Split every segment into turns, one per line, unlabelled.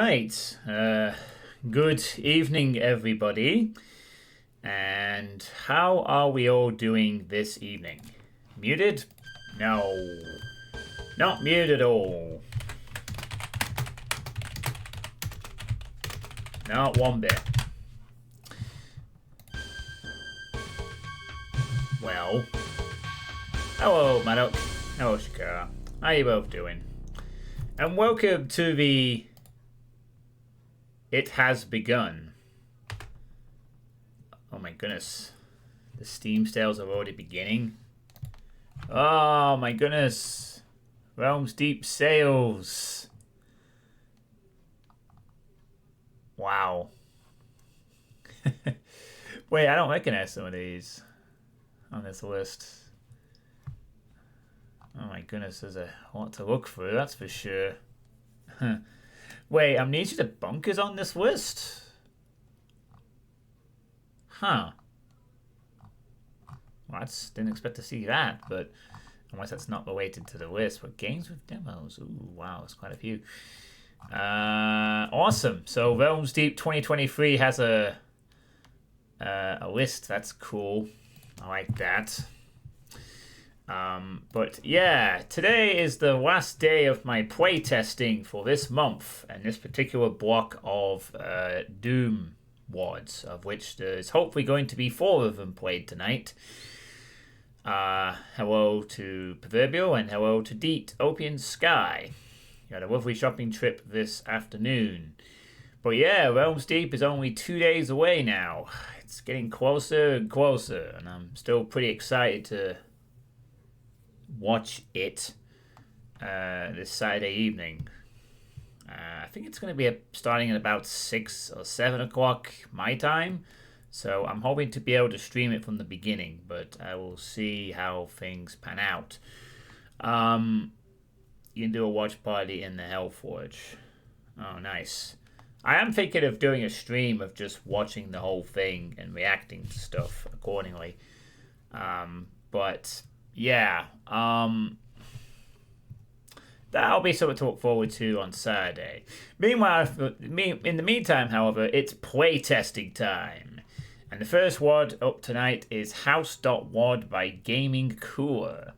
Right. Good evening, everybody. And how are we all doing this evening? Muted? No. Not muted at all. Not one bit. Well. Hello, Maddock. Hello, Shakara. How are you both doing? And welcome to the It Has Begun. Oh my goodness. The Steam sales are already beginning. Oh my goodness. Realms Deep sales. Wow. Wait, I don't recognize some of these on this list. Oh my goodness, there's a lot to look through, that's for sure. Wait, Amnesia the Bunkers on this list? Huh. Well, I didn't expect to see that, but unless that's not related to the list. But games with demos, ooh, wow, that's quite a few. Awesome. So Realms Deep 2023 has a list. That's cool. I like that. But yeah, today is the last day of my playtesting for this month and this particular block of Doom WADs, of which there's hopefully going to be 4 of them played tonight. Hello to Proverbial and hello to Deet, Opian Sky. You had a lovely shopping trip this afternoon. But yeah, Realms Deep is only 2 days away now. It's getting closer and closer, and I'm still pretty excited to watch it this Saturday evening. I think it's going to be starting at about 6 or 7 o'clock my time, so I'm hoping to be able to stream it from the beginning, but I will see how things pan out. You can do a watch party in the Hellforge. Oh, nice. I am thinking of doing a stream of just watching the whole thing and reacting to stuff accordingly. But yeah, that'll be something to look forward to on Saturday. Meanwhile, in the meantime, however, it's playtesting time. And the first WAD up tonight is House.WAD by Gaming Cooler,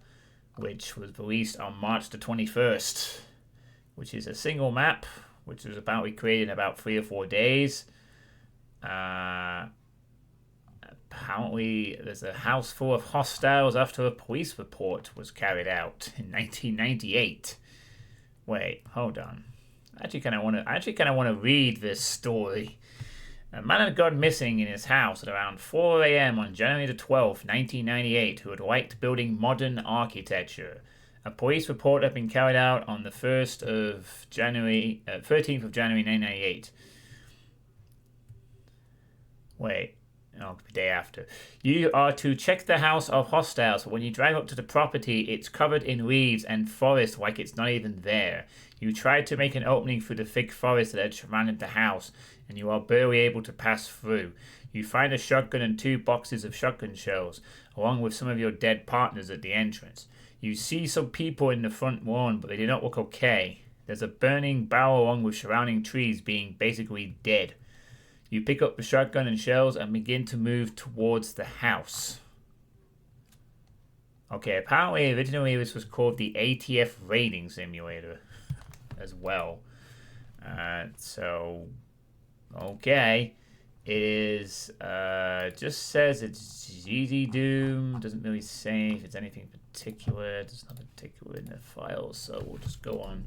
which was released on March the 21st, which is a single map, which was apparently created in about 3 or 4 days. Apparently, there's a house full of hostiles after a police report was carried out in 1998. Wait, hold on. I actually kind of want to read this story. A man had gone missing in his house at around 4 a.m. on January the 12th, 1998, who had liked building modern architecture. A police report had been carried out on the 13th of January 1998. Wait. Oh, the day after. You are to check the house of hostiles, but when you drive up to the property, it's covered in leaves and forest like it's not even there. You tried to make an opening through the thick forest that had surrounded the house, and you are barely able to pass through. You find a shotgun and 2 boxes of shotgun shells, along with some of your dead partners at the entrance. You see some people in the front lawn, but they do not look okay. There's a burning barrel along with surrounding trees being basically dead. You pick up the shotgun and shells and begin to move towards the house. Okay, apparently originally this was called the ATF Raiding Simulator as well. Okay. It is, just says it's easy Doom. Doesn't really say if it's anything particular. There's nothing particular in the files, so we'll just go on.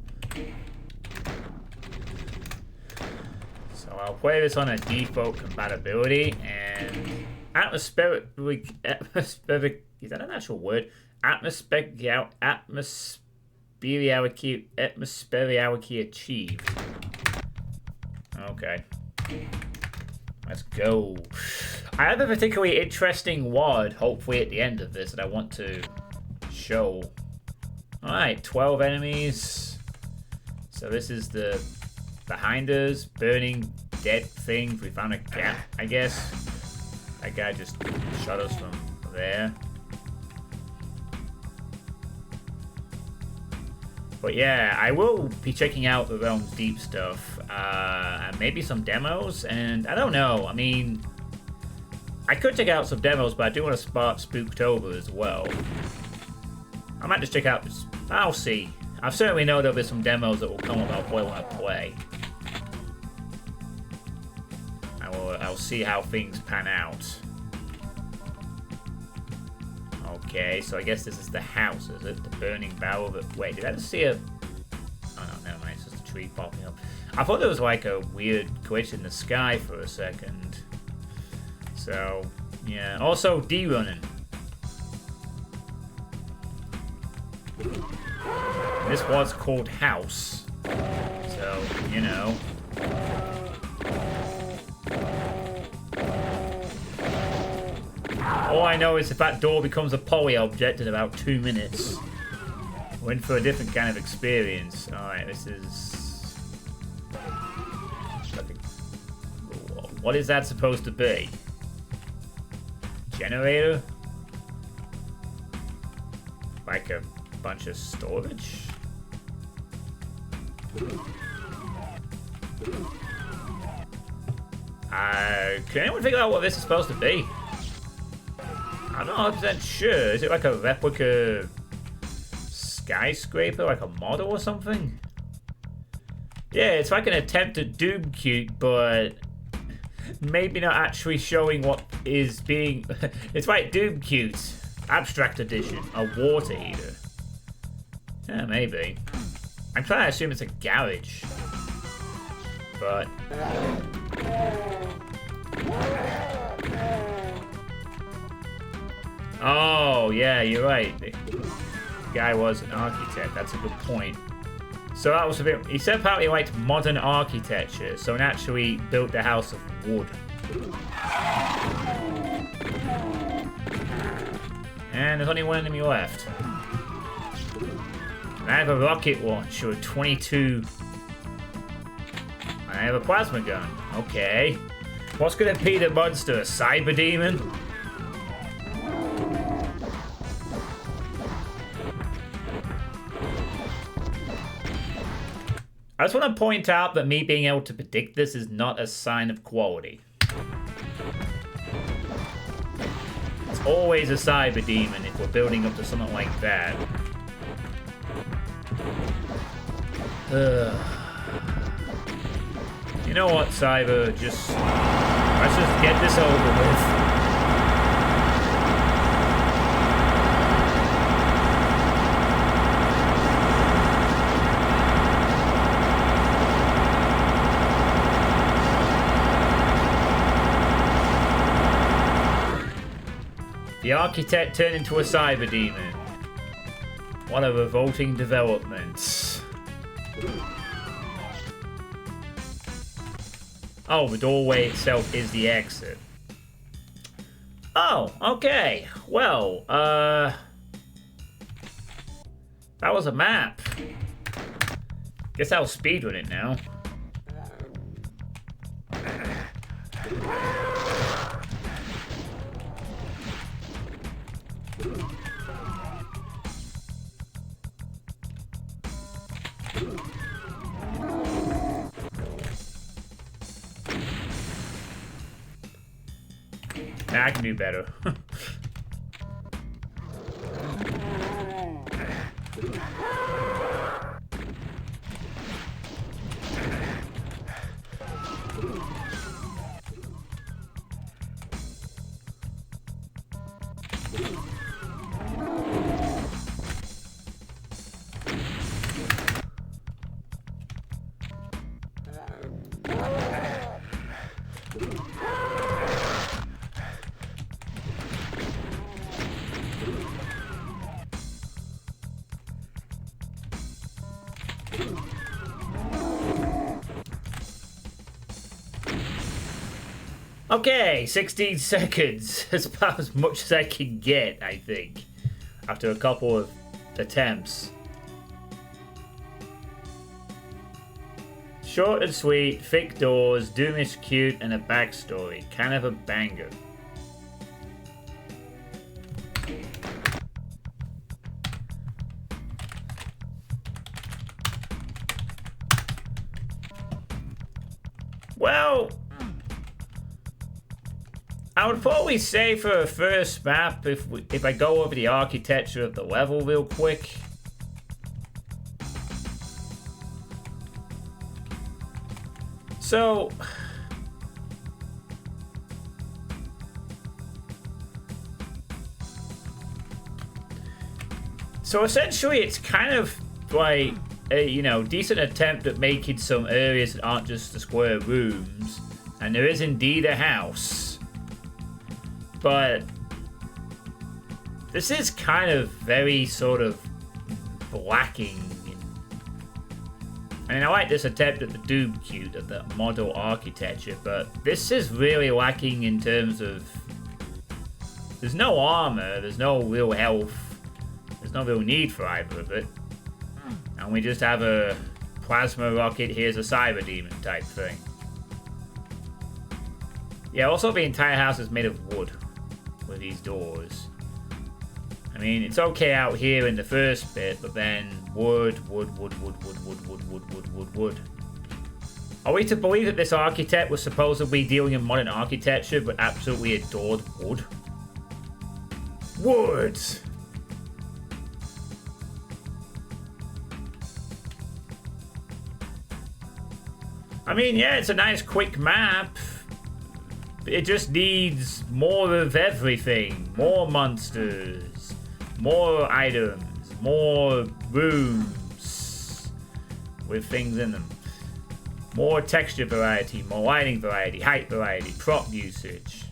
So I'll play this on a default compatibility, and atmospheric, is that an actual word? Atmospheric achieved. Okay. Let's go. I have a particularly interesting WAD, hopefully at the end of this, that I want to show. Alright, 12 enemies. So this is the behind us, burning dead things. We found a gap, I guess. That guy just shot us from there. But yeah, I will be checking out the Realms Deep stuff, and maybe some demos, and I don't know, I mean, I could check out some demos, but I do want to start Spooktober as well. I might just check out, I'll see. I certainly know there'll be some demos that will come up I'll probably want to play. I'll see how things pan out. Okay, so I guess this is the house, is it? The burning barrel that... Wait, did I just see a... Oh no, never mind, it's just a tree popping up. I thought there was like a weird glitch in the sky for a second. So, yeah. Also, D-running. This was called House. So, you know. All I know is if that door becomes a poly object in about 2 minutes, we're in for a different kind of experience. Alright, this is... What is that supposed to be? Generator? Like a bunch of storage? Can anyone figure out what this is supposed to be? I'm not 100% sure. Is it like a replica skyscraper, like a model or something? Yeah, it's like an attempt at Doom Cute, but maybe not actually showing what is being... It's like Doom Cute, Abstract Edition, a water heater. Yeah, maybe. I'm trying to assume it's a garage. But... Oh, yeah, you're right. The guy was an architect. That's a good point. So that was a bit... He said apparently he liked modern architecture, so he actually built the house of wood. And there's only one enemy left. And I have a rocket launcher with 22... I have a plasma gun. Okay. What's gonna be the monster? A cyber demon? I just want to point out that me being able to predict this is not a sign of quality. It's always a cyber demon if we're building up to something like that. You know what, Cyber? Let's just get this over with. The architect turned into a cyber demon. What a revolting development. Oh, the doorway itself is the exit. Oh, okay. Well, that was a map. Guess I'll speedrun it now. Nah, I can do better. Okay, 16 seconds. That's about as much as I can get, I think, after a couple of attempts. Short and sweet, thick doors, Doom is cute, and a backstory. Kind of a banger. Well, I would probably say for a first map, if I go over the architecture of the level real quick. So essentially it's kind of like a, you know, decent attempt at making some areas that aren't just the square rooms. And there is indeed a house. But this is kind of very sort of lacking. I mean, I like this attempt at the Doom cute, at the model architecture, but this is really lacking in terms of... There's no armor, there's no real health, there's no real need for either of it. And we just have a plasma rocket, here's a cyber demon type thing. Yeah, also the entire house is made of wood with these doors. I mean, it's okay out here in the first bit, but then wood. Are we to believe that this architect was supposedly dealing in modern architecture, but absolutely adored wood? Wood! I mean, yeah, it's a nice quick map. It just needs more of everything. More monsters. More items. More rooms with things in them. More texture variety. More lighting variety. Height variety. Prop usage.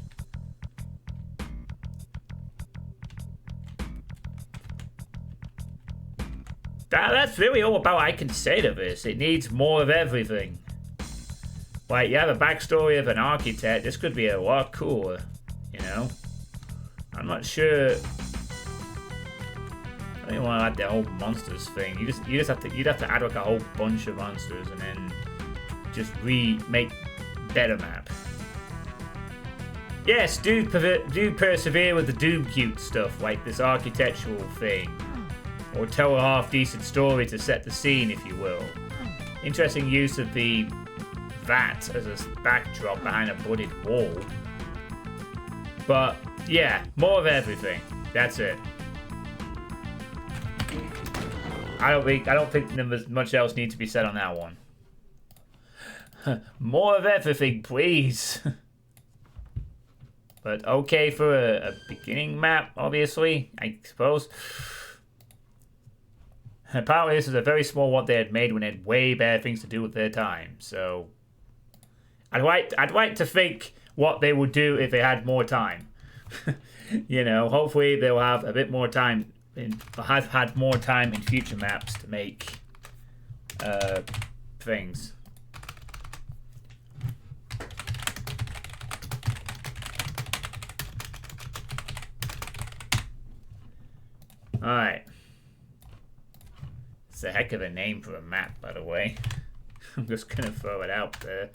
That's really all about I can say to this. It needs more of everything. Like, you have a backstory of an architect, this could be a lot cooler, you know? I'm not sure. I don't even want to add the whole monsters thing. You'd have to add like a whole bunch of monsters and then just remake better map. Yes, do persevere with the Doom cute stuff, like this architectural thing. Or tell a half decent story to set the scene, if you will. Interesting use of the vat as a backdrop behind a budded wall. But yeah, more of everything. That's it. I don't think there's much else needs to be said on that one. More of everything, please. But okay for a beginning map, obviously, I suppose. Apparently this is a very small one they had made when they had way better things to do with their time, so I'd like to think what they would do if they had more time. You know, hopefully they'll have a bit more time have had more time in future maps to make things. Alright. It's a heck of a name for a map, by the way. I'm just gonna throw it out there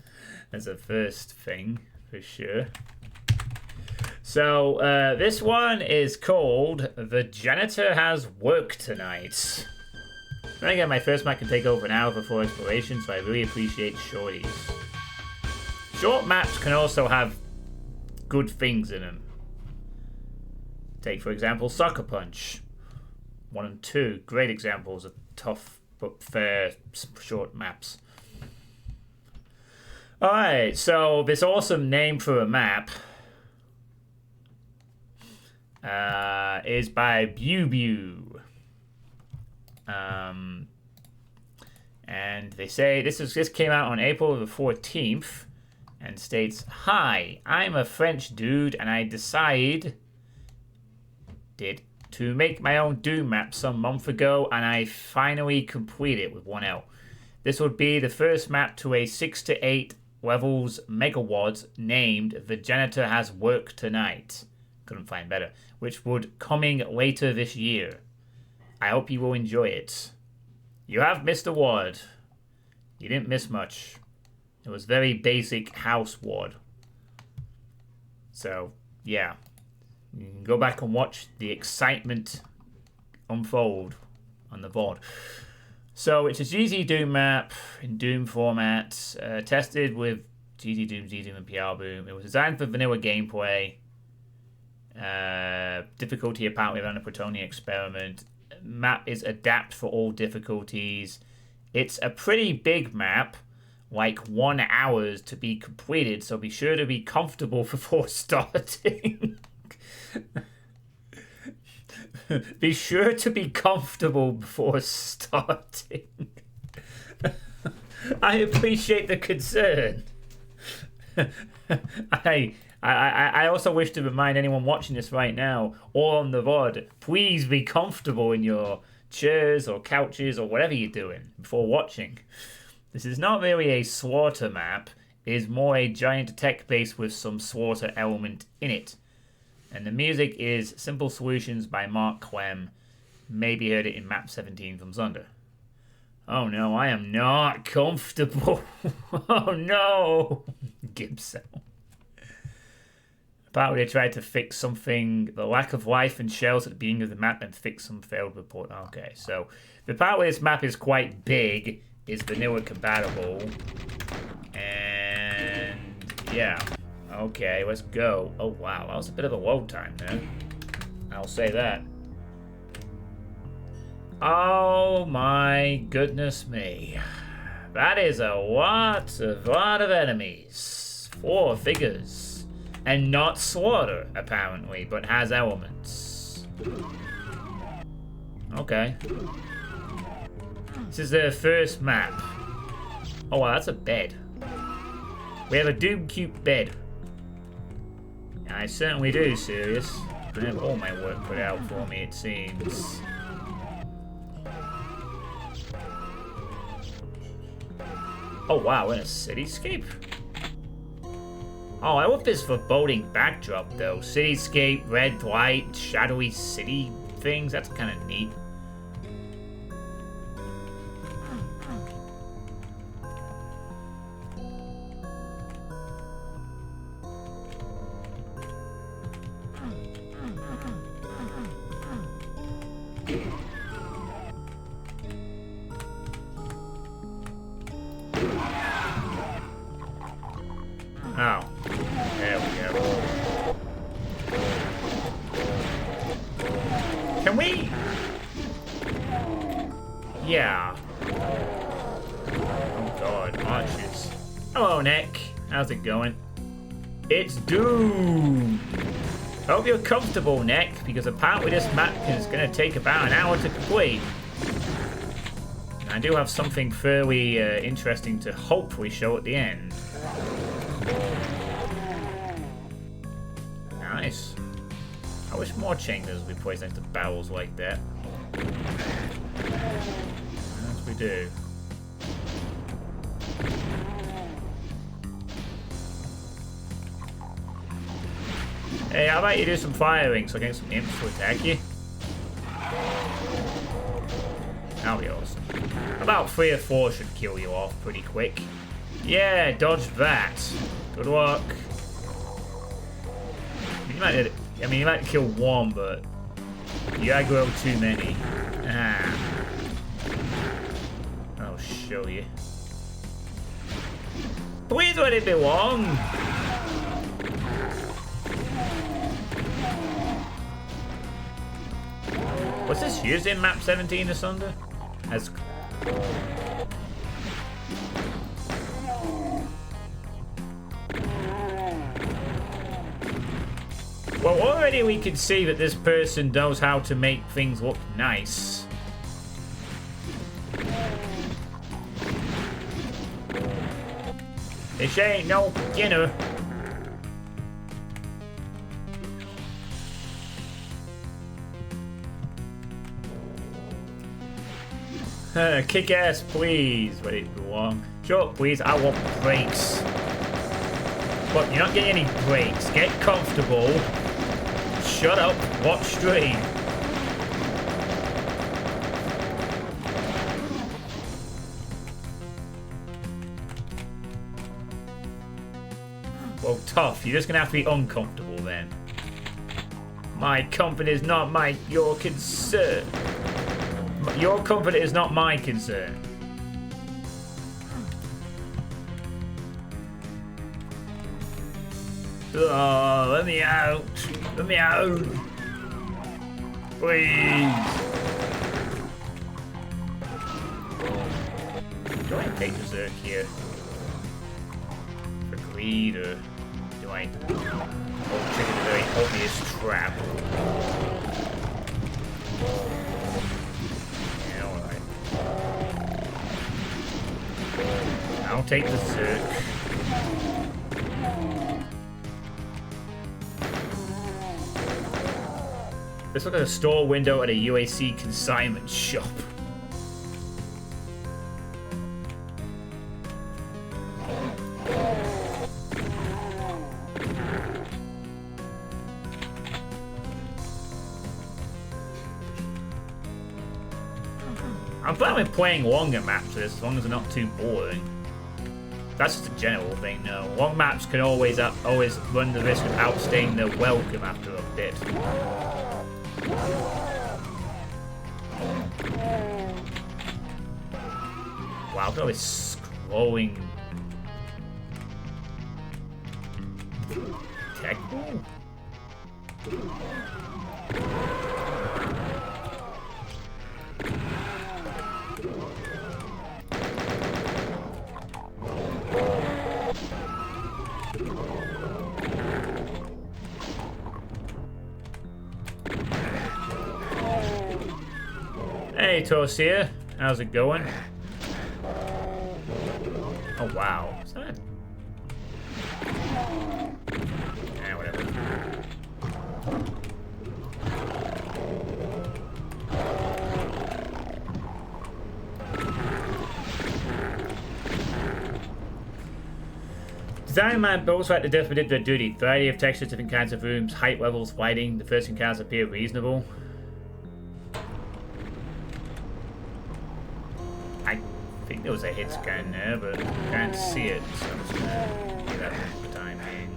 as a first thing, for sure. So, this one is called The Janitor Has Work Tonight. Then again, my first map can take over an hour before exploration, so I really appreciate shorties. Short maps can also have good things in them. Take, for example, Sucker Punch. 1 and 2, great examples of tough but fair short maps. Alright, so this awesome name for a map is by BewBew. And they say this came out on April the 14th and states, "Hi, I'm a French dude and I decided to make my own Doom map some month ago, and I finally completed it with 1L. This would be the first map to a 6 to 8 levels megawads named The Janitor Has Work Tonight." Couldn't find better. Which would coming later this year. I hope you will enjoy it. You have missed a ward. You didn't miss much. It was very basic house ward. So, yeah. You can go back and watch the excitement unfold on the board. So it's a GZ Doom map in Doom format, tested with GD Doom, GD Doom, and PR Boom. It was designed for vanilla gameplay. Difficulty apparently around a plutonium experiment. Map is adapt for all difficulties. It's a pretty big map, like 1 hour to be completed, so be sure to be comfortable before starting. Be sure to be comfortable before starting. I appreciate the concern. I also wish to remind anyone watching this right now or on the VOD, please be comfortable in your chairs or couches or whatever you're doing before watching. This is not really a slaughter map. It is more a giant tech base with some slaughter element in it. And the music is Simple Solutions by Mark Clem. Maybe heard it in Map 17 from Zunder. Oh no, I am not comfortable. Oh no. Gibson. Apparently they tried to fix something, the lack of life and shells at the beginning of the map, and fix some failed report. Okay, so apparently this map is quite big, is vanilla compatible, and yeah. Okay, let's go. Oh wow, that was a bit of a load time there. I'll say that. Oh my goodness me. That is a lot of enemies. 4 figures. And not slaughter, apparently, but has elements. Okay. This is their first map. Oh wow, that's a bed. We have a Doom Cube bed. I certainly do, Sirius. I have all my work put out for me, it seems. Oh wow, we're in a cityscape? Oh, I love this foreboding backdrop, though. Cityscape, red light, shadowy city things. That's kind of neat. Oh, there we go. Can we? Yeah. Oh god, arches. Hello, Nick. How's it going? It's Doom. Hope you're comfortable, Nick, because apparently this map is going to take about an hour to complete. And I do have something fairly interesting to hopefully show at the end. Nice. I wish more chambers would be placed next to barrels like that. As we do. Hey, how about you do some firing so I can get some imps to attack you? That'll be awesome. About 3 or 4 should kill you off pretty quick. Yeah, dodge that. Good luck. You might kill 1, but you aggro too many. Ah. I'll show you. Please let it be long. Was this used in Map 17 Asunder? As well, already we can see that this person knows how to make things look nice. This ain't no beginner. Kick ass, please. Wait, long. Sure, please. I want breaks. Look, you're not getting any breaks. Get comfortable. Shut up. Watch stream. Well, tough. You're just gonna have to be uncomfortable then. My comfort is not your concern. Your comfort is not my concern. Oh, let me out. Let me out. Please. Do I take the Zerk here? For greed, or do I trigger the very obvious trap? Yeah, alright. I'll take the Zerk. Let's look at a store window at a UAC consignment shop. I'm fine with playing longer maps for this, as long as they're not too boring. That's just a general thing, no. Long maps can always run the risk of outstaying their welcome after a bit. Wow, look at this scrolling tech. Hey, Torsia, how's it going? Oh wow, is that? Yeah, whatever. Design man builds like the death did their duty. Variety of textures, different kinds of rooms, height levels, lighting. The first encounters appear reasonable. I think there was a hit scan there, but I can't see it, so I'm just gonna do that for the time being.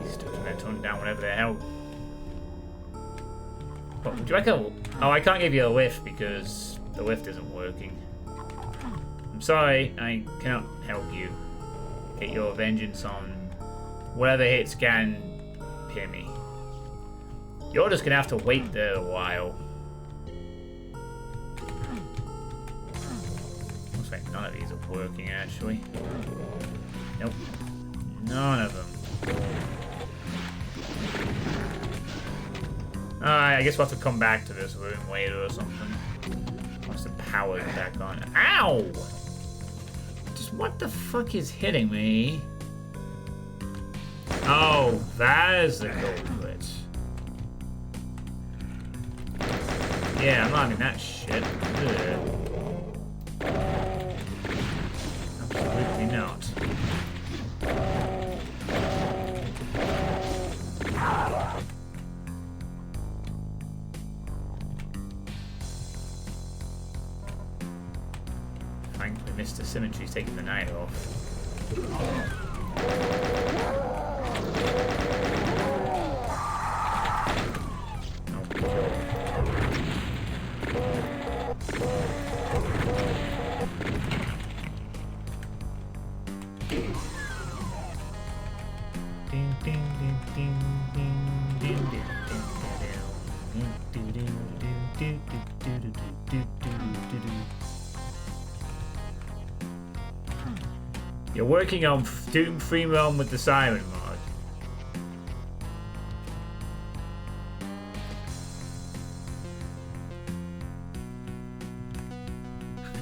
Still gonna tone down whatever the hell. What, would you like a... Oh, I can't give you a lift because the lift isn't working. I'm sorry, I cannot help you. Get your vengeance on whatever hits can hear me. You're just gonna have to wait there a while. Looks like none of these are working actually. Nope. None of them. Alright, I guess we'll have to come back to this room later or something. Once the power's back on. Ow! What the fuck is hitting me? Oh, that is the culprit. Yeah, I'm not in that shit. Ugh. Absolutely not. Mr. Symmetry's taking the night off. You're working on Doom Free Realm with the Siren mod.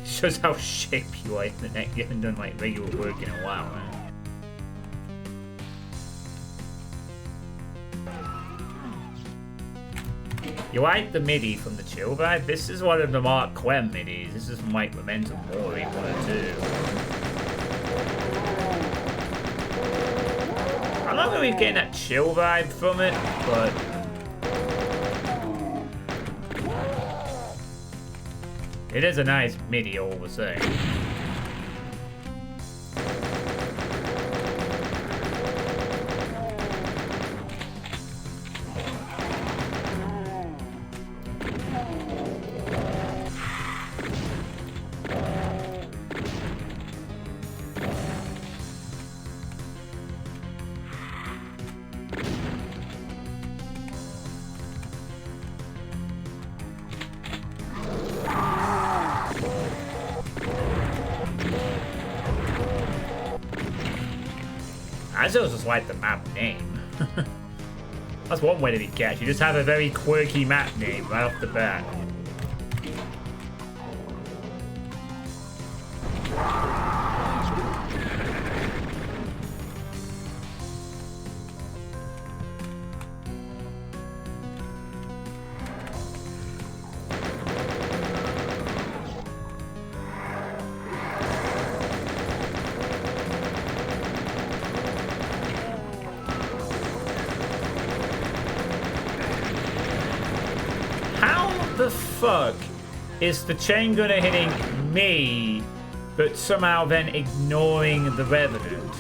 Shows how shape you are in the neck. You haven't done like regular work in a while, man. You like the MIDI from the Chill Vibe? This is one of the Mark Clem MIDIs. This is from like Memento Mori 1 or 2. I'm not really getting that chill vibe from it, but it is a nice MIDI all the same. I still just like the map name. That's one way to be catch. You just have a very quirky map name right off the bat. The fuck is the chain gunner hitting me, but somehow then ignoring the Revenant?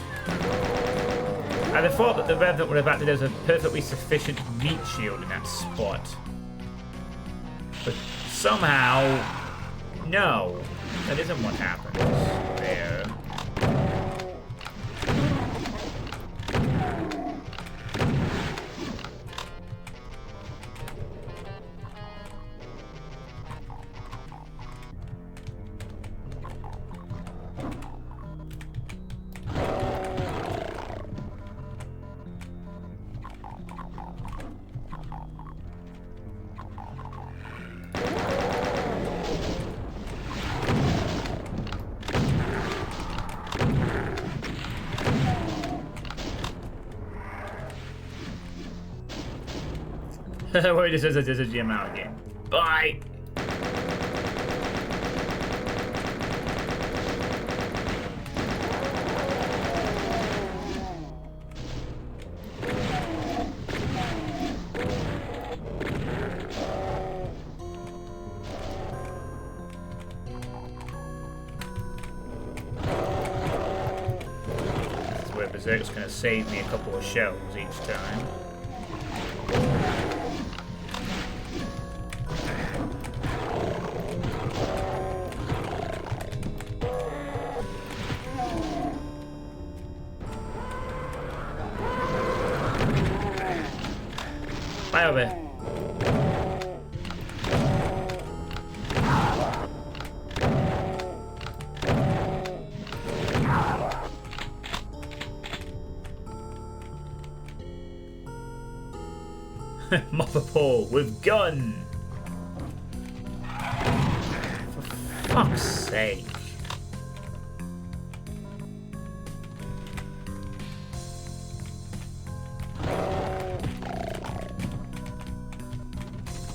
I'd have thought that the Revenant would have acted as a perfectly sufficient meat shield in that spot. But somehow, no, that isn't what happens there. Wait, this is a gym out again. Bye! This is where Berserk's gonna save me a couple of shells each time. Bye over there. Mother Paul with gun. For fuck's sake.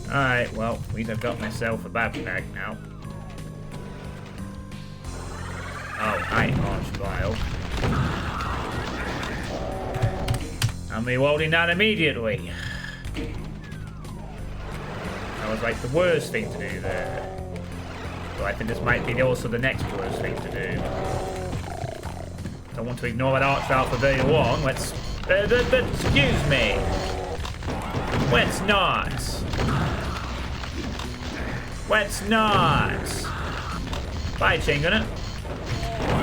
Alright, well, at least I've got myself a backpack now. Oh, hi, Archvile. I'm rewilding that immediately. That was like the worst thing to do there. But I think this might be also the next worst thing to do. Don't want to ignore that Archvile for very long. Let's... excuse me. Let's not. Let's not. Bye, chain gunner.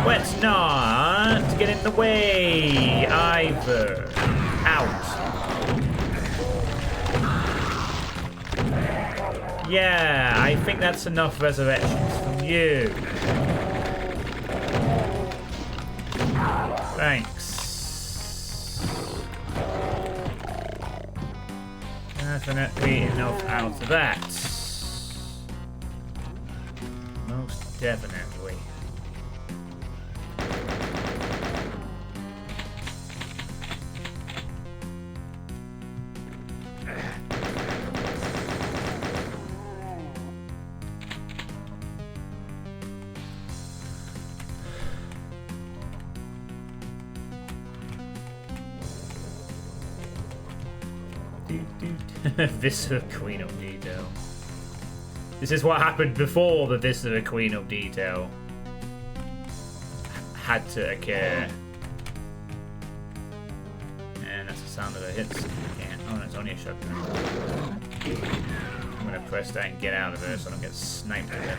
Let's not get in the way either. Out. Yeah, I think that's enough resurrections from you. Thanks. Definitely enough out of that. Most definitely. Viscera Queen of Detail. This is what happened before the Viscera Queen of Detail had to occur. And that's the sound of the hits. Yeah. Oh, no, it's only a shotgun. I'm gonna press that and get out of there so I don't get sniped to death.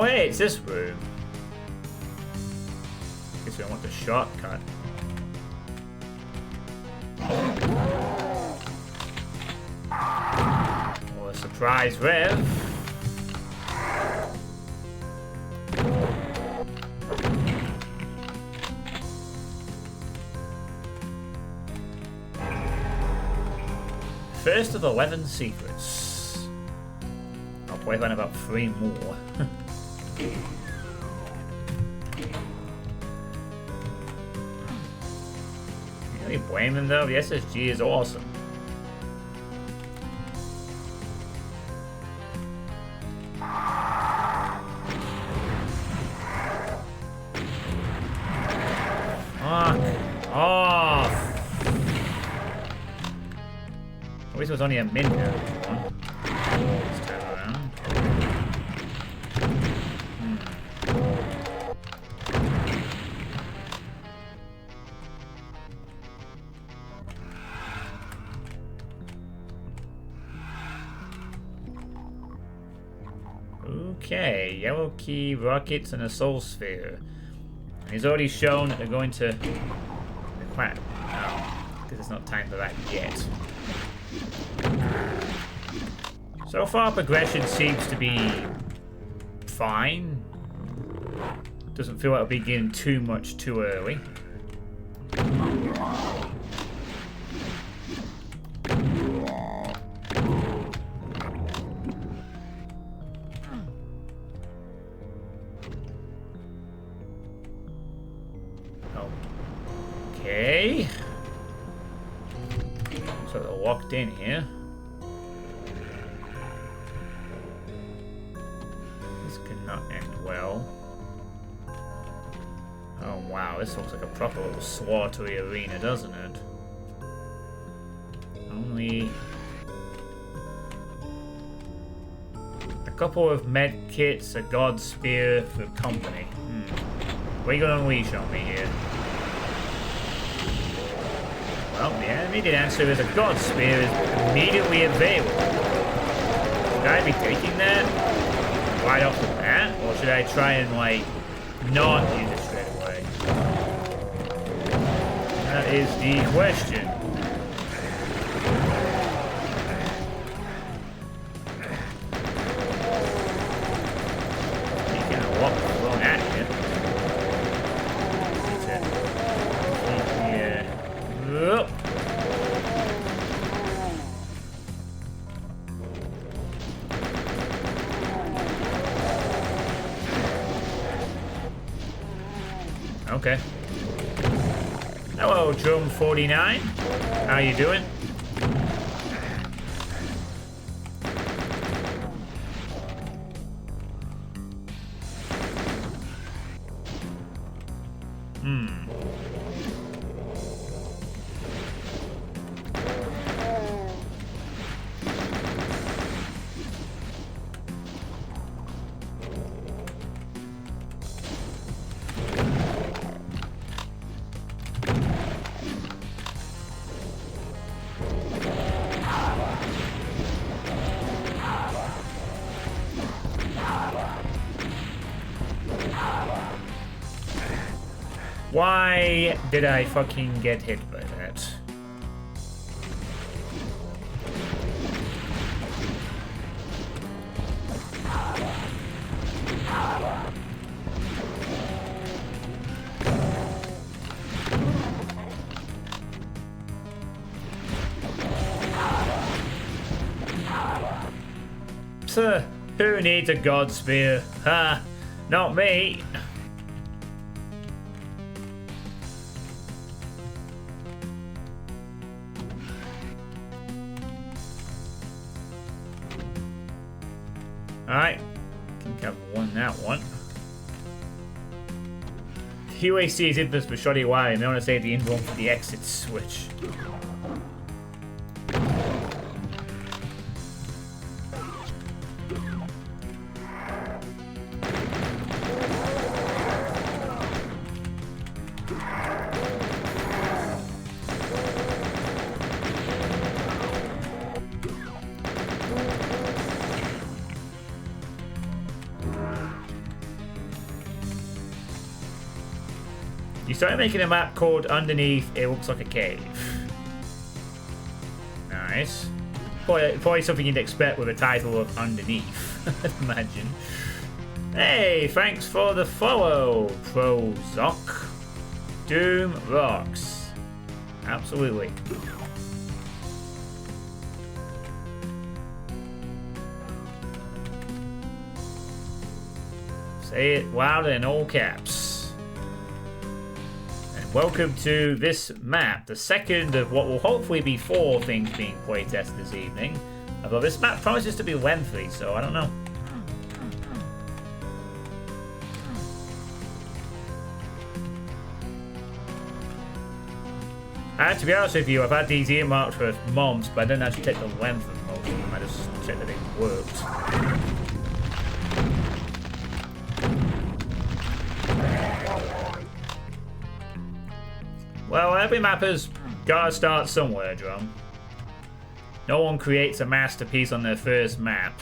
hey, it's this room. Guess we don't want the shortcut. Or a surprise rev. First of 11 secrets. I'll play on about 3 more. Can you really blame them though? The SSG is awesome. Fuck off! At least it was only a minute. Let's turn around. Okay, yellow key, rockets, and a soul sphere. And he's already shown that they're going to... Crap. Oh, because it's not time for that yet. So far, progression seems to be fine. Doesn't feel like it'll begin too much too early. Okay. So they're locked in here. This cannot end well. Oh wow, this looks like a proper little slaughtery arena, doesn't it? Only a couple of med kits, a god spear for company. What are you gonna unleash on me here? Well, the immediate answer is a god spear is immediately available. Should I be taking that right off the bat? Or should I try and, like, not use it straight away? That is the question. You can walk thrown at you. Whoop. Okay. Hello, Drum 49. How you doing? Why did I fucking get hit by that? Sir, who needs a god spear? Ha! Not me! Alright, I think I've won that one. UAC is infamous for shoddy wiring. They want to say the in-room for the exit switch. started making a map called Underneath. It looks like a cave. Nice. Probably something you'd expect with a title of Underneath, I'd imagine. Hey, thanks for the follow, Prozoc. Doom rocks. Absolutely. Say it louder in all caps. And welcome to this map, the second of what will hopefully be 4 things being playtested this evening. Although this map promises to be lengthy, so I don't know. And to be honest with you, I've had these earmarked for months, but I didn't actually take the length of most of them. I just checked that they worked. Well, every mapper's gotta start somewhere, Drum. No one creates a masterpiece on their first map.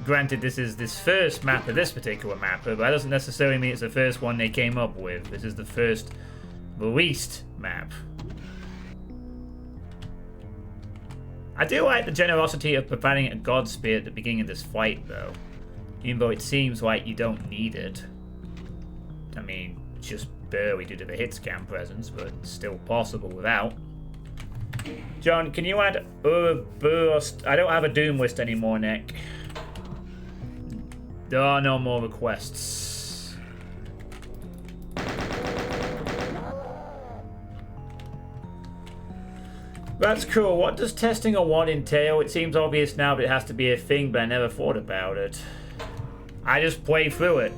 Granted, this is this first map of this particular mapper, but that doesn't necessarily mean it's the first one they came up with. This is the first released map. I do like the generosity of providing a god spear at the beginning of this fight, though. Even though it seems like you don't need it. I mean, just barely due to the hit scan presence, but it's still possible without. John, can you add burst? I don't have a doom list anymore, Nick. There are no more requests. That's cool. What does testing a WAD entail? It seems obvious now, but it has to be a thing, but I never thought about it. I just play through it.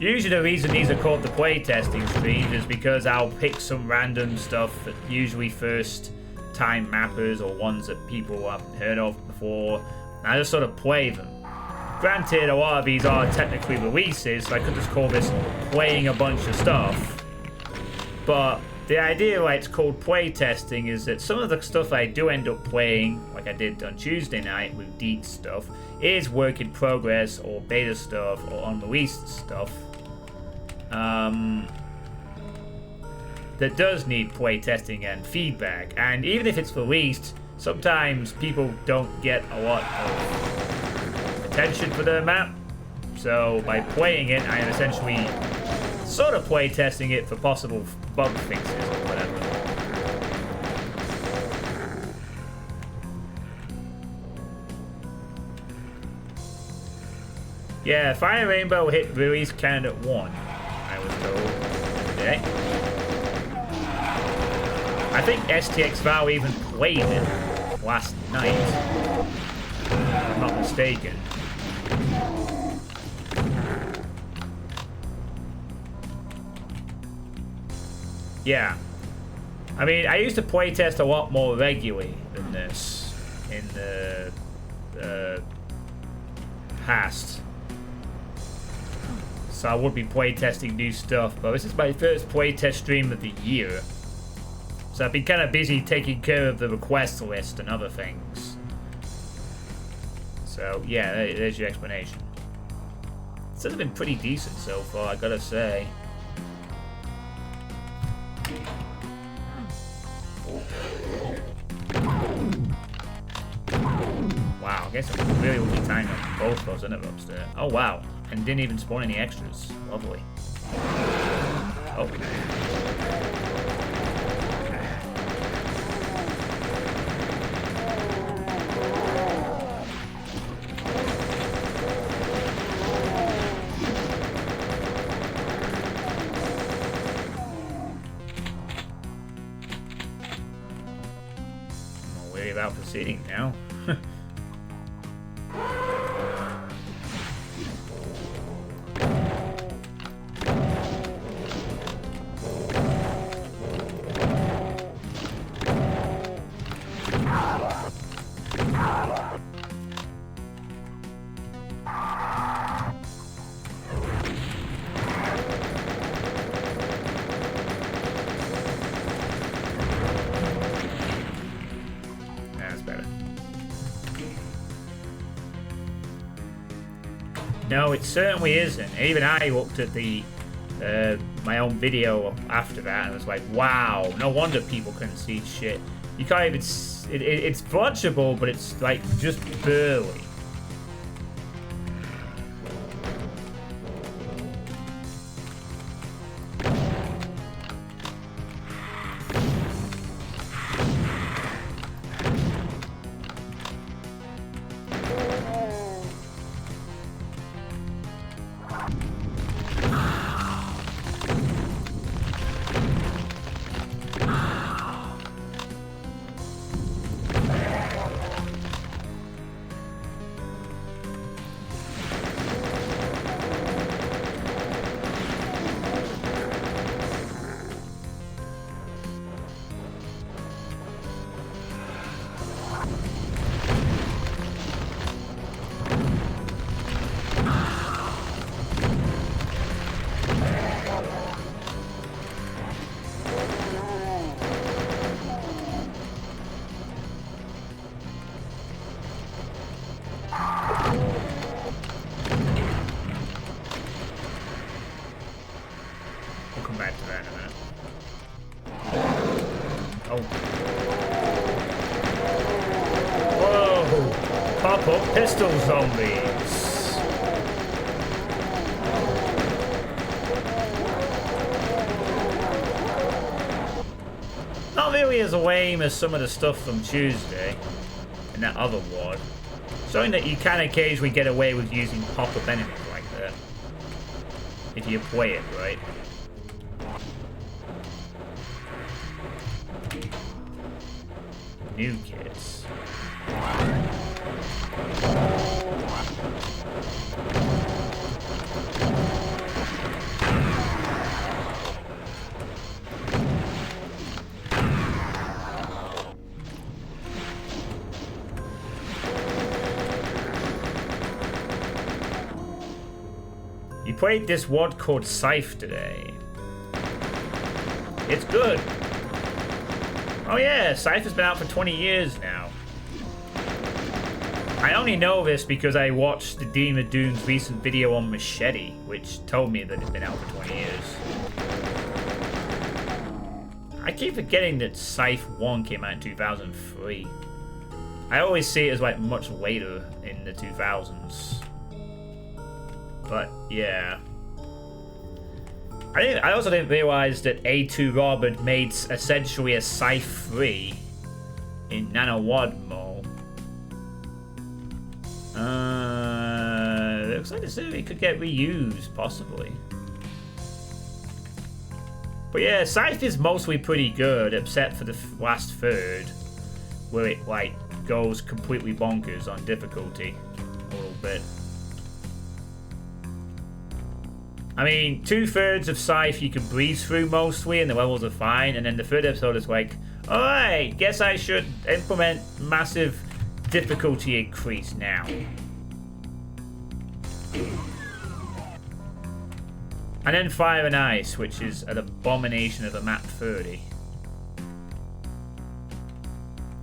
Usually the reason these are called the playtesting streams is because I'll pick some random stuff that usually first time mappers or ones that people haven't heard of before, and I just sort of play them. Granted, a lot of these are technically releases, so I could just call this playing a bunch of stuff, but the idea why it's called playtesting is that some of the stuff I do end up playing, like I did on Tuesday night with Deet stuff, is work in progress or beta stuff or unreleased stuff that does need playtesting and feedback. And even if it's released, sometimes people don't get a lot of attention for their map. So by playing it, I am essentially sort of playtesting it for possible bug fixes or whatever. Yeah, Fire Rainbow hit release candidate 1, I was told today. I think STX Val even played it last night, if I'm not mistaken. Yeah. I mean, I used to playtest a lot more regularly than this in the past. So I would be playtesting new stuff, but this is my first playtest stream of the year. So I've been kind of busy taking care of the request list and other things. So yeah, there's your explanation. It's been pretty decent so far, I gotta say. Wow, I guess I'm really looking time on both those under upstairs. Oh wow, and didn't even spawn any extras. Lovely. Oh. I'm worried about proceeding now. No, it certainly isn't. Even I looked at the my own video after that, and I was like, wow, no wonder people couldn't see shit. You can't even. It's watchable, but it's like just barely. Pistol zombies. Not really as lame as some of the stuff from Tuesday in that other ward. Showing that you can occasionally get away with using pop-up enemies like that. If you play it right. New kids. You played this wad called Scythe today. It's good. Oh yeah, Scythe has been out for 20 years now. I only know this because I watched the Demon of Doom's recent video on Machete, which told me that it's been out for 20 years. I keep forgetting that Scythe 1 came out in 2003. I always see it as like much later in the 2000s. But yeah. I also didn't realize that A2 Robert made essentially a Scythe 3 in Nano Wadmo. Looks like this movie could get reused, possibly. But yeah, Scythe is mostly pretty good, except for the last third, where it like goes completely bonkers on difficulty a little bit. I mean, 2/3 of Scythe you can breeze through mostly, and the levels are fine, and then the third episode is like, alright, guess I should implement massive difficulty increase now. And then Fire and Ice, which is an abomination of a map 30.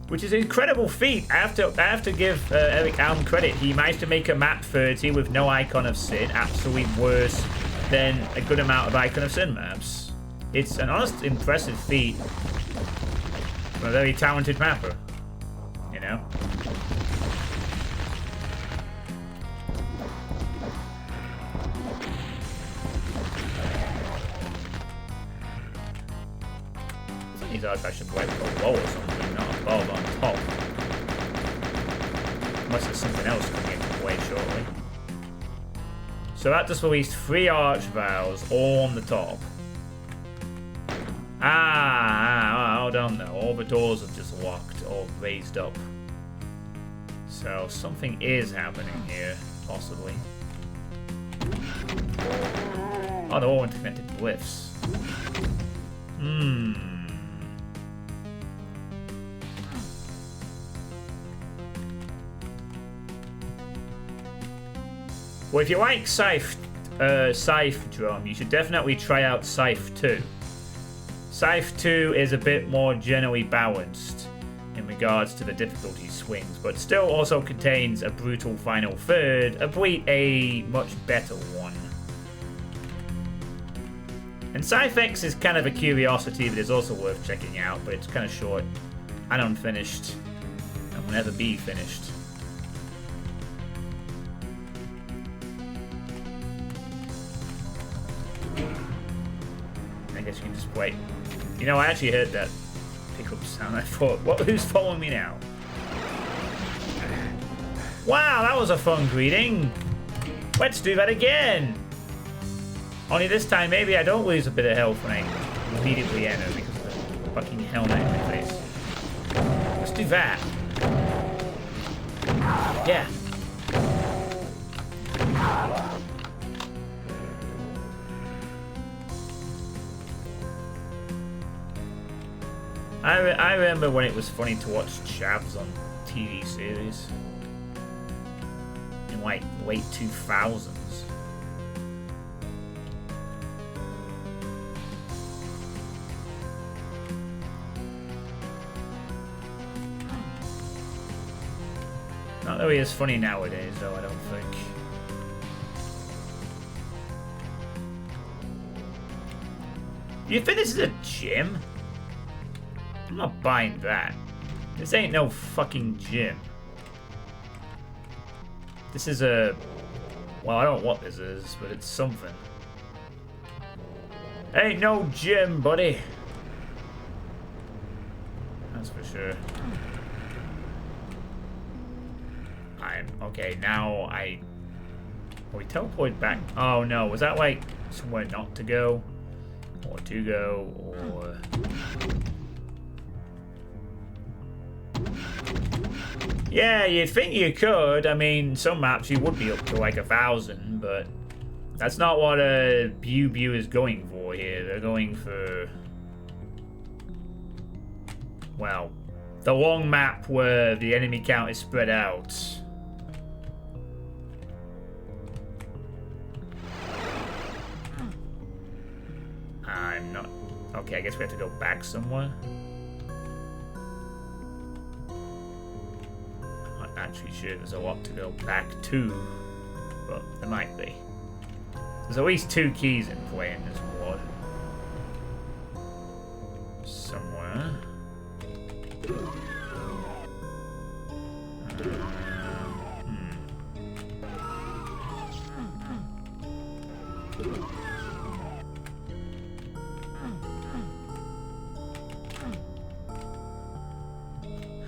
Which is an incredible feat. I have to give Eric Alm credit. He managed to make a map 30 with no Icon of Sin, absolutely worse than a good amount of Icon of Sin maps. It's an honest, impressive feat from a very talented mapper, you know? These artifacts should be like below or something, not above, on top. Unless there's something else coming into play shortly. So that just released 3 arch vows all on the top. Hold on though. All the doors have just locked or raised up. So something is happening here, possibly. Oh, they're all interconnected glyphs. Well, if you like Scythe Drum, you should definitely try out Scythe 2. Scythe 2 is a bit more generally balanced in regards to the difficulty swings, but still also contains a brutal final third, albeit a much better one. And Sci-Fex is kind of a curiosity that is also worth checking out, but it's kind of short and unfinished and will never be finished. I guess you can just wait. You know, I actually heard that pickup sound. I thought, who's following me now? Wow, that was a fun greeting. Let's do that again. Only this time, maybe I don't lose a bit of health when I immediately enter because of the fucking helmet in my face. Let's do that. Yeah. I remember when it was funny to watch chavs on TV series in like late 2000s. Not really as funny nowadays, though, I don't think. You think this is a gym? I'm not buying that. This ain't no fucking gym. This is a... Well, I don't know what this is, but it's something. Ain't no gym, buddy. That's for sure. Okay, now I... Oh, we teleported back. Oh no, was that like somewhere not to go? Or to go, or... Yeah, you'd think you could. I mean, some maps you would be up to like 1,000, but that's not what Bew is going for here. They're going for... Well, the long map where the enemy count is spread out. I'm not... Okay, I guess we have to go back somewhere. I'm not actually sure there's a lot to go back to, but there might be. There's at least 2 keys in play in this world. Somewhere.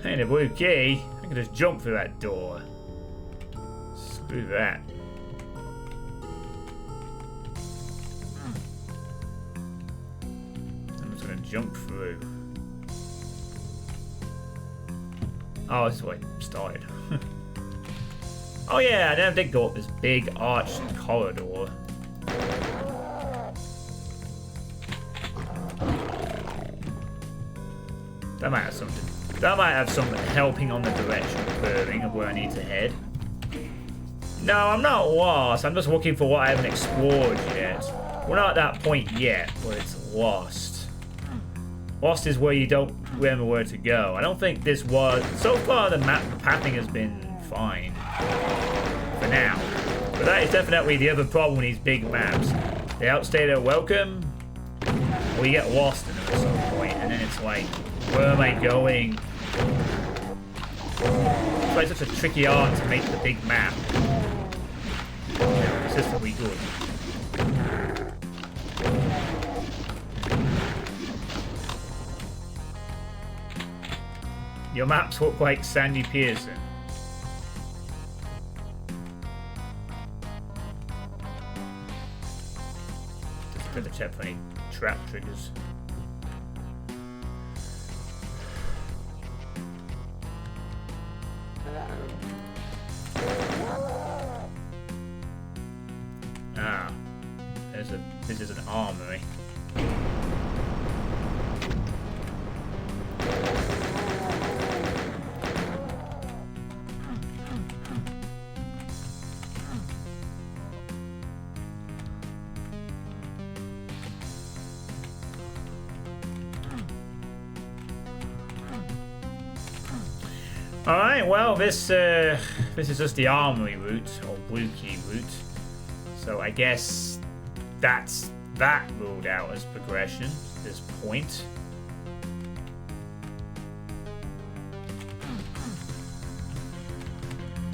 Ain't a blue key. I can just jump through that door. Screw that. I'm just gonna jump through. Oh, this is where I started. Oh yeah, I never did go up this big arched corridor. That might have something. That might have something helping on the direction curving of where I need to head. No, I'm not lost. I'm just looking for what I haven't explored yet. We're not at that point yet, but it's lost. Lost is where you don't remember where to go. I don't think this was... So far, the pathing has been fine. For now. But that is definitely the other problem with these big maps. They outstay their welcome, or you get lost in them at some point, and then it's like, where am I going? It's like such a tricky art to make the big map consistently good. Your maps look like Sandy Pearson. Just better check for any trap triggers. Ah, this is an armory. Alright, well, this is just the armory route, or blue key route. So I guess that's that ruled out as progression at this point.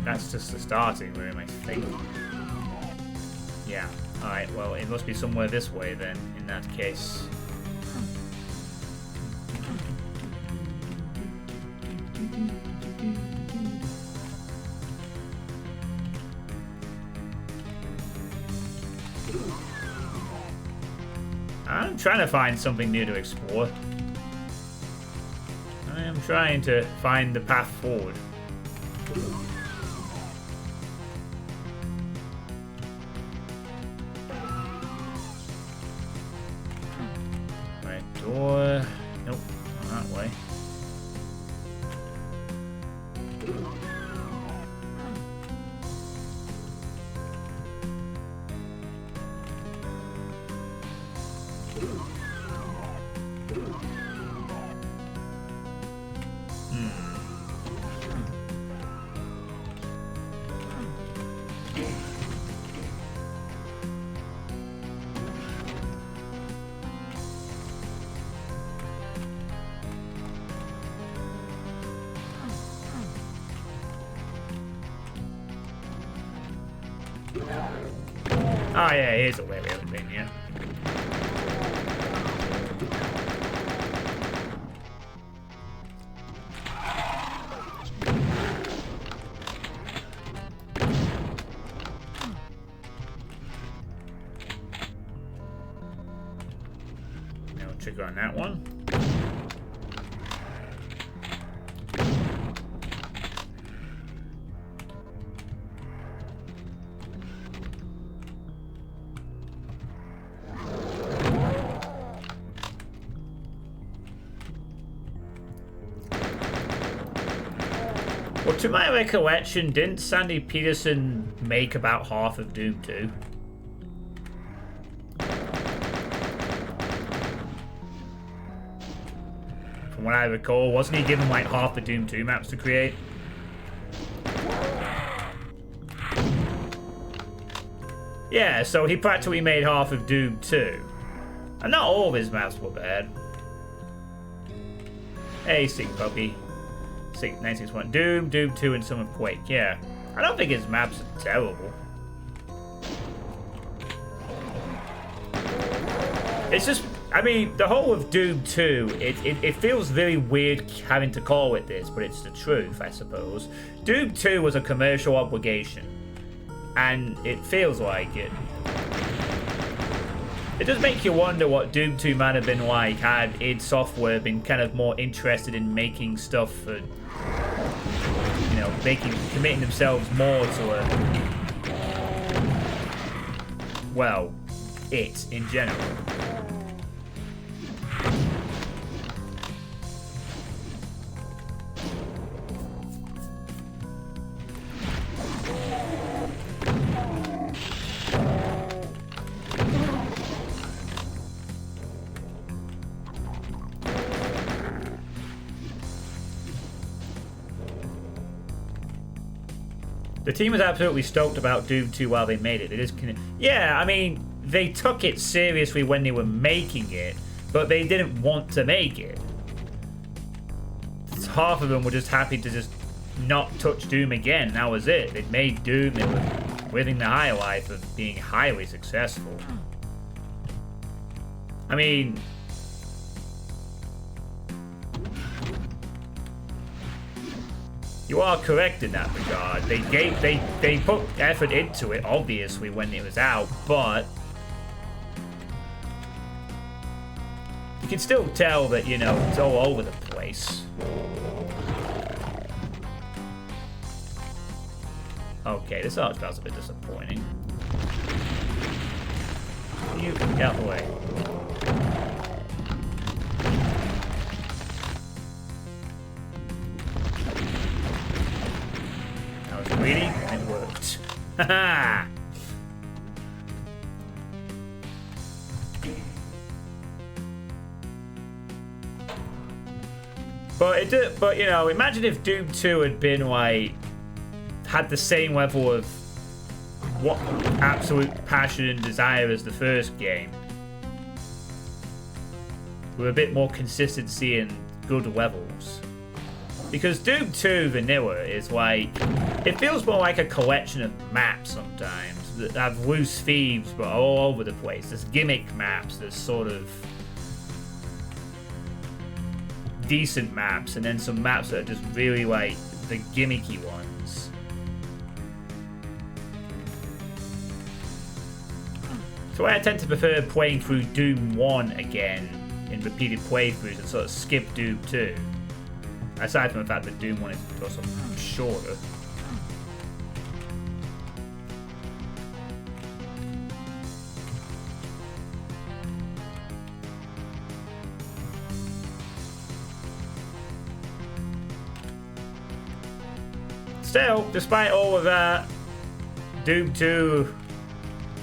That's just the starting room, I think. Yeah. Alright, well, it must be somewhere this way then, in that case. I'm trying to find something new to explore. I am trying to find the path forward. Right door. Nope, not that way. Oh yeah, here's the way we haven't been yet. No trigger on that one. Well, to my recollection, didn't Sandy Peterson make about half of Doom 2? From what I recall, wasn't he given like half the Doom 2 maps to create? Yeah, so he practically made half of Doom 2. And not all of his maps were bad. Hey, Sing Puppy. 1961. Doom 2, and some of Quake. Yeah. I don't think his maps are terrible. It's just, I mean, the whole of Doom 2, it feels very weird having to call it this, but it's the truth, I suppose. Doom 2 was a commercial obligation, and it feels like it. It does make you wonder what Doom 2 might have been like had id Software been kind of more interested in making stuff for, you know, committing themselves more to well, it in general. The team was absolutely stoked about Doom 2 while they made it. It is, yeah, I mean, they took it seriously when they were making it, but they didn't want to make it. Half of them were just happy to just not touch Doom again. That was it. They'd made Doom. They were living the high life of being highly successful. I mean, you are correct in that regard. They put effort into it, obviously, when it was out, but you can still tell that, you know, it's all over the place. Okay, this art style's a bit disappointing. You get out of the way. Greedy, and it worked. Haha! But you know, imagine if Doom 2 had been like had the same level of what absolute passion and desire as the first game. with a bit more consistency and good levels. Because Doom 2 Vanilla is like, it feels more like a collection of maps sometimes that have loose themes but are all over the place. There's gimmick maps, there's sort of decent maps, and then some maps that are just really like the gimmicky ones. So I tend to prefer playing through Doom 1 again in repeated playthroughs and sort of skip Doom 2. Aside from the fact that Doom 1 is also shorter. Still, despite all of that, Doom 2,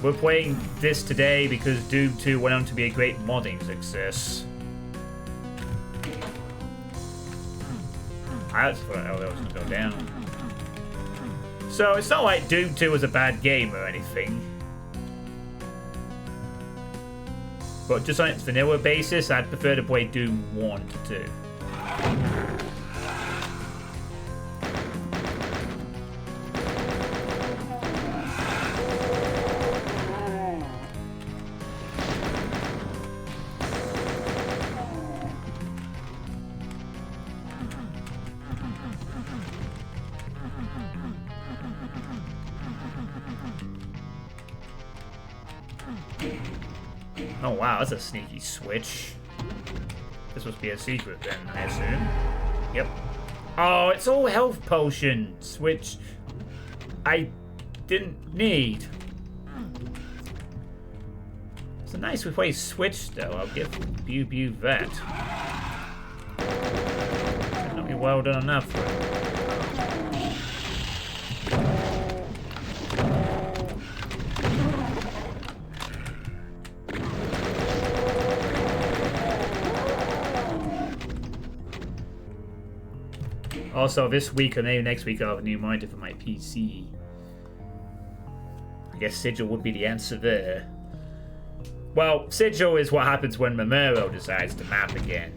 we're playing this today because Doom 2 went on to be a great modding success. I just thought that was going to go down. So it's not like Doom 2 was a bad game or anything. But just on its vanilla basis, I'd prefer to play Doom 1 to 2. Oh wow, that's a sneaky switch. This must be a secret then, I assume. Yep. Oh, it's all health potions, which I didn't need. It's a nice way switch though, I'll give you that. Not be well done on that front. Also, this week or maybe next week I'll have a new monitor for my PC. I guess Sigil would be the answer there. Well, Sigil is what happens when Mamero decides to map again,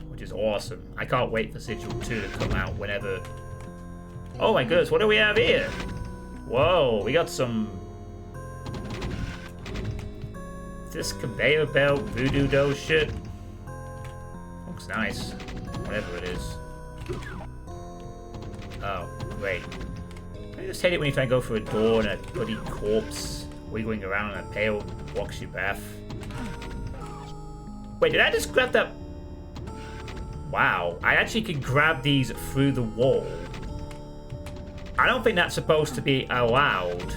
which is awesome. I can't wait for Sigil 2 to come out whenever... Oh my goodness, what do we have here? Whoa, we got some... Is this conveyor belt voodoo dough shit? Looks nice. Whatever it is. Oh, wait. I just hate it when you try to go through a door and a bloody corpse wiggling around in a pail blocks your path. Wait, did I just grab that? Wow, I actually can grab these through the wall. I don't think that's supposed to be allowed.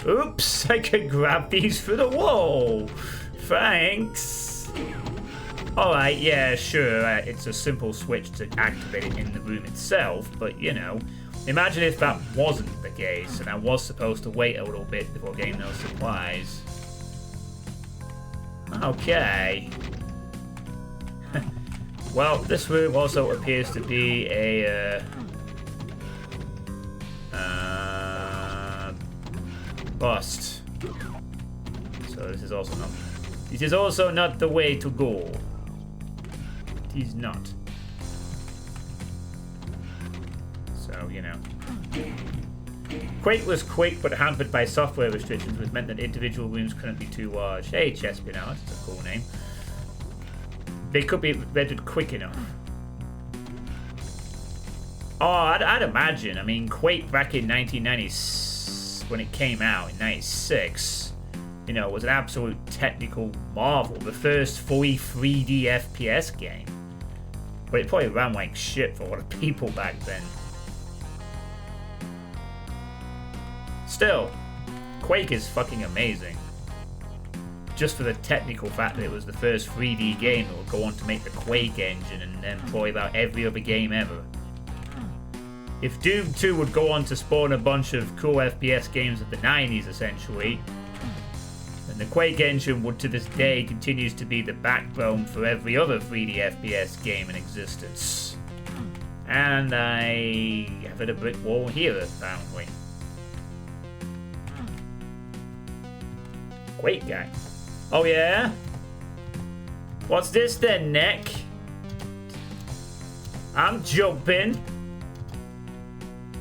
Oops, I can grab these through the wall. Thanks. Alright, yeah, sure, it's a simple switch to activate it in the room itself, but, you know, imagine if that wasn't the case, and I was supposed to wait a little bit before getting those supplies. Okay. Well, this room also appears to be a, bust. So this is also not the way to go. It is not. So, you know. Quake was quick, but hampered by software restrictions, which meant that individual rooms couldn't be too large. Hey, Chespinard, that's a cool name. They could be rendered quick enough. Oh, I'd imagine. I mean, Quake back in 1990, when it came out in 96, you know, was an absolute technical marvel. The first fully 3D FPS game. But it probably ran like shit for a lot of people back then. Still, Quake is fucking amazing. Just for the technical fact that it was the first 3D game that would go on to make the Quake engine and then employ about every other game ever. If Doom 2 would go on to spawn a bunch of cool FPS games of the 90s essentially, then the Quake engine would to this day continues to be the backbone for every other 3D FPS game in existence. And I have hit a brick wall here apparently. Quake guy. Oh yeah? What's this then, Neck? I'm jumping.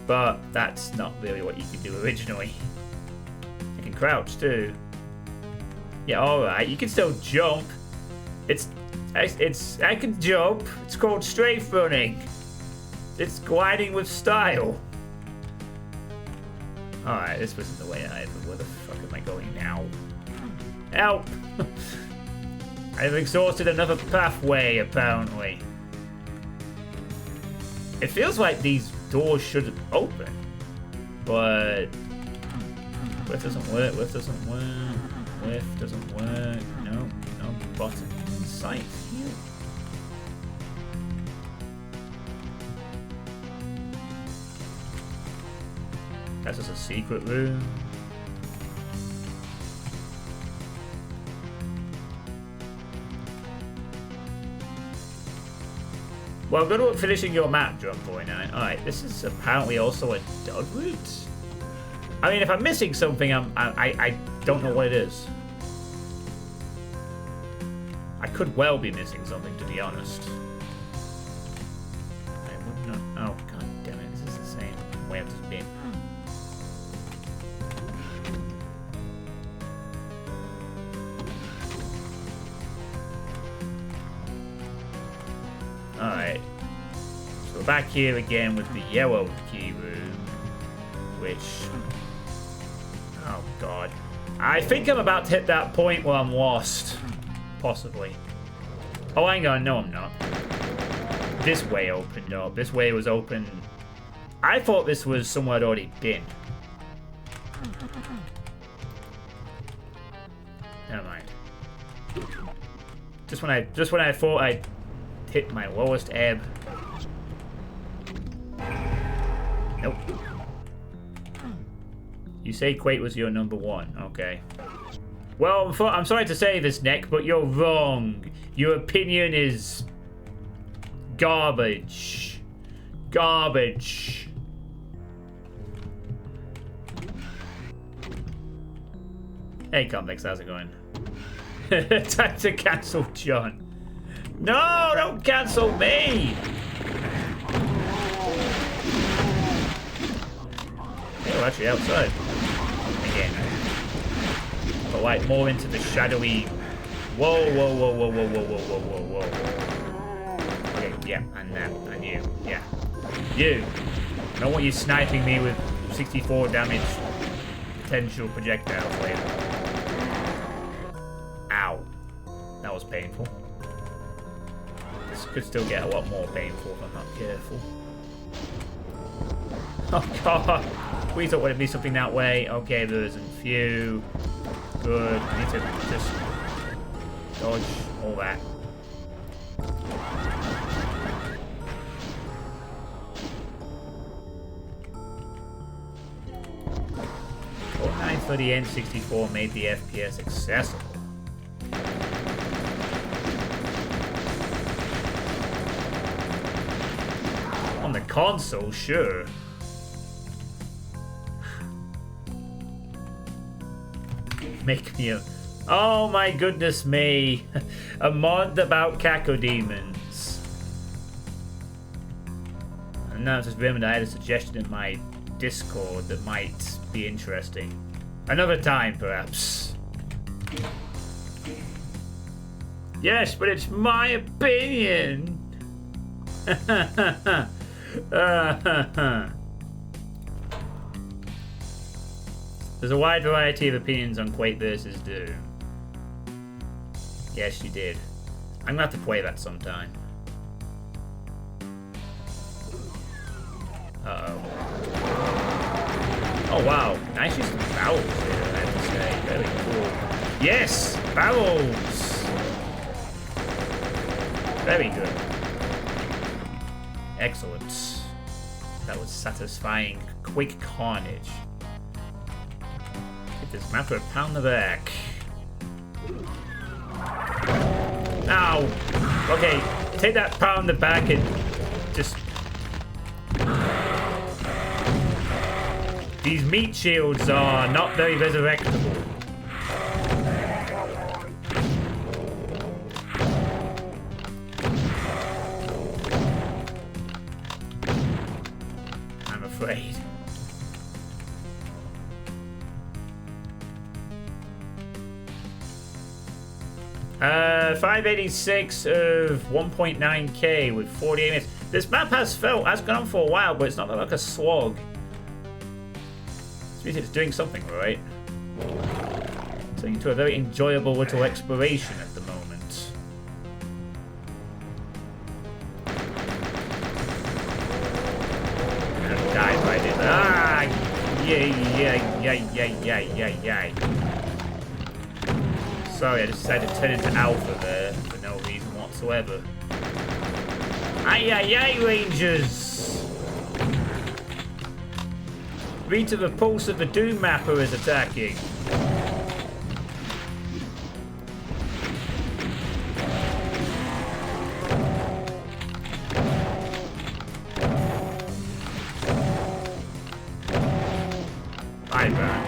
But that's not really what you could do originally. You can crouch too. Yeah, alright, you can still jump. I can jump. It's called strafe running. It's gliding with style. Alright, this wasn't the way I... Where the fuck am I going now? Help! I've exhausted another pathway, apparently. It feels like these doors should open. But... Lift doesn't work, lift doesn't work. Lift doesn't work. No button in sight. That's just a secret room. Well, good luck finishing your map, Drum Boy 9. Alright, this is apparently also a dog route. I mean, if I'm missing something, I don't know what it is. I could well be missing something, to be honest. I would not. Oh, god damn it! This is the same way I've just been. Alright. So we're back here again with the yellow key room, which... Oh god. I think I'm about to hit that point where I'm lost. Possibly. Oh, hang on. No, I'm not. This way opened up. This way was open. I thought this was somewhere I'd already been. Never mind. Just when I thought I'd hit my lowest ebb. Nope. You say Quake was your number one. Okay. Well, I'm sorry to say this, Nick, but you're wrong. Your opinion is garbage. Garbage. Hey, Convex, how's it going? Time to cancel John. No, don't cancel me! Oh, actually outside. Again. But like more into the shadowy... Whoa. Okay, yeah, and that, and you, yeah. You! I don't want you sniping me with 64 damage potential projectiles later. Ow. That was painful. This could still get a lot more painful if I'm not careful. Oh god! Please don't want to be something that way. Okay, there isn't. Phew. Good. I need to just dodge all that. Fortnite for the N64 made the FPS accessible. On the console, sure. Make me a... Oh my goodness me. A mod about cacodemons. And now I just remembered I had a suggestion in my Discord that might be interesting. Another time, perhaps. Yes, but it's my opinion. There's a wide variety of opinions on Quake vs. Doom. Yes, you did. I'm gonna have to play that sometime. Uh-oh. Oh, wow. Nice use of barrels here, I have to say. Very cool. Yes! Barrels! Very good. Excellent. That was satisfying. Quick carnage. This map a pound the back. Ow! Okay, take that pound the back and just... These meat shields are not very resurrectable. afraid. 586 of 1.9k with 48 minutes. This map has gone on for a while, but it's not like a slog. This means it's doing something right. Turning into a very enjoyable little exploration at the moment. I'm gonna die by this. Ah! Yay. Sorry, I just decided to turn into Alpha there for no reason whatsoever. Ay, Rangers! Rita, the pulse of the Doom Mapper is attacking. Bye, man.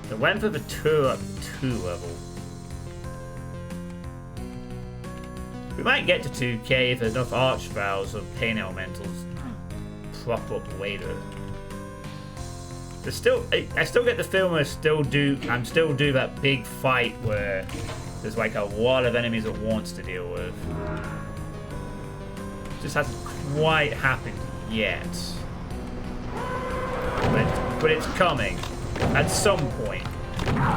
The length of the tour up 2 level. We might get to 2k if there's enough Archvowels or Pain Elementals prop up later. There's still, I still get the feeling I'm still due that big fight where there's like a lot of enemies at once to deal with. Just hasn't quite happened yet. But it's coming. At some point.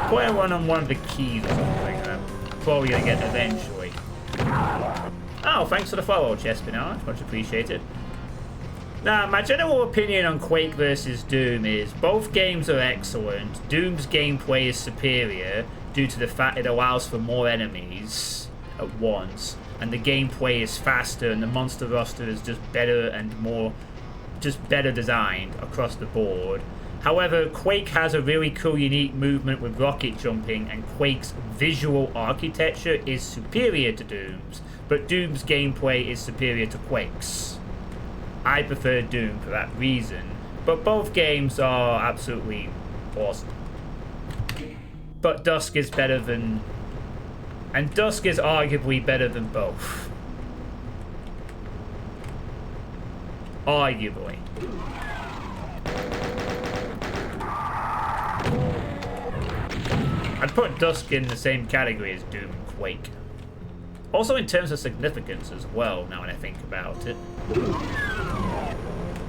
Play a run on one of the keys or something that I'm probably going to get eventually. Oh, thanks for the follow, Chespinard. Much appreciated. Now, my general opinion on Quake vs. Doom is both games are excellent. Doom's gameplay is superior due to the fact it allows for more enemies at once. And the gameplay is faster and the monster roster is just better and better designed across the board. However, Quake has a really cool unique movement with rocket jumping, and Quake's visual architecture is superior to Doom's, but Doom's gameplay is superior to Quake's. I prefer Doom for that reason, but both games are absolutely awesome. But Dusk is better than... And Dusk is arguably better than both. Arguably. I'd put Dusk in the same category as Doom and Quake. Also in terms of significance as well, now when I think about it.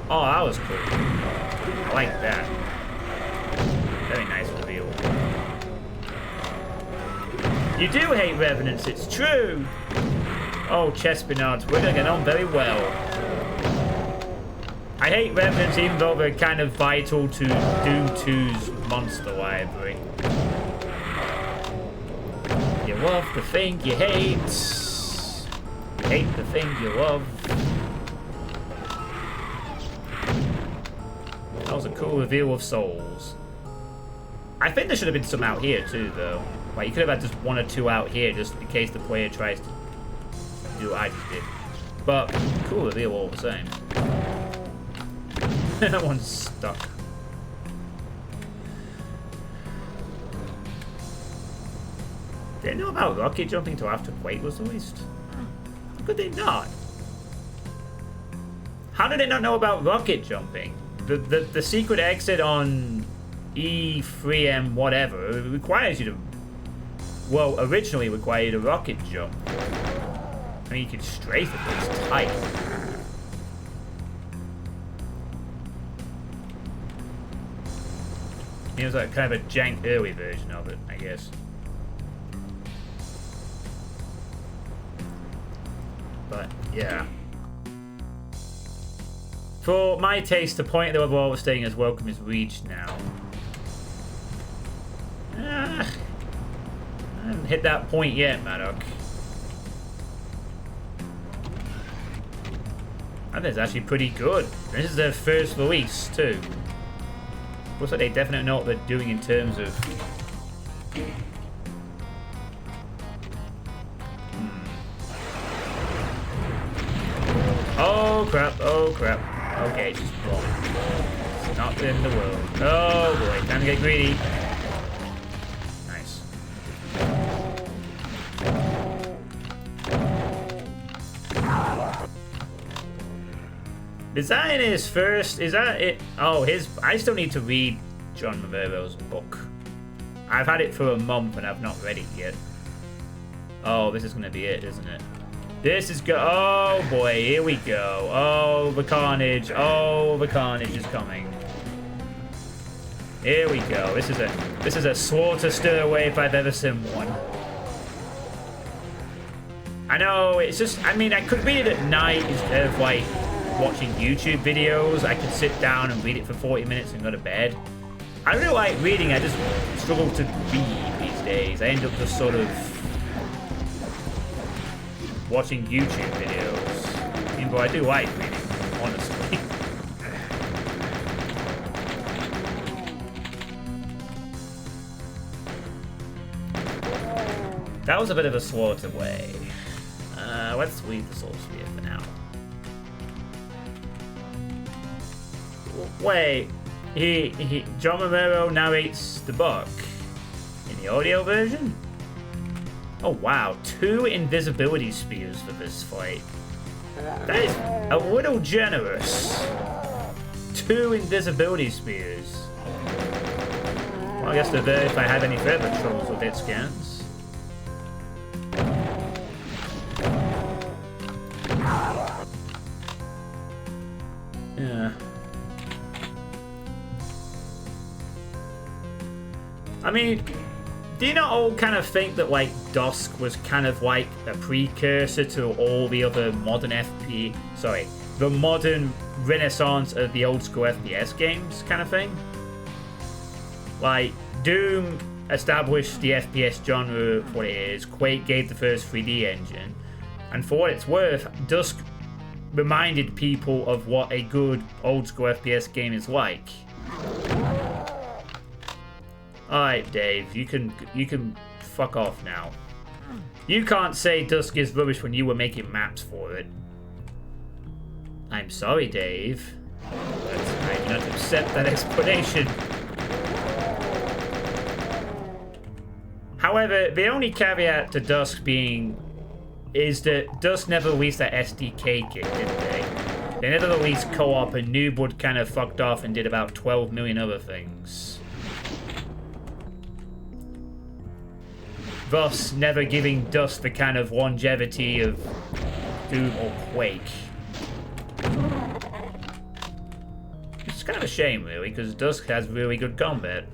Oh, that was cool. I like that. Very nice reveal. You do hate Revenants, it's true! Oh, Chespinards, we're gonna get on very well. I hate Revenants even though they're kind of vital to Doom 2's monster library. You love the thing you hate. Hate the thing you love. That was a cool reveal of souls. I think there should have been some out here too, though. Like, you could have had just 1 or 2 out here just in case the player tries to do what I just did. But, cool reveal all the same. That one's stuck. Did they know about rocket jumping till after Quake was released? How could they not? How did they not know about rocket jumping? The secret exit on E3M whatever requires you to... Well, originally required you to rocket jump. I mean, you could strafe it, but it's tight. It was like kind of a jank early version of it, I guess. But, yeah. For my taste, the point of the overall staying as welcome is reached now. I haven't hit that point yet, Maddock. I think it's actually pretty good. This is their first release, too. Looks like they definitely know what they're doing in terms of... Oh crap, oh crap. Okay, just bomb. It's not in the world. Oh boy, time to get greedy. Nice. Is that in his first? Is that it? Oh, I still need to read John Romero's book. I've had it for a month and I've not read it yet. Oh, this is gonna be it, isn't it? This is oh boy, here we go. Oh, the carnage. Oh, the carnage is coming. Here we go. This is a slaughter stir if I've ever seen one. I know, it's just, I mean, I could read it at night instead of like watching YouTube videos. I could sit down and read it for 40 minutes and go to bed. I really like reading, I just struggle to read these days. I end up just sort of watching YouTube videos. Even though I do like reading, honestly. That was a bit of a slaughter way. Let's leave the Soul Sphere for now. Wait, John Romero narrates the book in the audio version? Oh wow, 2 invisibility spears for this fight. That is a little generous. 2 invisibility spears. Well, I guess they're there if I have any further troubles with hit scans. Yeah. I mean, do you not all kind of think that, like, Dusk was kind of like a precursor to all the other modern the modern renaissance of the old school FPS games kind of thing? Like, Doom established the FPS genre for what it is, Quake gave the first 3D engine, and for what it's worth, Dusk reminded people of what a good old school FPS game is like. Alright, Dave, you can fuck off now. You can't say Dusk is rubbish when you were making maps for it. I'm sorry, Dave. But I do not accept that explanation. However, the only caveat to Dusk being is that Dusk never released that SDK kit, did they? They never released co-op, and Noobwood kind of fucked off and did about 12 million other things. Thus, never giving Dusk the kind of longevity of Doom or Quake. It's kind of a shame, really, because Dusk has really good combat.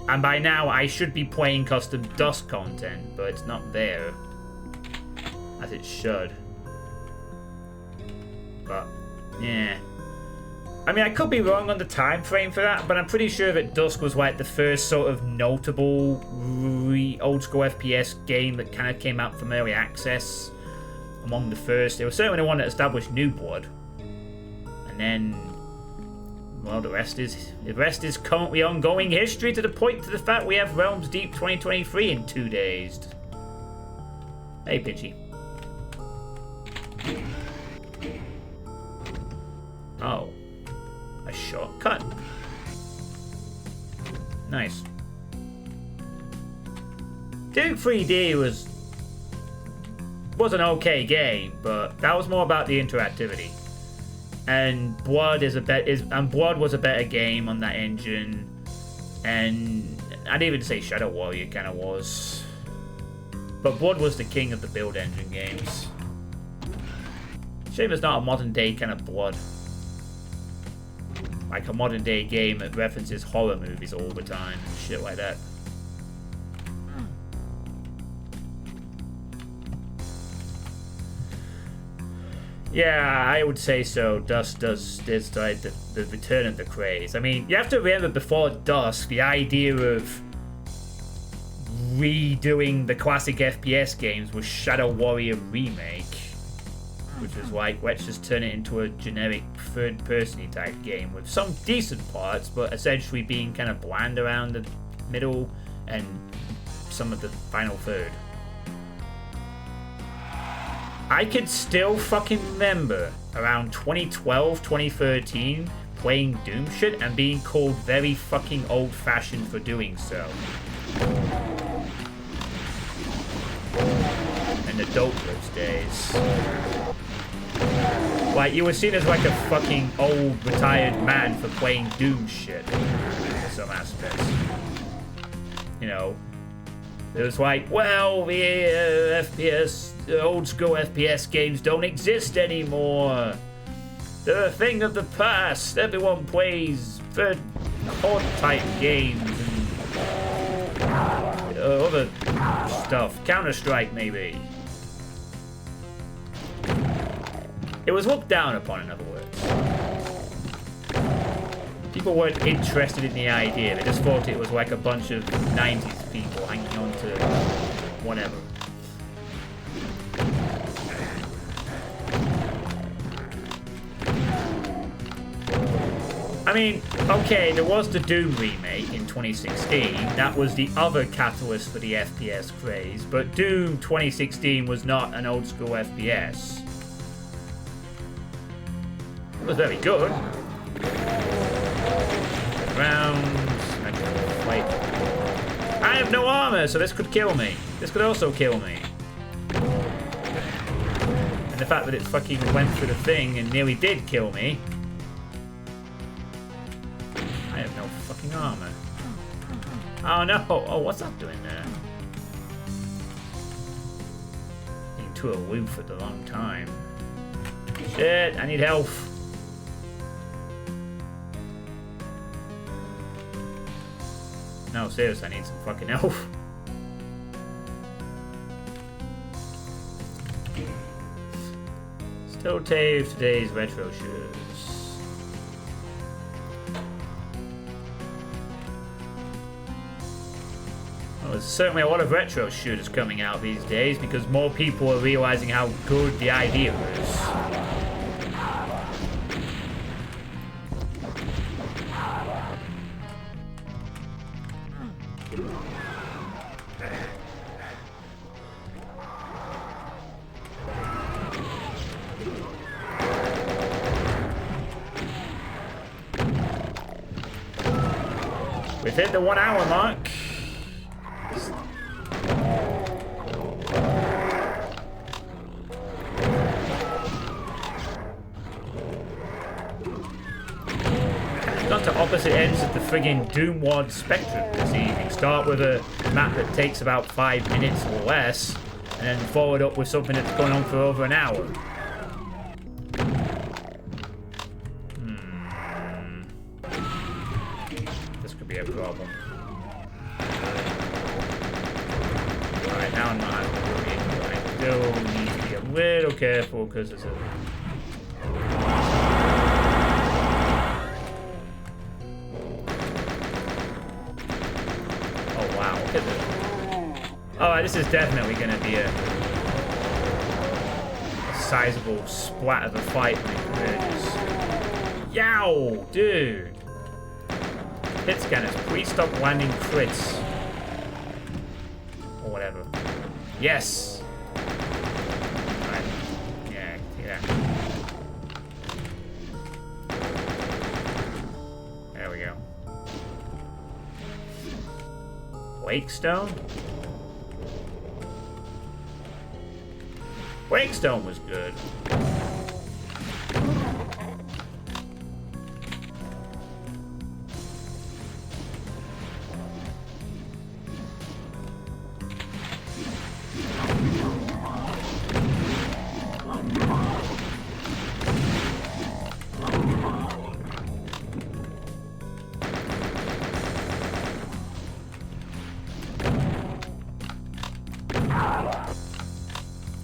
And by now, I should be playing custom Dusk content, but it's not there. As it should. But, yeah. I mean, I could be wrong on the time frame for that, but I'm pretty sure that Dusk was like the first sort of notable old school FPS game that kind of came out from early access. Among the first. It was certainly the one that established New Blood. And then, well, the rest is currently ongoing history, to the point to the fact we have Realms Deep 2023 in 2 days. Hey, Pidgey. Oh. A shortcut. Nice. Duke 3D was an okay game, but that was more about the interactivity. And Blood Blood was a better game on that engine. And I'd even say Shadow Warrior kind of was. But Blood was the king of the build engine games. Shame it's not a modern day kind of Blood. Like a modern day game that references horror movies all the time and shit like that. Yeah, I would say so. Dusk does like the return of the craze. I mean, you have to remember before Dusk, the idea of redoing the classic FPS games was Shadow Warrior Remake. Which was like, let's just turn it into a generic third-person type game with some decent parts, but essentially being kind of bland around the middle and some of the final third. I could still fucking remember around 2012, 2013 playing Doom shit and being called very fucking old-fashioned for doing so. And adult those days. Like, you were seen as like a fucking old retired man for playing Doom shit in some aspects. You know, it was like, well, the the old school FPS games don't exist anymore. They're a thing of the past. Everyone plays third horde type games and other stuff. Counter-Strike, maybe. It was looked down upon, in other words. People weren't interested in the idea. They just thought it was like a bunch of 90s people hanging on to whatever. I mean, okay, there was the Doom remake in 2016. That was the other catalyst for the FPS craze. But Doom 2016 was not an old school FPS. It was very good. Rounds. Wait. I have no armor, so this could kill me. This could also kill me. And the fact that it fucking went through the thing and nearly did kill me. I have no fucking armor. Oh no! Oh, what's that doing there? Being too aloof at the wrong time. Shit! I need health. No, seriously, I need some fucking health. Still Tave today's retro shooters. Well, there's certainly a lot of retro shooters coming out these days because more people are realizing how good the idea was. We've hit the 1 hour mark. Gone to opposite ends of the friggin' Doom Wad spectrum this evening. Start with a map that takes about 5 minutes or less, and then follow it up with something that's going on for over an hour. Be a problem. Alright, now I'm not having to I still need to be a little careful because there's a... Oh wow, look at this. Alright, this is definitely going to be a sizable splat of a fight when it emerges. Yow, dude! Hit scanners, please stop landing crits. Or whatever. Yes! Alright. Yeah, see that. There we go. Wakestone? Wakestone was good.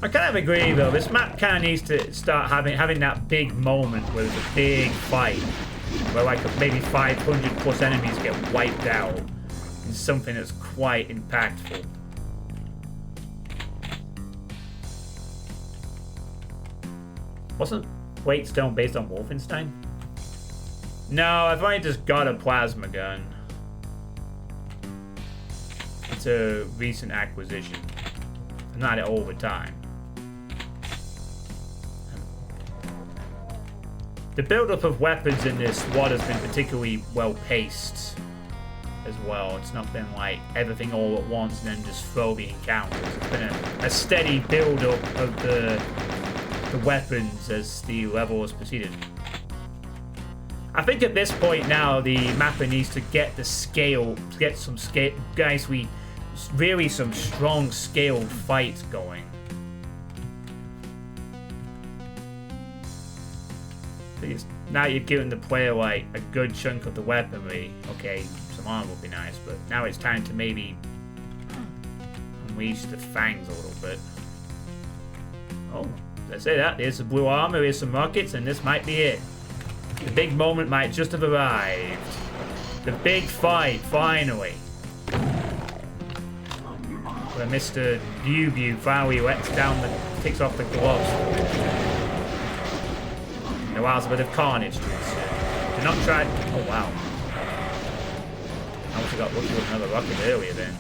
I kind of agree though, this map kind of needs to start having that big moment where there's a big fight, where like maybe 500 plus enemies get wiped out, and something that's quite impactful. Wasn't Wakestone based on Wolfenstein? No, I've only just got a plasma gun. It's a recent acquisition. I've not had it all the time. The build-up of weapons in this WOD has been particularly well-paced as well. It's not been like everything all at once and then just throw the encounters. It's been a steady build-up of the the weapons as the level has proceeded. I think at this point now the mapper needs to get the scale, to get some scale, guys. Really some strong scale fights going. Because now you're giving the player like a good chunk of the weaponry. Okay, some armor would be nice, but now it's time to maybe unleash the fangs a little bit. Oh, let's say that. There's the blue armor, here's some rockets, and this might be it. The big moment might just have arrived. The big fight, finally. Where Mr. Bew finally takes off the gloves. There was a bit of carnage to ensue. Do not try. Oh wow. I must have got lucky with another rocket earlier then.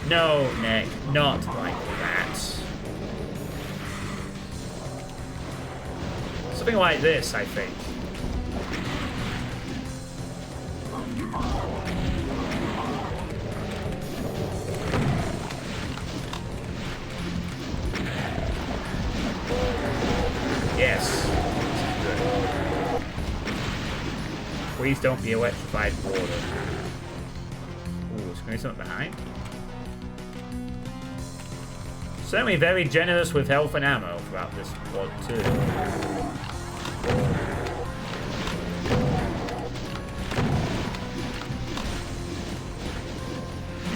No, Nick, not like that. Something like this, I think. Yes. Good. Please don't be electrified water. Ooh, there's gonna be something behind. Certainly very generous with health and ammo throughout this pod too.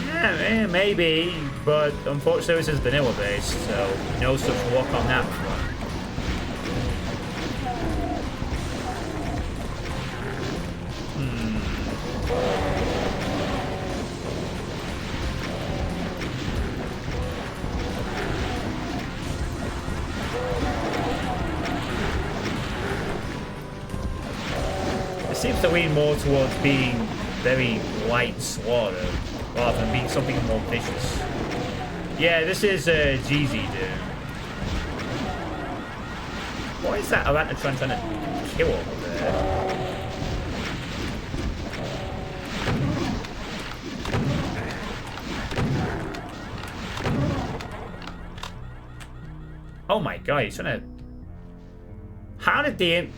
Yeah, maybe, but unfortunately this is vanilla based, so no such luck on that front. Seems to lean more towards being very light slaughter rather than being something more vicious. Yeah, this is GZ, dude. What is that Orangatron trying to kill over there? Oh my god, he's trying to... How did the...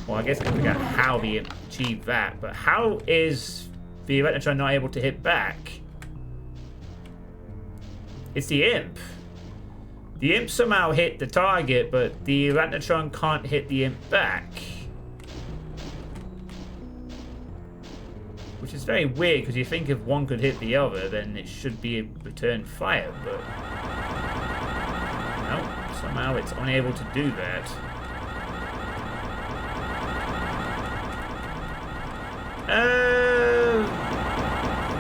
Well, I guess I forgot how he achieved that, but how is the Electron not able to hit back? It's the Imp. The Imp somehow hit the target, but the Electron can't hit the Imp back. Which is very weird, because you think if one could hit the other, then it should be a return fire, but... No, somehow it's unable to do that.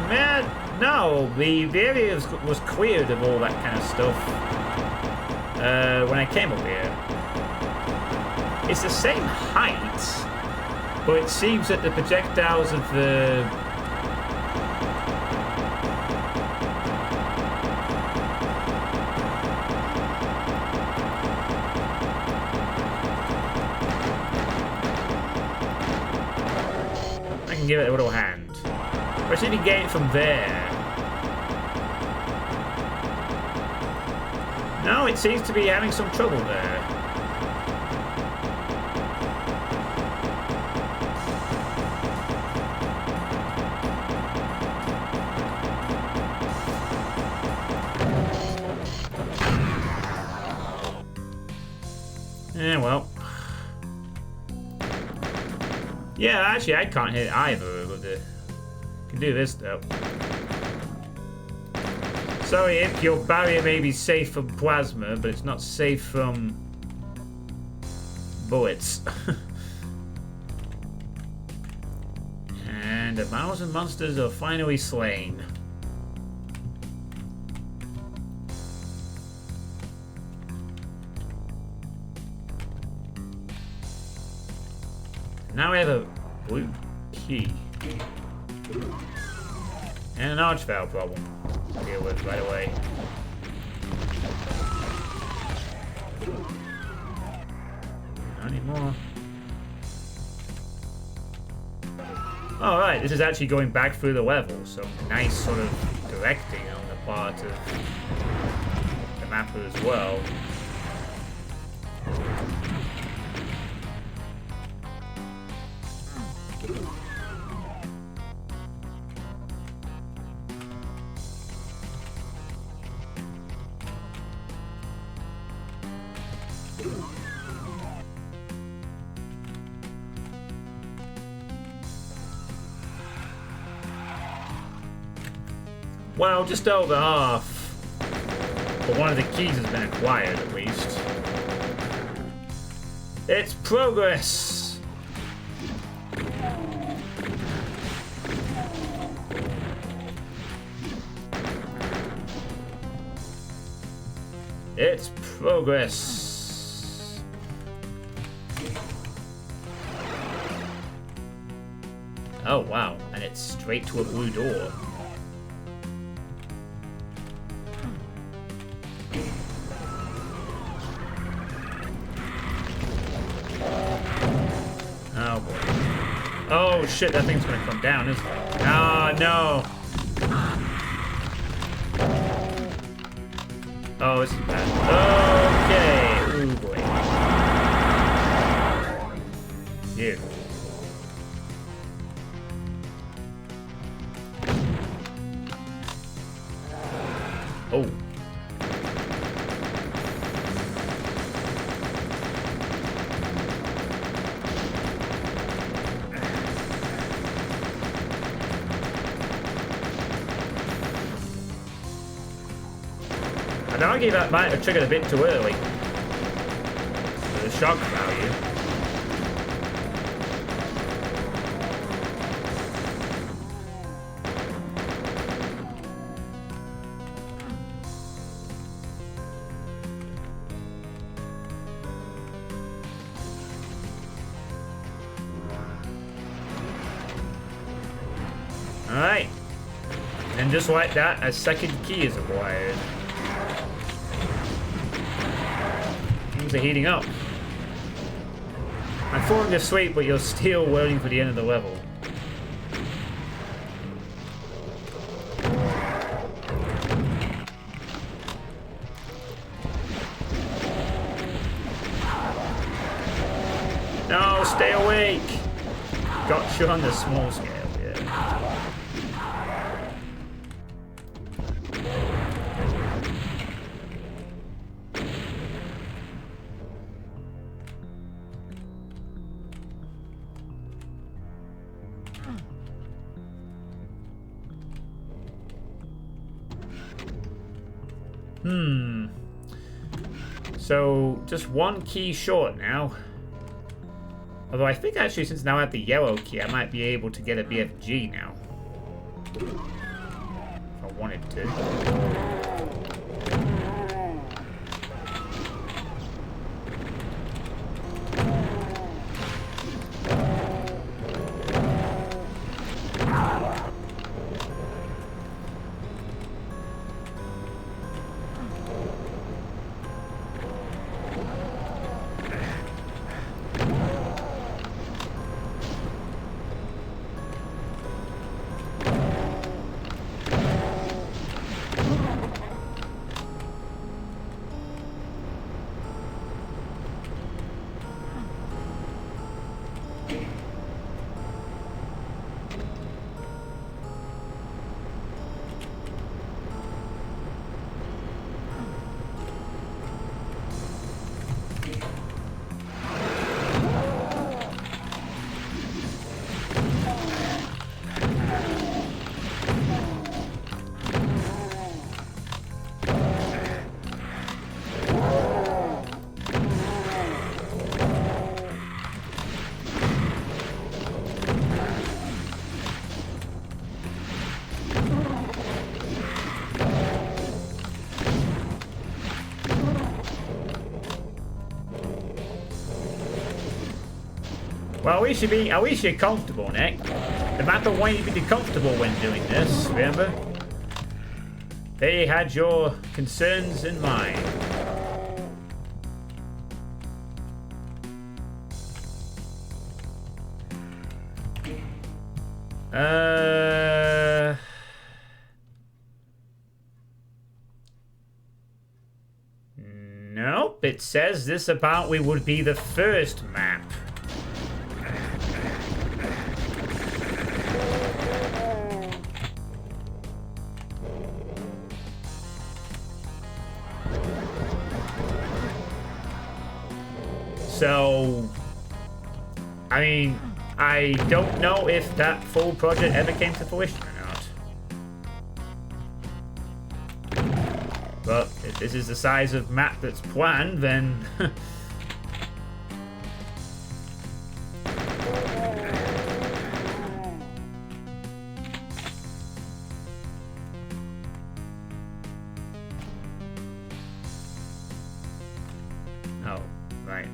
Man, no, the area was cleared of all that kind of stuff when I came up here. It's the same height, but it seems that the projectiles of the... Give it a little hand. But I should get it from there. No, it seems to be having some trouble there. Yeah, well. Yeah, actually, I can't hit either, but can do this though. Sorry, if your barrier may be safe from plasma, but it's not safe from bullets. And the 1,000 monsters are finally slain. Now we have a blue key. And an arch valve problem to deal with right away. Not anymore. Alright, this is actually going back through the level, so nice sort of directing on the part of the mapper as well. Well, just over half. But one of the keys has been acquired, at least. It's progress! It's progress. Oh, wow. And it's straight to a blue door. Oh boy. Oh shit, that thing's gonna come down, isn't it? Ah, no. Oh, this is bad. Okay. Ooh boy. You. Oh. I'd argue that might have triggered a bit too early. For the shock value. Alright. And just like that, a second key is acquired. Things are heating up. I'm falling asleep, but you're still waiting for the end of the level. No, stay awake! Got you on the small scale, yeah. So, just one key short now. Although I think actually since now I have the yellow key, I might be able to get a BFG now. If I wanted to. Well, at least you're comfortable, Nick. The mapper wanted you to be comfortable when doing this, remember? They had your concerns in mind. it says this apparently would be the first map. So, I mean, I don't know if that full project ever came to fruition or not. But if this is the size of map that's planned, then... Oh, right.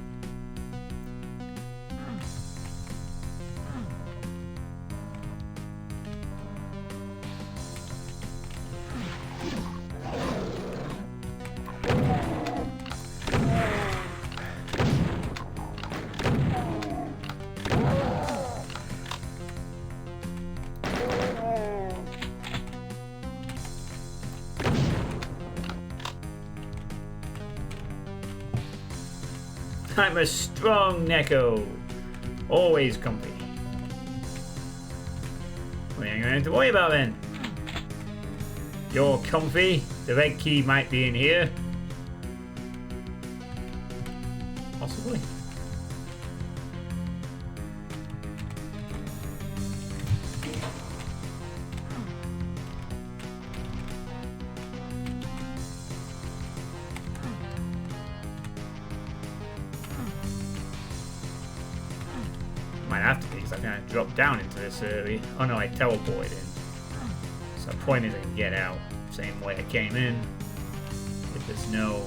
I'm a strong Neko. Always comfy. We ain't going to worry about then. You're comfy. The red key might be in here. Possibly. Might have to be, because I think I dropped down into this area. Oh no, I teleported in. So the point is I can get out. Same way I came in. If there's no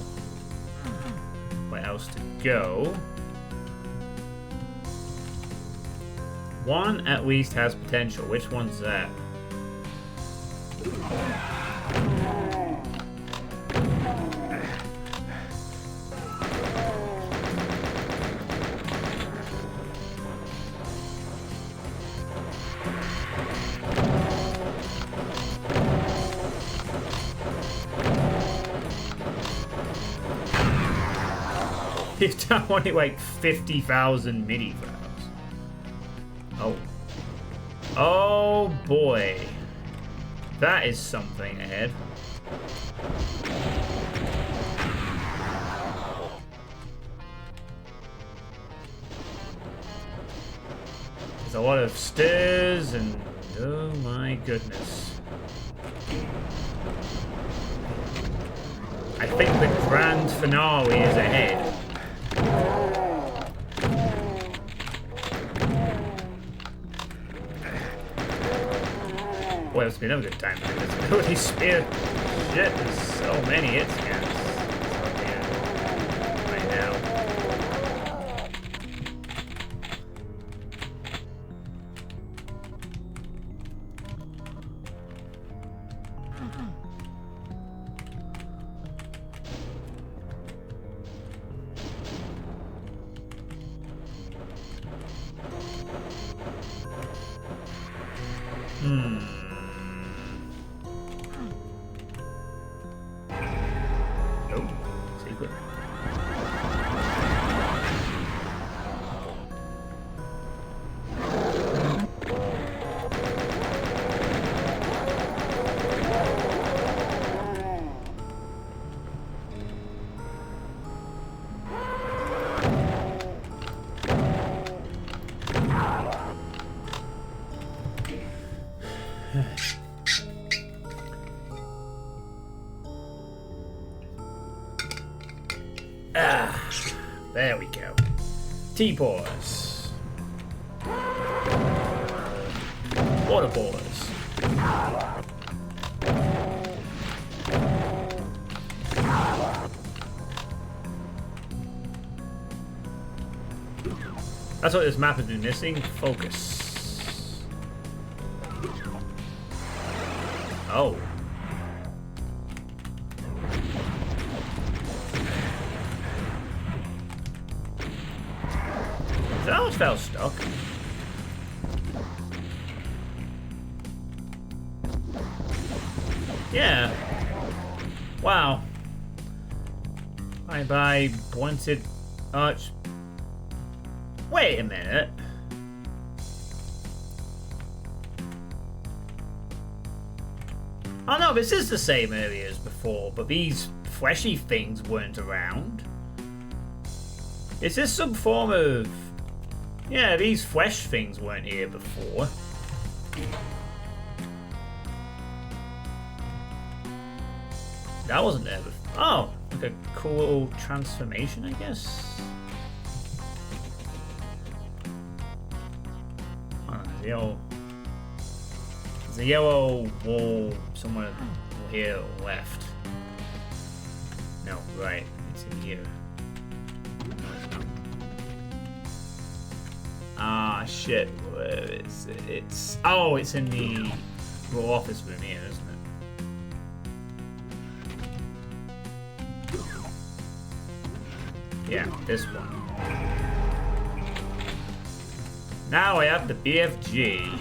where else to go. One at least has potential. Which one's that? You've done only like 50,000 mini files. Oh. Oh boy. That is something ahead. There's a lot of stairs and oh my goodness. I think the grand finale is ahead. Well, it's been a good time. This ability spear. Shit, there's so many hit scans. Right now. Nope. Secret. There we go. T-pores. Water pores. That's what this map has been missing. Focus. Oh. That almost felt stuck. Yeah. Wow. Bye-bye, blunted arch. Wait a minute. Oh no, this is the same area as before, but these fleshy things weren't around. Is this some form of... Yeah, these flesh things weren't here before. That wasn't there before. Oh, like a cool little transformation, I guess. Oh, there's a yellow wall somewhere here left. No, right. It's in here. No, it's not. Ah, shit. Where is it? It's in the little office room here, isn't it? Yeah, this one. Now I have the BFG.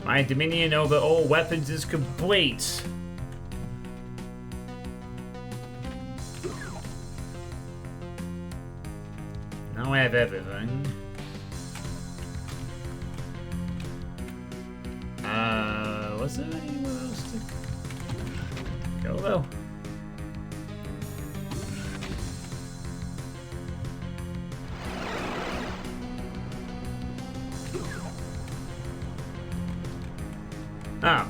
My dominion over all weapons is complete. Now I have everything. Was there anywhere else to go though? Ah.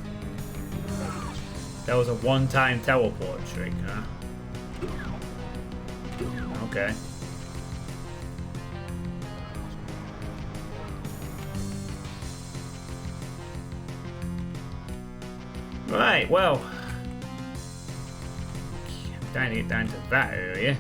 That was a one-time teleport trick, huh? Okay. Right, well. I'm trying to get down to that area.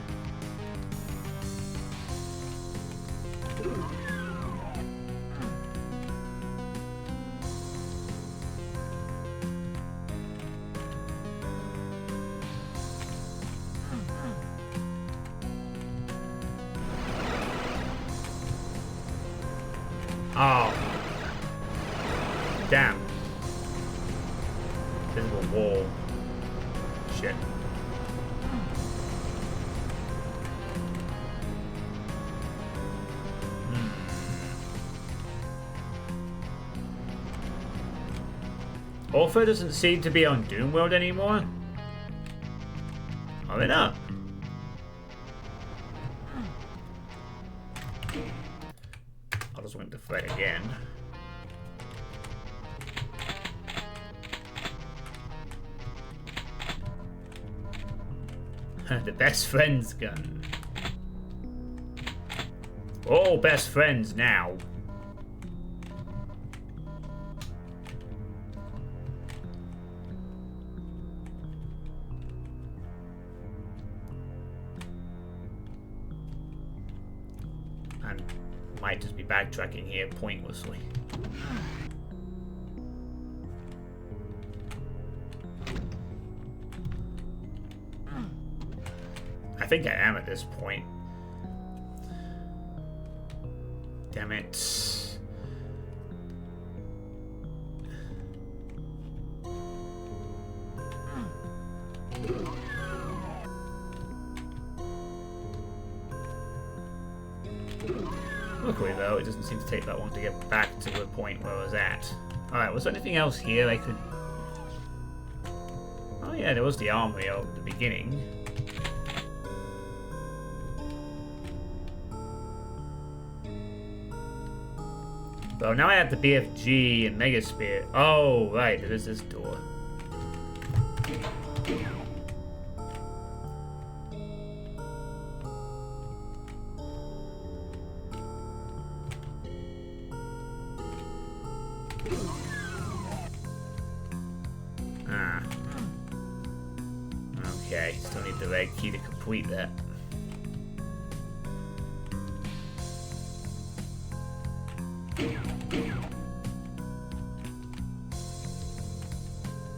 Oh. Damn. Invisible wall. Shit. Orpha doesn't seem to be on Doomworld anymore. Are they not? I'll just wait to fight again. The best friends gun. All best friends now. And might just be backtracking here pointlessly. I think I am at this point. Damn it. Luckily though, it doesn't seem to take that long to get back to the point where I was at. Alright, was there anything else here I could... Oh yeah, there was the armory at the beginning. So now I have the BFG and Mega Spear. Oh, right, there is this door. Ah. Okay, still need the red key to complete that.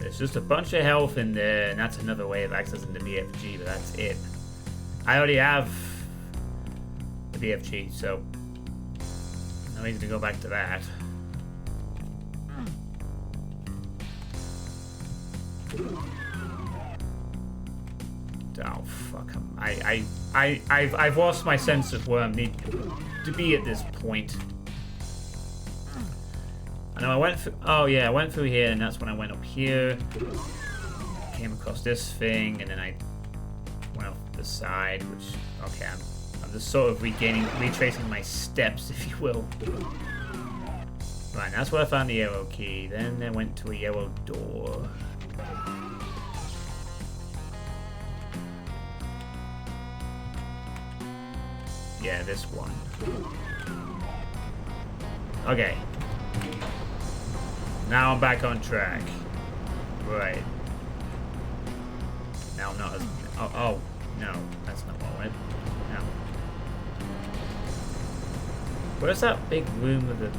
There's just a bunch of health in there, and that's another way of accessing the BFG, but that's it. I already have the BFG, so no reason to go back to that. Oh fuck! I've lost my sense of where I need to be at this point. I know I went through. Oh yeah, I went through here, and that's when I went up here. Came across this thing, and then I went off the side. Which okay, I'm just sort of retracing my steps, if you will. Right, that's where I found the yellow key. Then I went to a yellow door. Yeah, this one. Okay. Now I'm back on track. Right. Now I'm not as... Oh, no. That's not what I went. No. Where's that big room with the...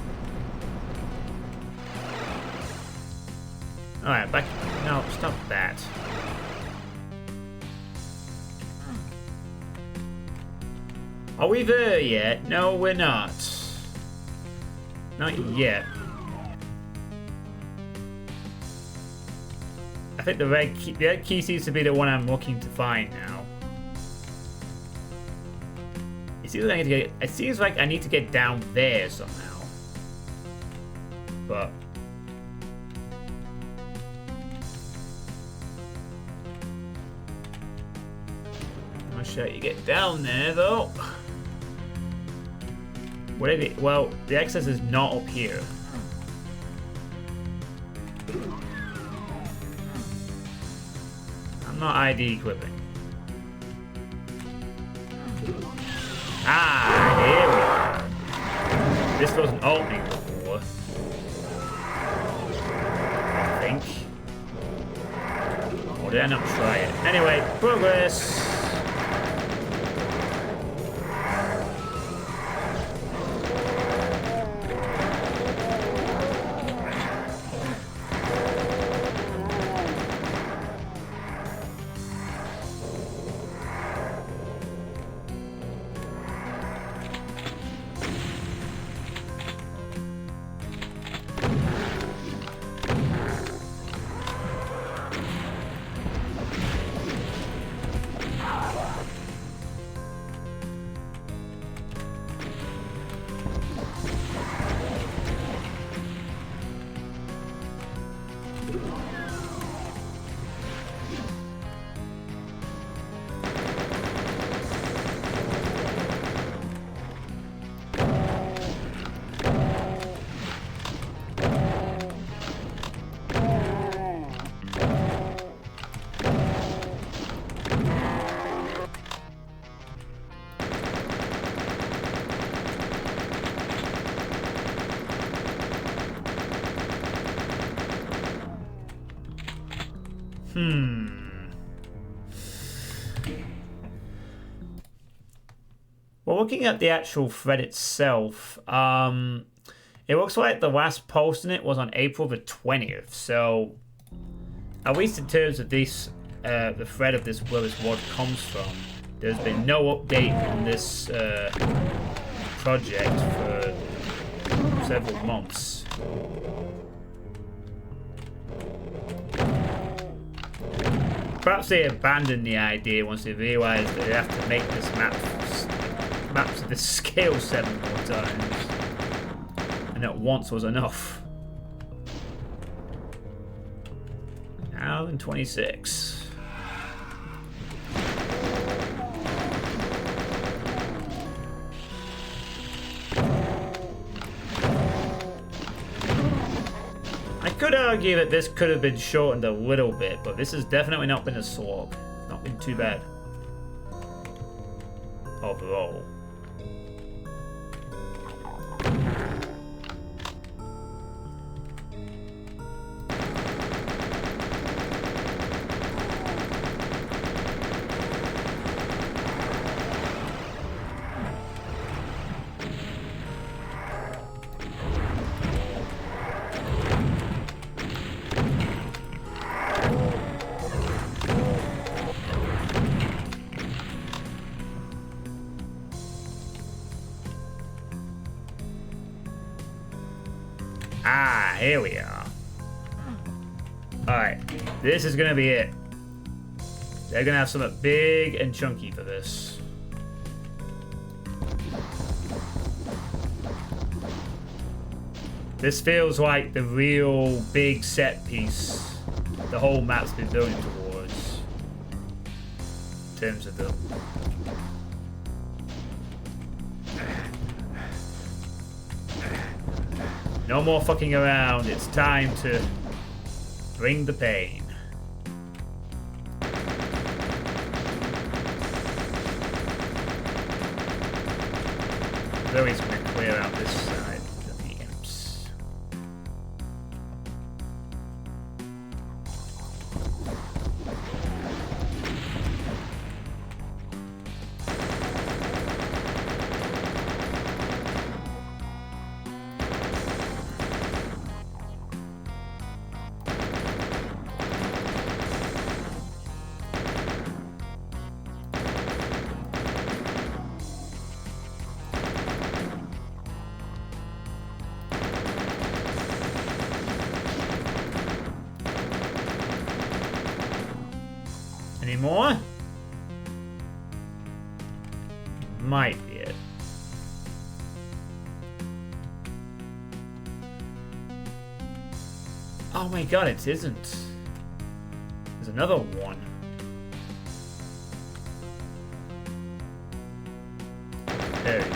Alright, back... No, stop that. Are we there yet? No, we're not. Not yet. I think the red key seems to be the one I'm looking to find now. It seems like I need to get down there somehow. But I'm not sure you get down there though. Well, the access is not up here. I'm not ID equipping. Ah, here we go. This wasn't opening before. I think. Or did I not try it? Anyway, progress. Well, looking at the actual thread itself, it looks like the last post in it was on April the 20th. So, at least in terms of this, the thread of this where this word comes from, there's been no update on this project for several months. Perhaps they abandoned the idea once they realised that they have to make this map to this scale 7 more times, and that once was enough. Now in 26. I could argue that this could have been shortened a little bit, but this has definitely not been a slog. It's not been too bad overall. Ah, here we are. Alright, this is gonna be it. They're gonna have something big and chunky for this. This feels like the real big set piece the whole map's been building towards. In terms of the... No more fucking around, it's time to bring the pain. Zoe's gonna clear out this side of the imps. Any more? Might be it. Oh my god, it isn't. There's another one. There it is.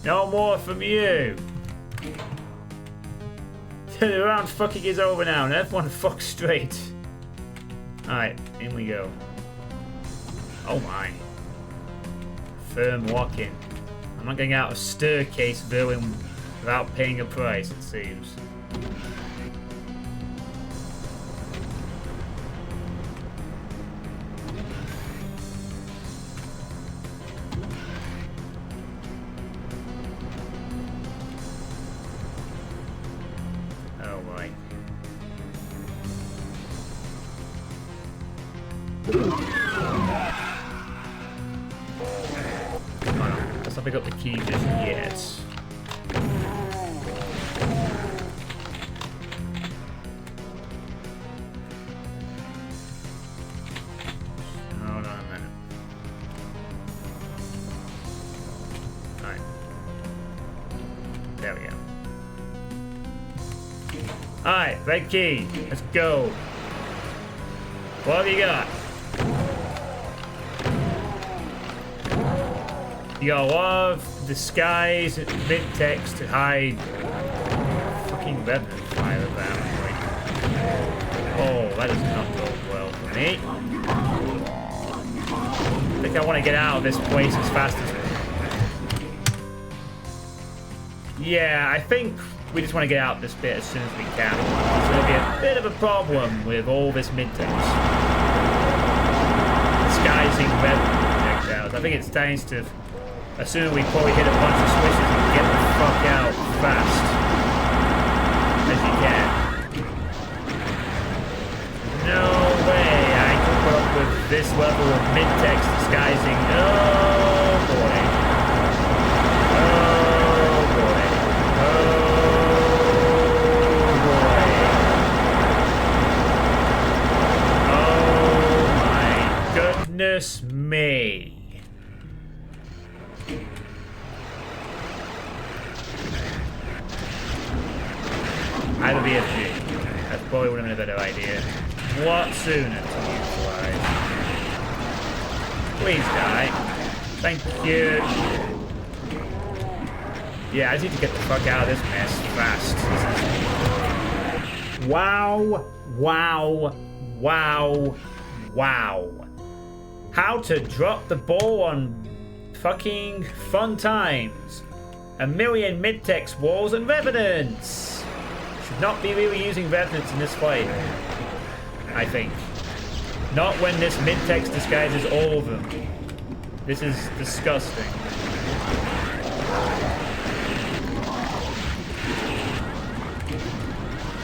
No more from you. The round fucking is over now, and everyone fuck straight. Alright, in we go. Oh my. Firm walking. I'm not getting out of staircase villain without paying a price, it seems. Oh my. Come on, let's not pick up the key just yet. Hold on a minute. Alright. There we go. Alright, red key. Let's go. What have you got? You got a lot of disguise mid-text to hide fucking revenant fire about. Oh, that does not go well for me. I think I want to get out of this place as fast as... Yeah, I think we just want to get out this bit as soon as we can. It's going to be a bit of a problem with all this mid-text. Disguising revenant projectiles. I think it's time to... Assume we probably hit a bunch of switches and get the fuck out fast as you can. No way I can put up with this level of mid-text disguising. Oh boy. Oh boy. Oh boy. Oh my goodness me. Out of the FG. That probably would have been a better idea. What sooner to utilize? Please die. Thank you. Yeah, I just need to get the fuck out of this mess fast. Wow. Wow. Wow. Wow. How to drop the ball on fucking fun times. A million mid-text walls and revenants. Should not be really using revenants in this fight, I think. Not when this mid-text disguises all of them. This is disgusting.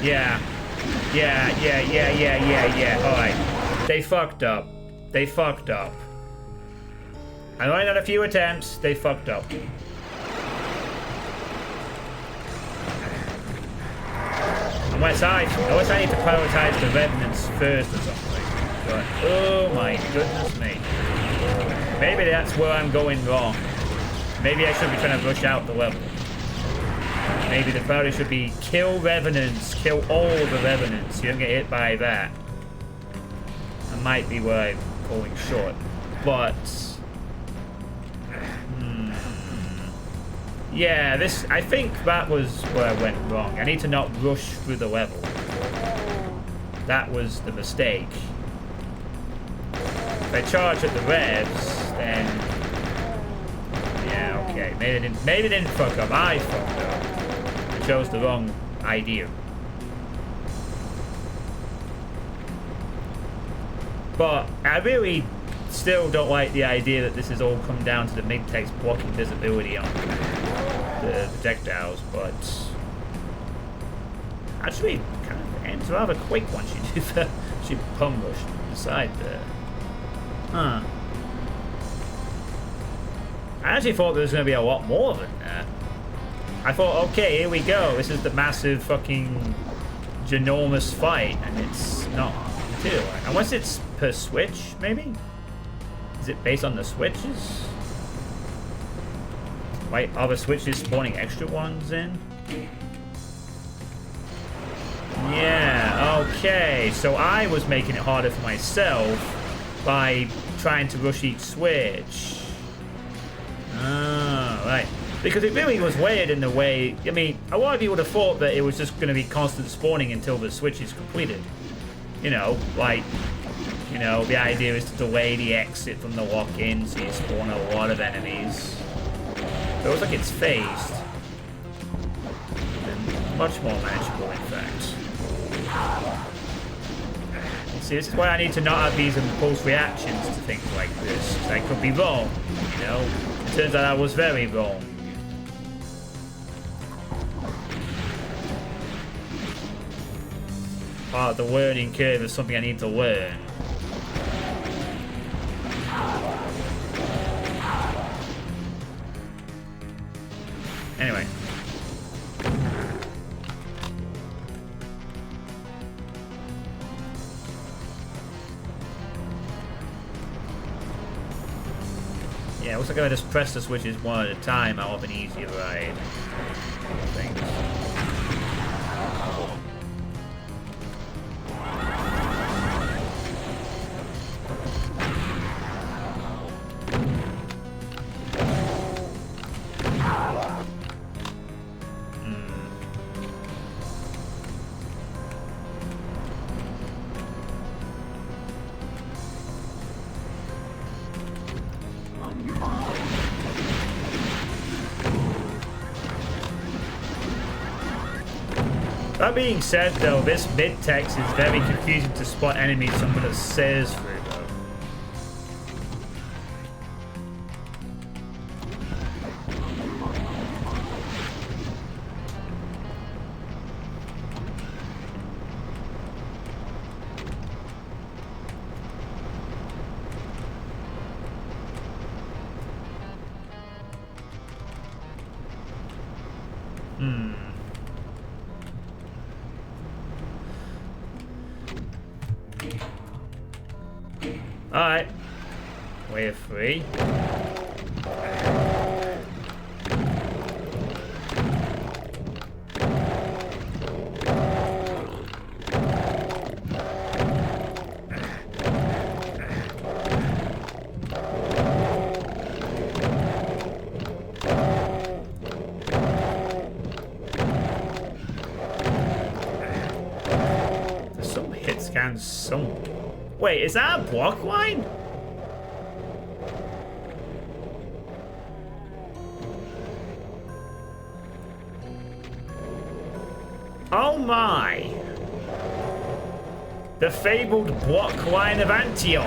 Yeah. Alright. They fucked up. They fucked up. I only had a few attempts. They fucked up. I'm Unless I need to prioritize the revenants first or something. But oh my goodness me. Maybe that's where I'm going wrong. Maybe I should be trying to rush out the level. Maybe the priority should be kill revenants, kill all the revenants. You don't get hit by that. That might be where I'm falling short. But yeah, I think that was where I went wrong. I need to not rush through the level. That was the mistake. If I charge at the revs, then yeah, okay. Maybe they didn't fuck up. I fucked up. I chose the wrong idea. But I really still don't like the idea that this has all come down to the mid-text blocking visibility on the projectiles, but actually kind of ends rather quick once you do that. She bum rushed the side there. Huh. I actually thought there was going to be a lot more than that. I thought, okay, here we go. This is the massive fucking ginormous fight, and it's not too. Unless it's per switch, maybe? Is it based on the switches? Like, are the switches spawning extra ones in? Yeah, okay. So I was making it harder for myself by trying to rush each switch. Ah, right. Because it really was weird in the way... I mean, a lot of you would have thought that it was just going to be constant spawning until the switch is completed. You know, like... You know, the idea is to delay the exit from the lock-in so you spawn a lot of enemies. It looks like it's phased. And much more manageable, in fact. See, this is why I need to not have these impulse reactions to things like this. I could be wrong, you know? It turns out I was very wrong. Part of the learning curve is something I need to learn. Anyway. Yeah, looks like if I just press the switches one at a time, I'll have an easier ride. Things. That being said, though, this mid-text is very confusing to spot enemies someone that says through, though. Alright. We're free. There's some hit scans somewhere. Wait, is that a block line? Oh my! The fabled block line of Antioch.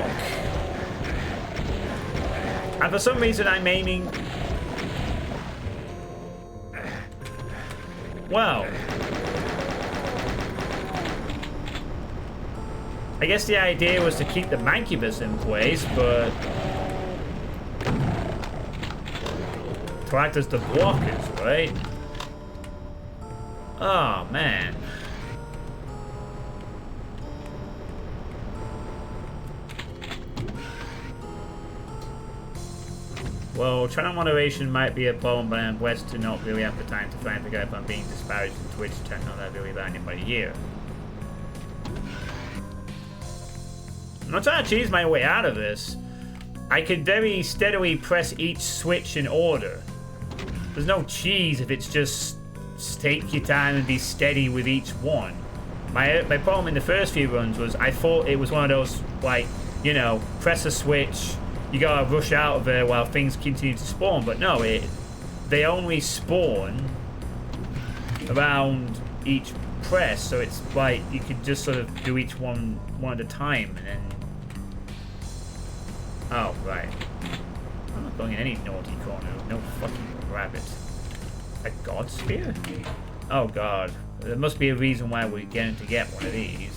And for some reason I'm aiming... Well... I guess the idea was to keep the Mancubus in place, but... to act as the blockers, right? Oh, man. Well, channel moderation might be a problem, but I'm blessed to not really have the time to try and figure out if I'm being disparaged on Twitch to not that really bad anybody here. I'm not trying to cheese my way out of this. I could very steadily press each switch in order. There's no cheese if it's just take your time and be steady with each one. My problem in the first few runs was I thought it was one of those, like, you know, press a switch, you gotta rush out of there while things continue to spawn. But no, they only spawn around each press, so it's like you could just sort of do each one at a time, and then... Oh, right. I'm not going in any naughty corner. No fucking rabbit. A god spear? Oh god. There must be a reason why we're going to get one of these.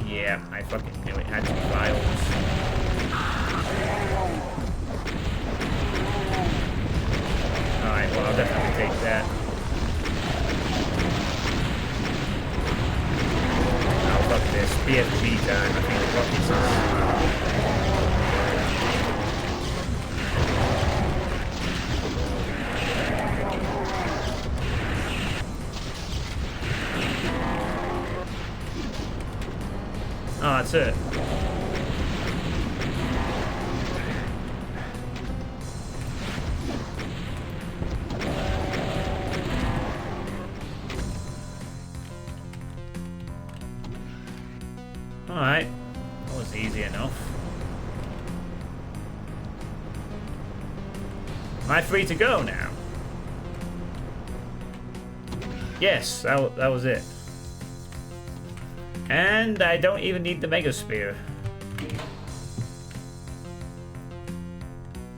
Yeah, I fucking knew it had some files. Alright, well I'll definitely take that. Oh fuck this. BFG time. I think the rockets are... Oh, that's it. Alright. That was easy enough. Am I free to go now? Yes, that was it. And I don't even need the Mega Spear.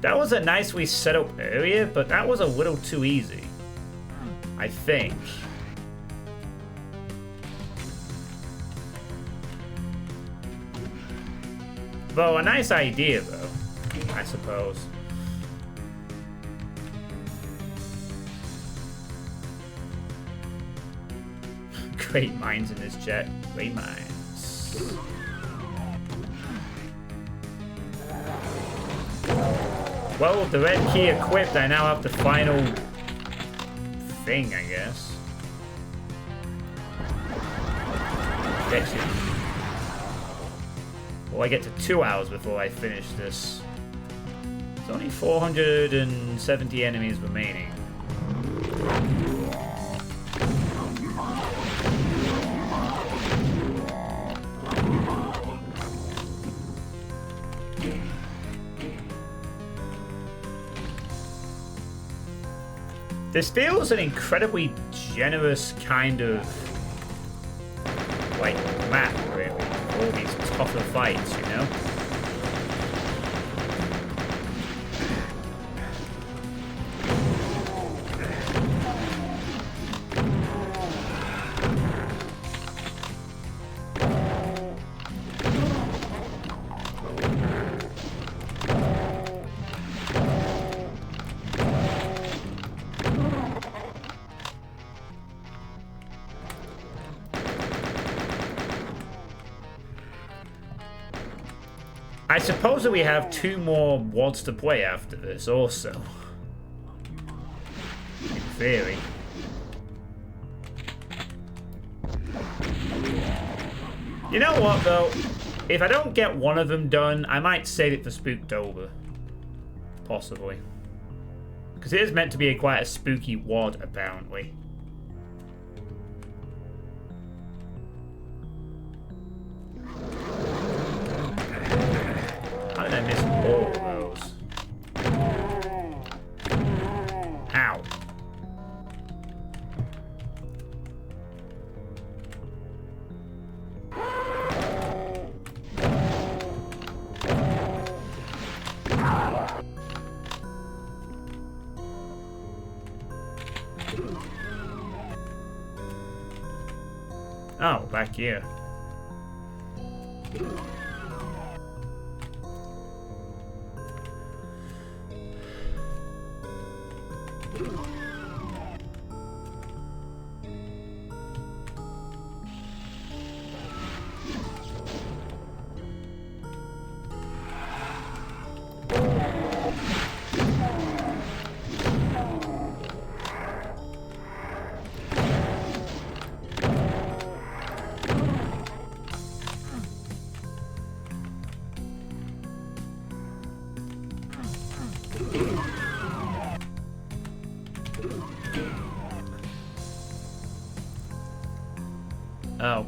That was a nicely set up area, but that was a little too easy. I think. Though, a nice idea, though, I suppose. Great minds in this chat. Great minds. Well, with the red key equipped, I now have the final thing, I guess. Objection. Well, I get to 2 hours before I finish this. There's only 470 enemies remaining. This feels an incredibly generous kind of, like, map, really. All these tougher fights, you know? I suppose that we have 2 more WADs to play after this, also. In theory. You know what, though? If I don't get one of them done, I might save it for Spooktober. Possibly. Because it is meant to be quite a spooky WAD, apparently. How did I miss all of those? Ow. Oh, back here.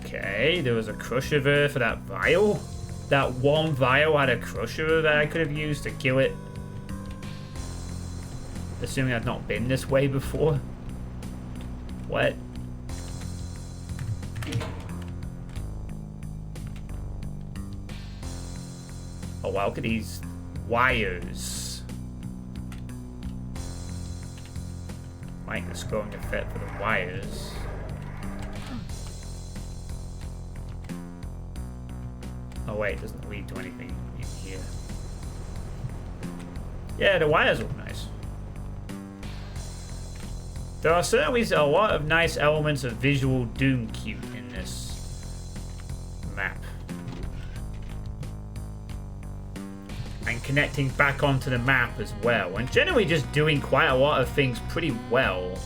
Okay, there was a crusher there for that vial. That one vial had a crusher that I could have used to kill it. Assuming I've not been this way before. What? Oh wow, look at these wires. Like the scrolling effect for the wires. Oh wait, it doesn't lead to anything in here. Yeah, the wires look nice. There are certainly a lot of nice elements of visual Doom cute in this map. And connecting back onto the map as well. And generally just doing quite a lot of things pretty well.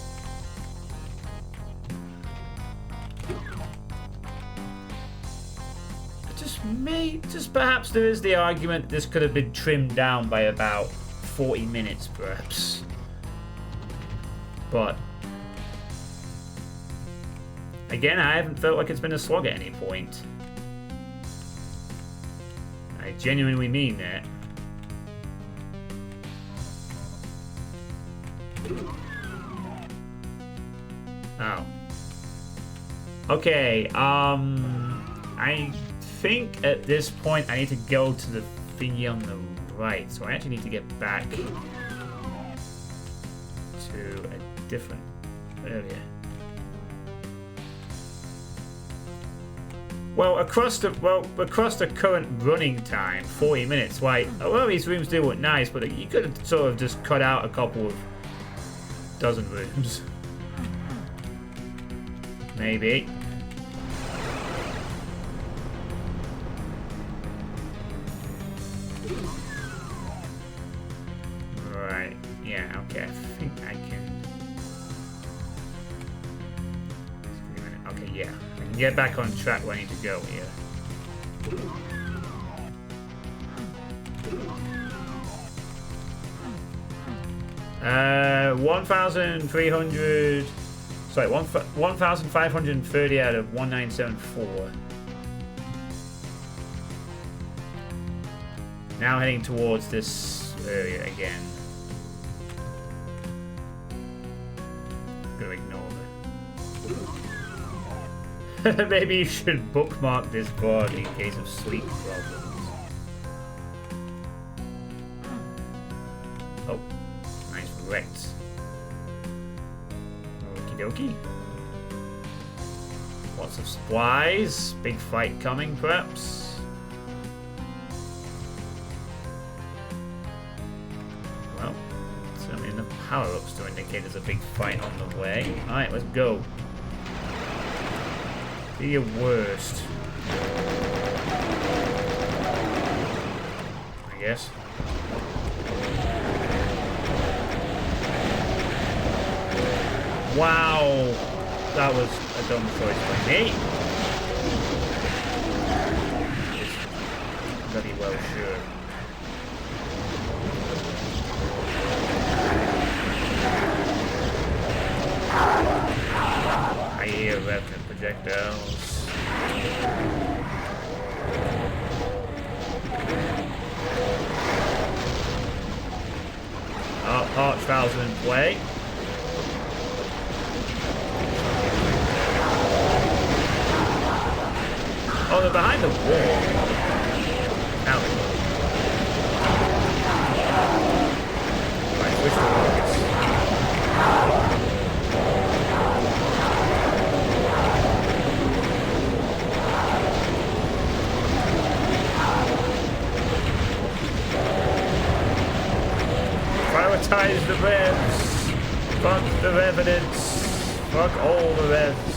Just perhaps there is the argument this could have been trimmed down by about 40 minutes perhaps. But again, I haven't felt like it's been a slog at any point. I genuinely mean that. Oh. Okay, I think at this point I need to go to the thingy on the right, so I actually need to get back to a different area. Well, across the current running time, 40 minutes. Like, a lot of these rooms do look nice, but you could have sort of just cut out a couple of dozen rooms. Maybe. Right. Yeah. Okay. I think I can. Okay. Yeah. I can get back on track where I need to go here. 1,300. Sorry, 1,530 out of 1,974. Now heading towards this area again. Gonna ignore that. Maybe you should bookmark this board in case of sleep problems. Oh, nice wrecked. Okie dokie. Lots of supplies. Big fight coming, perhaps. Well, certainly enough power-ups to indicate there's a big fight on the way. Alright, let's go. Do your worst. I guess. Wow, that was a dumb choice by me. Very well sure. I hear weapon projectiles. Oh, archviles are in play. Oh, they're behind the wall. Now they go. Right, which one is? Prioritize the revs. Fuck the revenants. Fuck all the revs.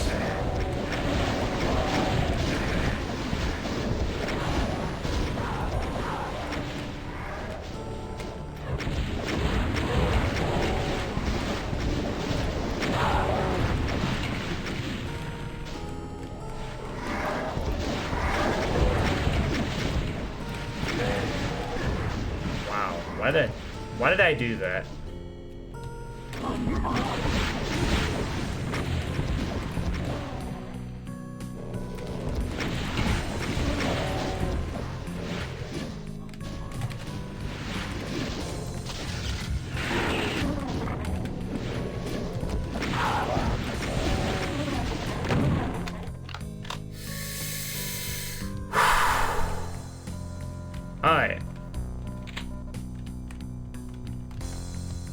Why did I do that?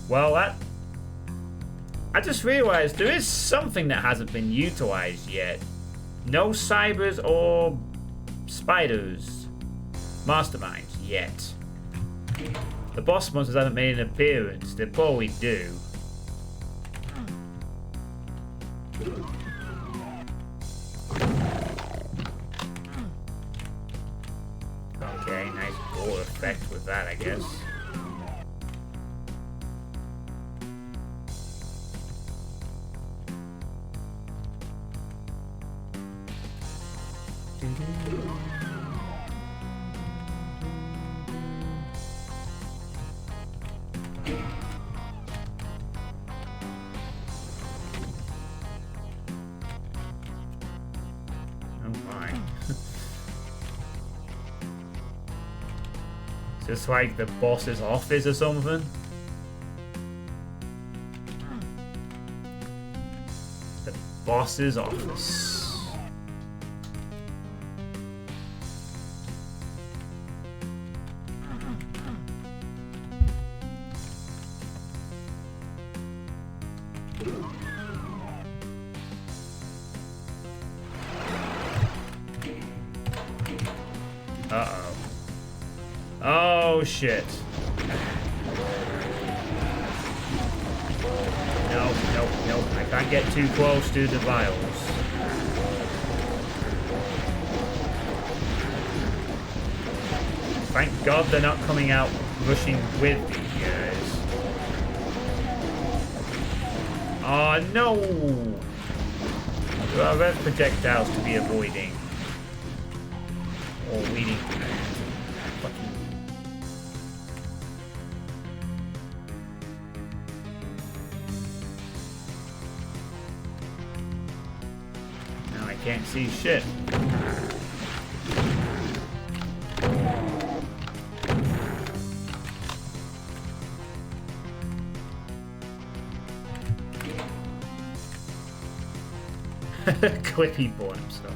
Well, I just realized there is something that hasn't been utilized yet. No cybers or spiders. Masterminds yet. The boss monsters haven't made an appearance. They probably do. Okay, nice ball effect with that, I guess. Just like the boss's office or something. The boss's office. Uh-oh. Oh shit. Nope, nope, nope. I can't get too close to the vials. Thank God they're not coming out rushing with these guys. Oh no! There are red projectiles to be avoiding. Or leading to that. Can't see shit. Clippy bought himself.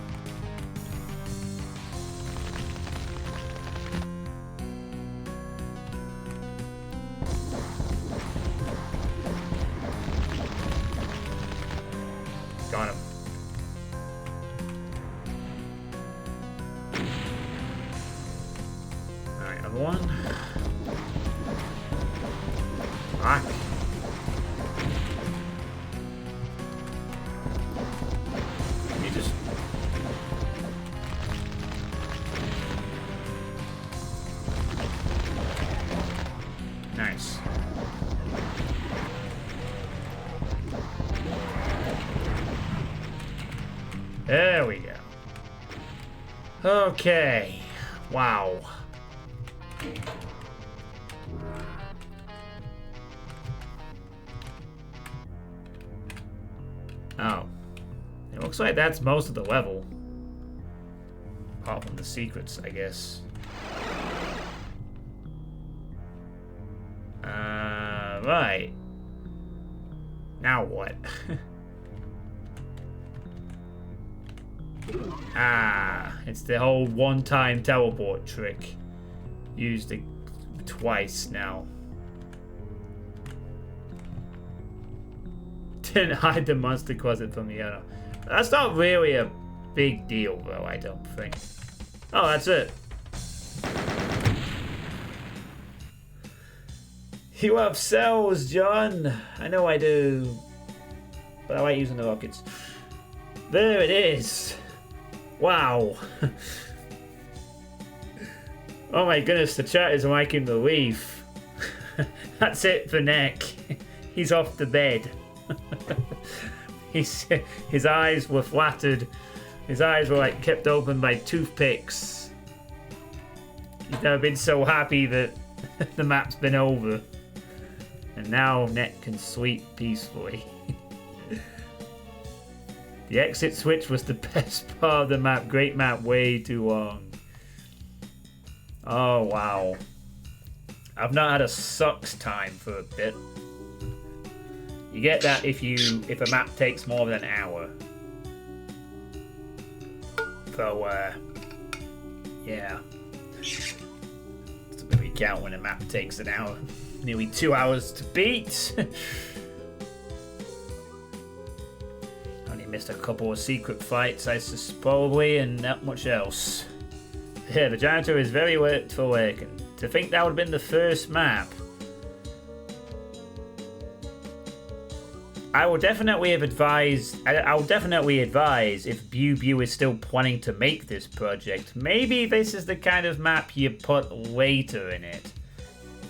Got him. One. Fuck. You just. Nice. There we go. Okay. Wow. Oh. It looks like that's most of the level. Apart from the secrets, I guess. Right. Now what? It's the whole one-time teleport trick. Used it twice now. Didn't hide the monster closet from the owner. That's not really a big deal, though, I don't think. Oh, that's it. You have cells, John. I know I do. But I like using the rockets. There it is. Wow. Oh my goodness, the chat is liking the leaf. That's it for Neck. He's off to bed. His eyes were flattered. His eyes were like kept open by toothpicks. He's never been so happy that the map's been over. And now Neck can sleep peacefully. The exit switch was the best part of the map. Great map, way too long. Oh, wow. I've not had a sucks time for a bit. You get that if a map takes more than an hour. So, yeah. It's really count when a map takes an hour. Nearly 2 hours to beat. Only missed a couple of secret fights, I suppose, probably, and not much else. Yeah, the janitor is very worked for working. To think that would have been the first map. I will definitely advise if BuBu is still planning to make this project, maybe this is the kind of map you put later in it.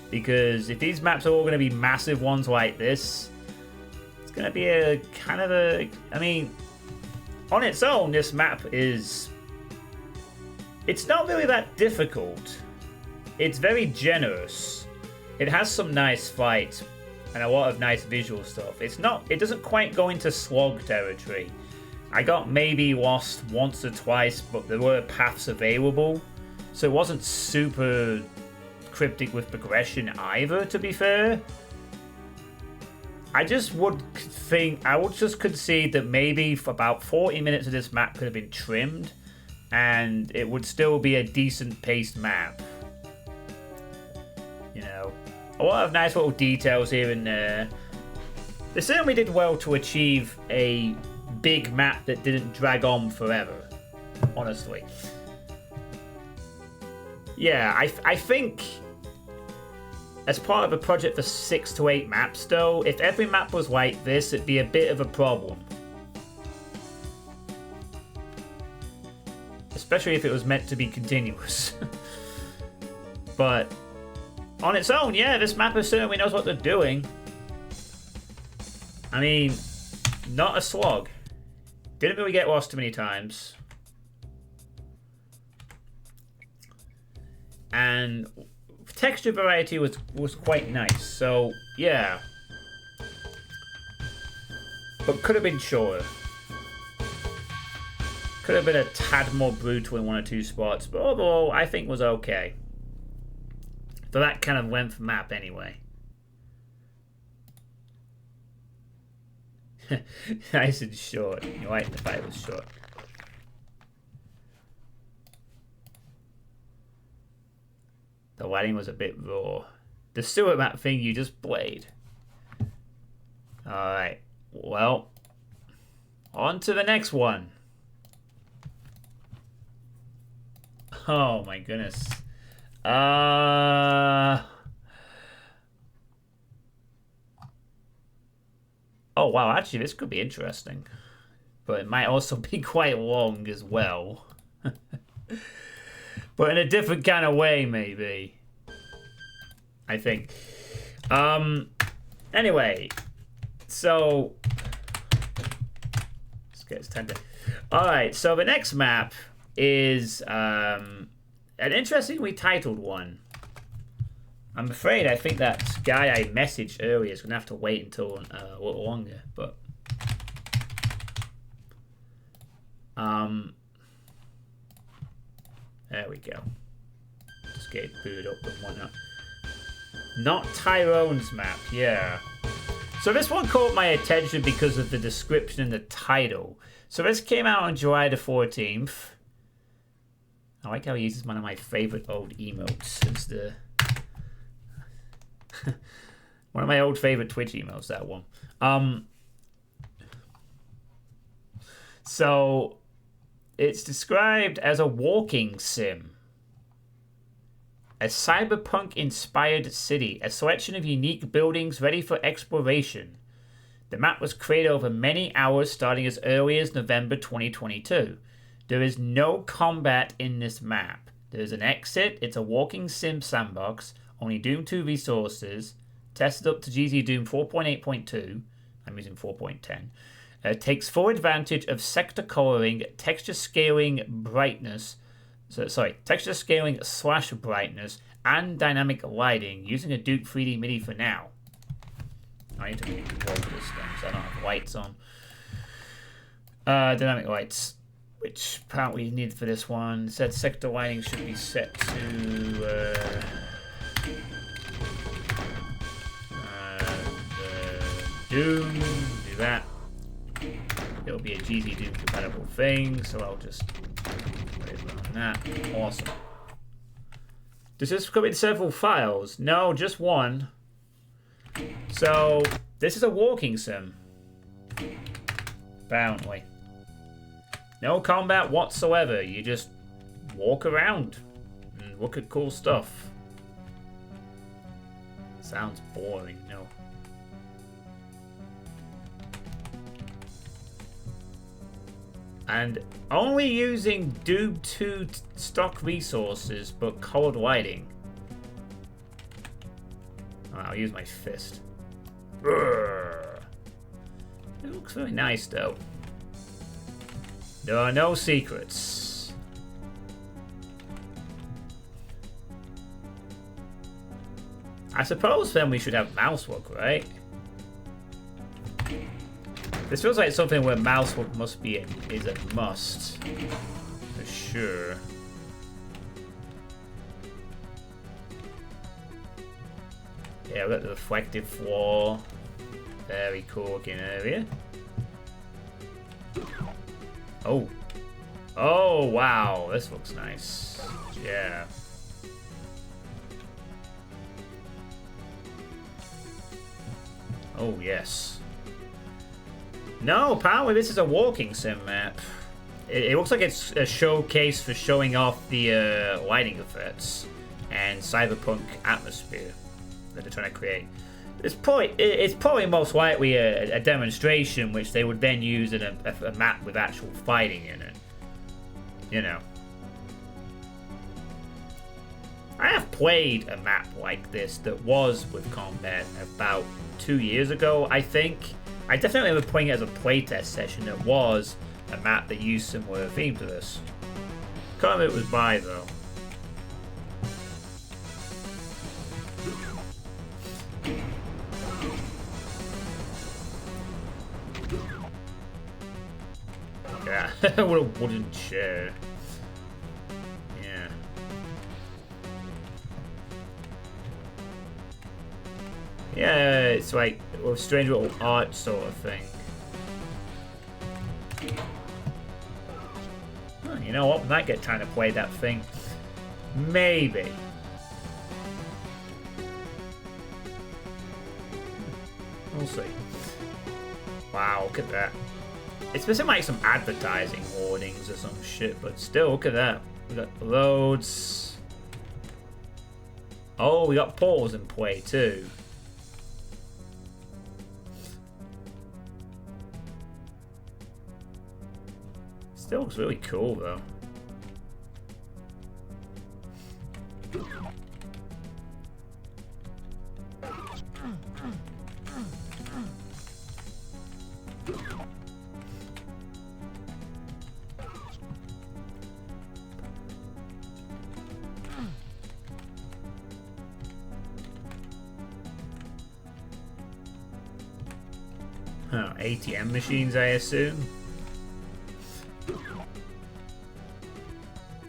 Because if these maps are all going to be massive ones like this, it's going to be a kind of a... I mean, on its own, this map is... It's not really that difficult. It's very generous. It has some nice fights and a lot of nice visual stuff. It doesn't quite go into slog territory. I got maybe lost once or twice, but there were paths available. So it wasn't super cryptic with progression either, to be fair. I would just concede that maybe for about 40 minutes of this map could have been trimmed, and it would still be a decent paced map. You know, a lot of nice little details here and there. They certainly did well to achieve a big map that didn't drag on forever, honestly. Yeah, I think as part of a project for 6 to 8 maps though, if every map was like this, it'd be a bit of a problem. Especially if it was meant to be continuous. But on its own, yeah, this mapper certainly knows what they're doing. I mean, not a slog. Didn't really get lost too many times. And texture variety was quite nice, so yeah. But could have been shorter. Could have been a tad more brutal in 1 or 2 spots, but overall I think was okay. For that kind of length map anyway. Nice and short. You like the fight was short. The lighting was a bit raw. The sewer map thing you just played. Alright. Well. On to the next one. Oh my goodness. Oh wow, actually this could be interesting. But it might also be quite long as well. But in a different kind of way, maybe. I think. Anyway. So. Let's get this time. Alright, so the next map is an interestingly titled one. I'm afraid I think that guy I messaged earlier is going to have to wait until a little longer, but there we go. Just get it booted up and whatnot. Not Tyrone's map, yeah. So this one caught my attention because of the description and the title. So this came out on July the 14th. I like how he uses one of my favorite old emotes as the one of my old favorite Twitch emotes, that one. So it's described as a walking sim. A cyberpunk-inspired city, a selection of unique buildings ready for exploration. The map was created over many hours starting as early as November 2022. There is no combat in this map. There is an exit, it's a walking sim sandbox, only Doom 2 resources, tested up to GZ Doom 4.8.2, I'm using 4.10, takes full advantage of sector coloring, texture scaling texture scaling / brightness, and dynamic lighting, using a Duke 3D MIDI for now. I need to roll this thing, so I don't have lights on. Dynamic lights, which apparently needed for this one. It said sector lighting should be set to Doom. Do that. It'll be a GZ Doom compatible thing, so I'll just put it on that. Awesome. Does this come in several files? No, just one. So, this is a walking sim. Apparently. No combat whatsoever. You just walk around and look at cool stuff. Sounds boring, no. And only using Doom 2 stock resources, but colored lighting. Oh, I'll use my fist. Urgh. It looks very nice, though. There are no secrets. I suppose then we should have mouse look, right? This feels like something where mouse look must be is a must. For sure. Yeah, we've got the reflective floor. Very cool looking area. Oh. Oh, wow. This looks nice. Yeah. Oh, yes. No, apparently this is a walking sim map. It looks like it's a showcase for showing off the lighting effects and cyberpunk atmosphere that they're trying to create. It's probably most likely a demonstration which they would then use in a map with actual fighting in it. You know. I have played a map like this that was with combat about 2 years ago, I think. I definitely remember playing it as a playtest session that was a map that used similar theme to this. Can't remember who it was by, though. Yeah, what a wooden chair. Yeah. Yeah, it's like a strange little art sort of thing. Oh, you know what? We might get trying to play that thing. Maybe. We'll see. Wow, look at that. It's missing like some advertising warnings or some shit, but still, look at that. We got loads. Oh, we got pause in play too. Still looks really cool though. Oh, ATM machines, I assume.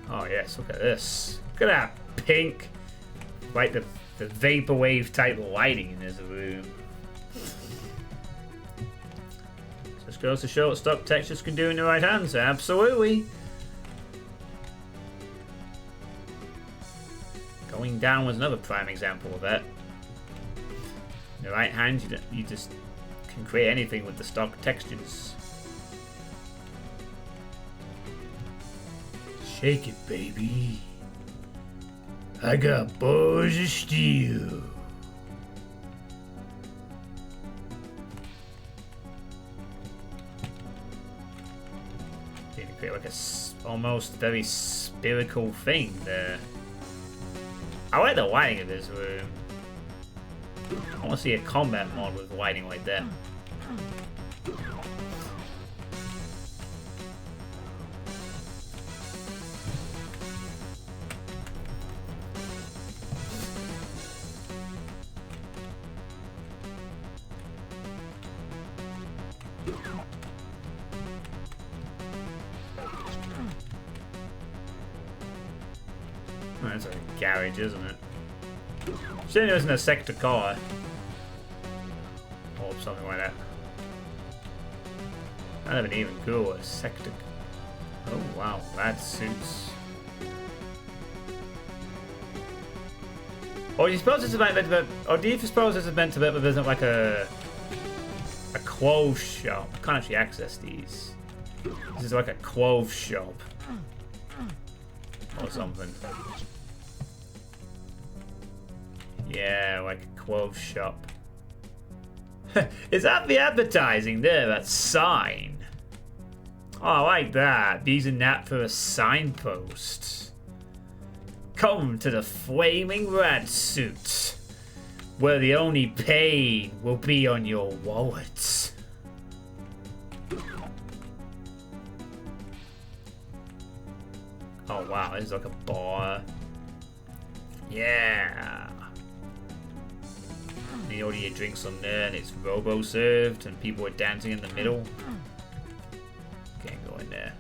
Oh yes, look at this. Look at that pink, like the vaporwave type lighting in this room. Just goes to show what stock textures can do in the right hands. Absolutely. Going down was another prime example of that. In the right hand, you just can create anything with the stock textures. Shake it, baby. I got balls of steel. Didn't create like a almost very spherical thing there. I like the lighting of this room. I want to see a combat mod with lighting like that. Oh, that's a garage, isn't it? Shame there isn't a sector car. Or something like that. Not even cool, a sector. Oh wow, that suits. Or do you suppose it's meant to be, or do you suppose this is meant to be isn't like a clothes shop? I can't actually access these. This is like a clothes shop or something. Yeah, like a clothes shop. Is that the advertising there? That sign. Oh, I like that. Using that for a signpost. Come to the Flaming Rat Suit, where the only pain will be on your wallet. Oh wow, this is like a bar. Yeah. You order your drinks on there and it's robo-served and people are dancing in the middle. Can't go in there.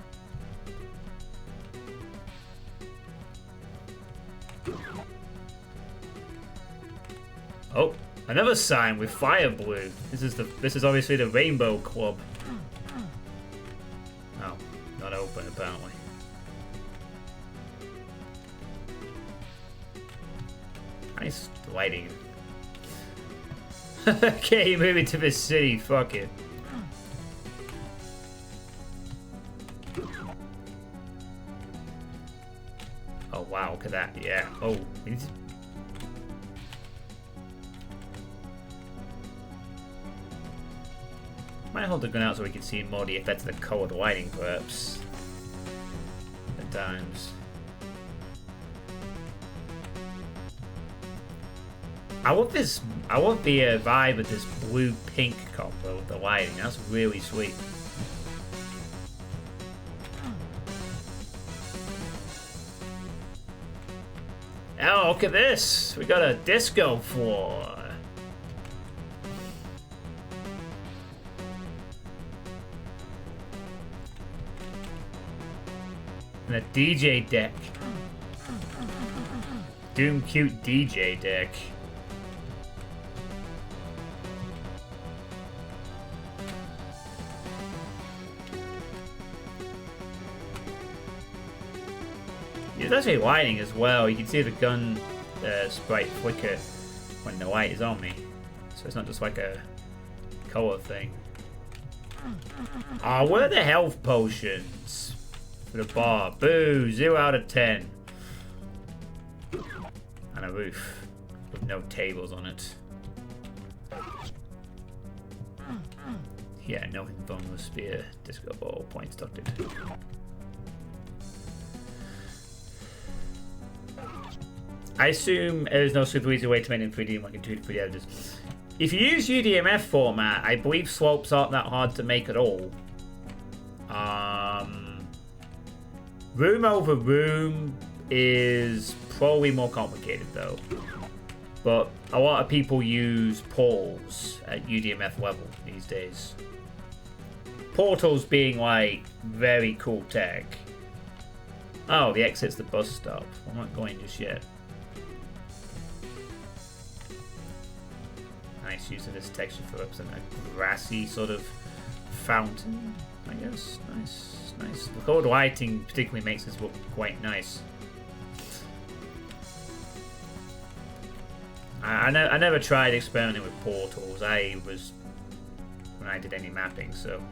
Oh, another sign with fire blue. This is obviously the Rainbow Club. Oh, not open apparently. Nice lighting. Okay, moving to the city. Fuck it. Oh wow, look at that. Yeah. Oh, might hold the gun out so we can see more the effects of the colored lighting, perhaps. At times. I love this. I love the vibe of this blue-pink combo with the lighting. That's really sweet. Oh, look at this! We got a disco floor. And a DJ deck. Doom cute DJ deck. There's actually lighting as well. You can see the gun sprite flicker when the light is on me. So it's not just like a color thing. Oh, what are the health potions for the bar? Boo! 0 out of 10. And a roof with no tables on it. Yeah, no invulnerable spear. Disco ball. Points deducted. I assume there's no super easy way to make it in 3D like in 2 to 3D editors. If you use UDMF format, I believe slopes aren't that hard to make at all. Room over room is probably more complicated though. But a lot of people use portals at UDMF level these days. Portals being like very cool tech. Oh, the exit's the bus stop. I'm not going just yet. Nice use of this texture for representing a grassy sort of fountain, I guess. Nice, nice. The cold lighting particularly makes this look quite nice. I never tried experimenting with portals. I was when I did any mapping, so.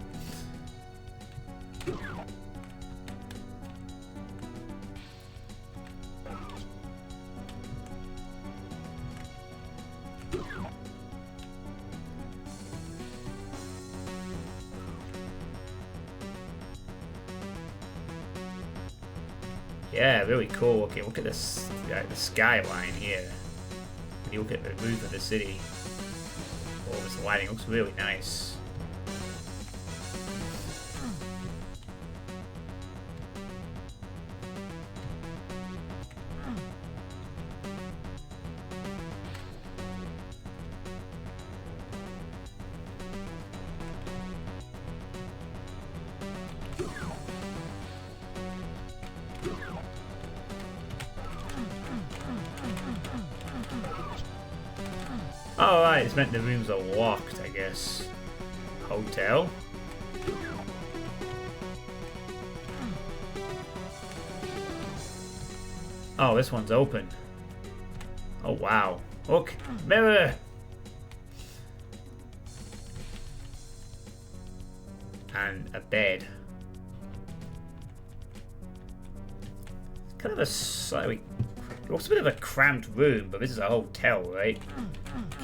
Yeah, really cool. Okay, look at this, the skyline here. When you look at the roof of the city, all this lighting looks really nice. Oh, right, it's meant the rooms are locked, I guess. Hotel. Oh, this one's open. Oh, wow. Look, mirror. And a bed. Kind of a slightly... It looks a bit of a cramped room, but this is a hotel, right?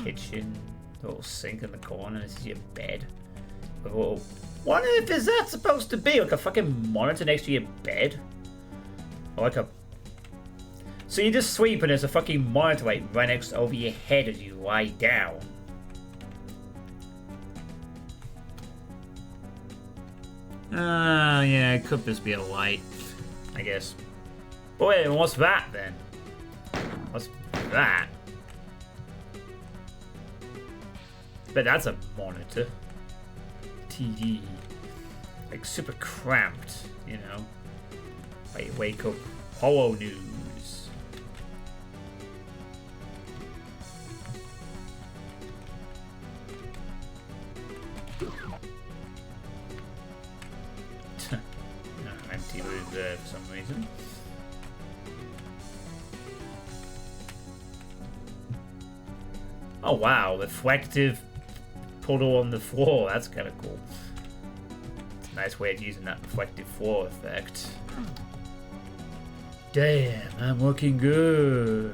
Kitchen, little sink in the corner. This is your bed. With a little... What on earth is that supposed to be? Like a fucking monitor next to your bed? Or like a... So you just sleep and there's a fucking monitor like right next over your head as you lie down. Yeah, it could just be a light, I guess. But wait, what's that then? What's that? But that's a monitor. TV. Like super cramped, you know. Like you wake up, Hollow News. Empty room there for some reason. Oh wow, reflective puddle on the floor. That's kind of cool. It's a nice way of using that reflective floor effect. Damn, I'm looking good.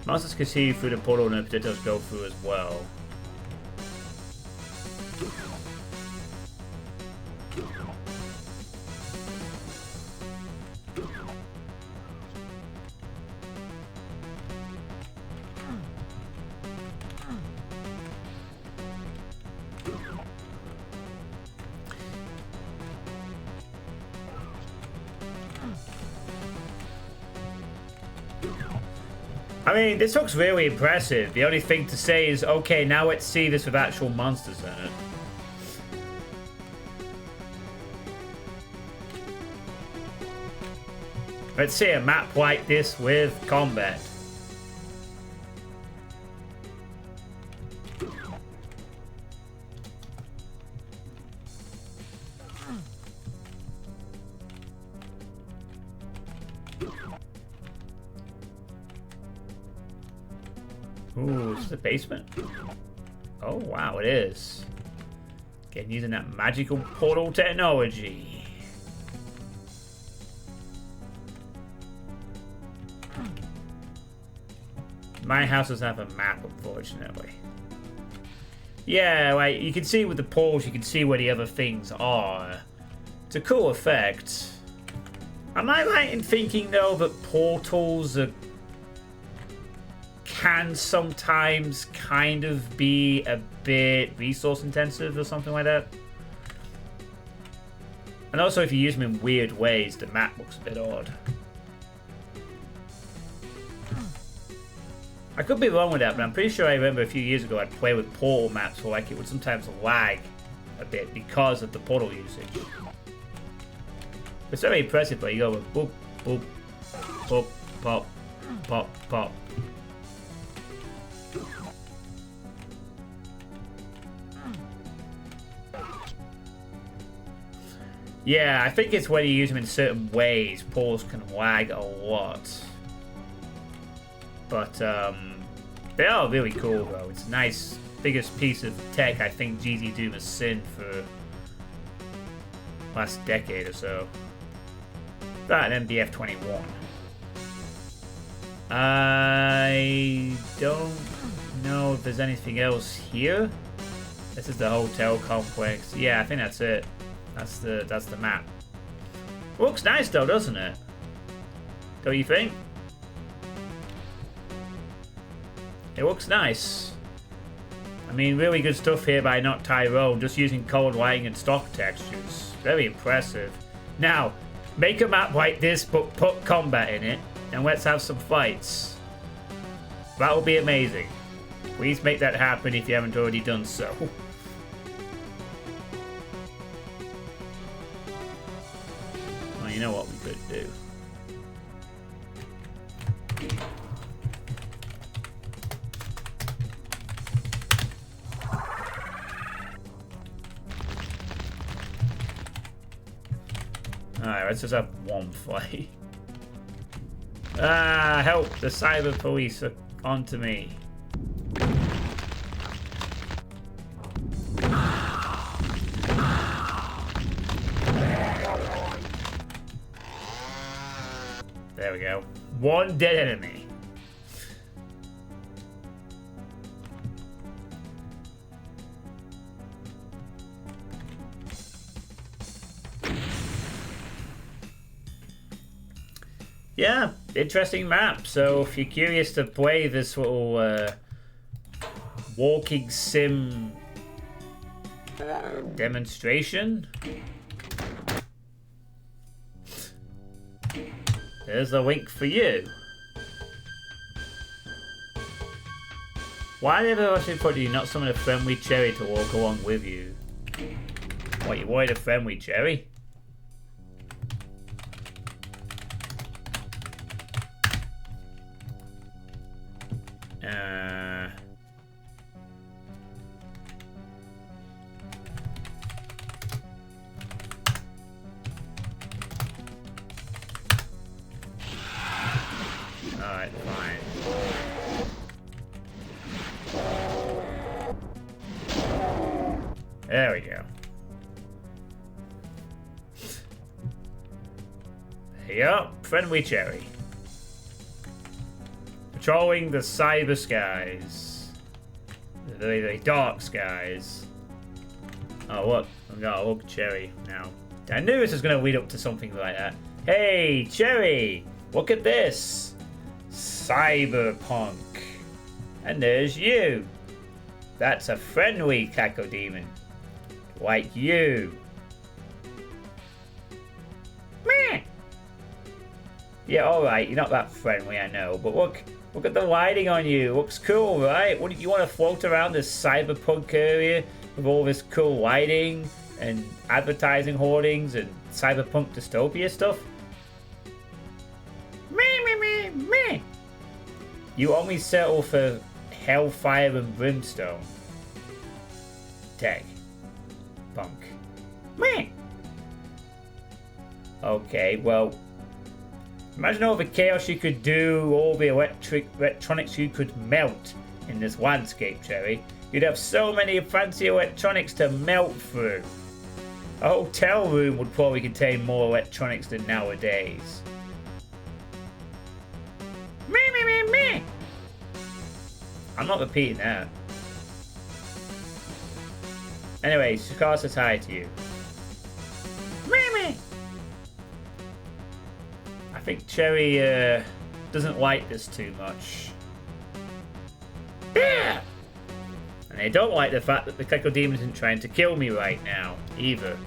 Monsters can see through the portal and the potatoes go through as well. I mean, this looks really impressive. The only thing to say is, okay, now let's see this with actual monsters in it. Let's see a map like this with combat. Ooh, is this the basement? Oh, wow, it is. Again, using that magical portal technology. My house doesn't have a map, unfortunately. Yeah, like, you can see with the portals, you can see where the other things are. It's a cool effect. Am I right in thinking, though, that portals are... can sometimes kind of be a bit resource intensive or something like that? And also, if you use them in weird ways, the map looks a bit odd. I could be wrong with that, but I'm pretty sure I remember a few years ago I'd play with portal maps where like it would sometimes lag a bit because of the portal usage. It's very impressive, but you go with boop, boop, boop, pop, pop, pop. Yeah, I think it's when you use them in certain ways, portals can lag a lot. But they are really cool though. It's a nice, biggest piece of tech I think GZ Doom has seen for last decade or so. That and MDF 21. I don't know if there's anything else here. This is the hotel complex. Yeah, I think that's it. That's the map. Looks nice though, doesn't it? Don't you think? It looks nice. I mean, really good stuff here by Not Tyrone, just using cold lighting and stock textures. Very impressive. Now, make a map like this, but put combat in it, and let's have some fights. That will be amazing. Please make that happen if you haven't already done so. Well, you know what we could do. Alright, let's just have one fight. Ah, help! The cyber police are onto me. There we go. One dead enemy. Yeah, interesting map. So if you're curious to play this little walking sim demonstration, there's the link for you. Why did I actually put you not summon a friendly cherry to walk along with you? What, you wanted a friendly cherry? Alright, fine. There we go. There you go, friendly cherry. Patrolling the cyber skies. The very dark skies. Oh look, I've got a look cherry now. I knew this was going to lead up to something like that. Hey, cherry! Look at this! Cyberpunk. And there's you. That's a friendly cacodemon. Like you. Meh! Yeah, alright, you're not that friendly, I know, but look at the lighting on you. Looks cool, right? What, you want to float around this cyberpunk area with all this cool lighting and advertising hoardings and cyberpunk dystopia stuff? Meh. You only settle for hellfire and brimstone. Tech. Punk. Meh. Okay, well, imagine all the chaos you could do, all the electronics you could melt in this landscape, Cherry. You'd have so many fancy electronics to melt through. A hotel room would probably contain more electronics than nowadays. Meh. I'm not repeating that. Anyway, Shakar says hi to you. Meh. I think Cherry doesn't like this too much. Yeah. And I don't like the fact that the cacodemon isn't trying to kill me right now, either.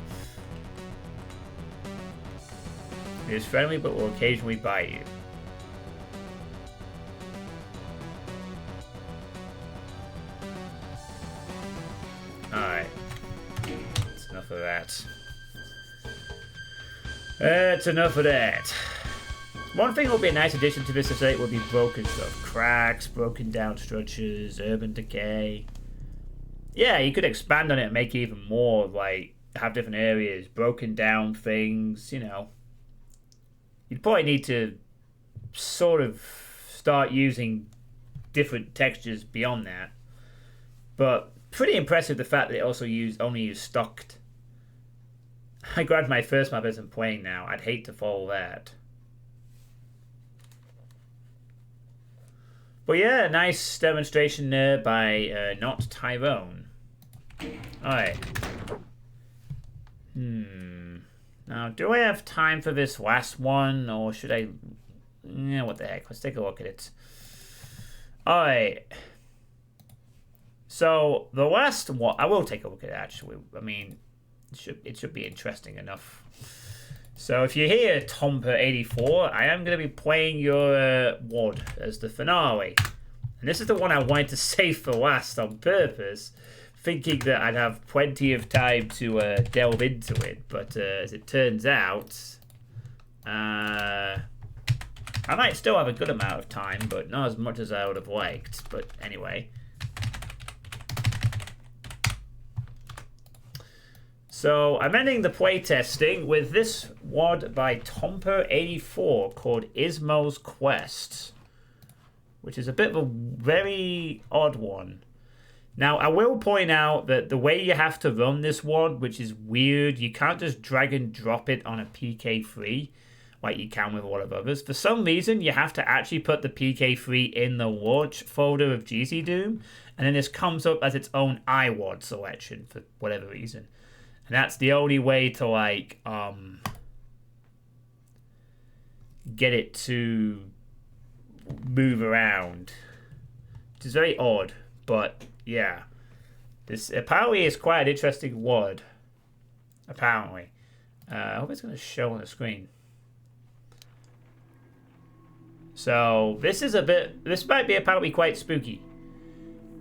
It is friendly but will occasionally bite you. Alright. That's enough of that. That's enough of that. One thing that would be a nice addition to this estate would be broken stuff. Cracks, broken down structures, urban decay. Yeah, you could expand on it and make it even more, like, have different areas, broken down things, you know. You'd probably need to sort of start using different textures beyond that. But pretty impressive the fact that it also only used stocked. I grabbed my first map as I'm playing now. I'd hate to follow that. But yeah, nice demonstration there by Not Tyrone. Alright. Now, do I have time for this last one, or should I... Yeah, what the heck, let's take a look at it. Alright. So, the last one... I will take a look at it, actually. I mean, it should be interesting enough. So, if you're here, Tomper84, I am going to be playing your WOD as the finale. And this is the one I wanted to save for last on purpose, thinking that I'd have plenty of time to delve into it. But as it turns out, I might still have a good amount of time, but not as much as I would have liked. But anyway. So I'm ending the playtesting with this WOD by Tomper84 called Ismo's Quest, which is a bit of a very odd one. Now, I will point out that the way you have to run this WOD, which is weird, you can't just drag and drop it on a PK3 like you can with a lot of others. For some reason, you have to actually put the PK3 in the launch folder of GZ Doom, and then this comes up as its own iWOD selection for whatever reason. And that's the only way to, like, get it to move around. Which is very odd, but yeah. This apparently is quite an interesting WOD. Apparently. I hope it's going to show on the screen. So, this is a bit... This might be apparently quite spooky.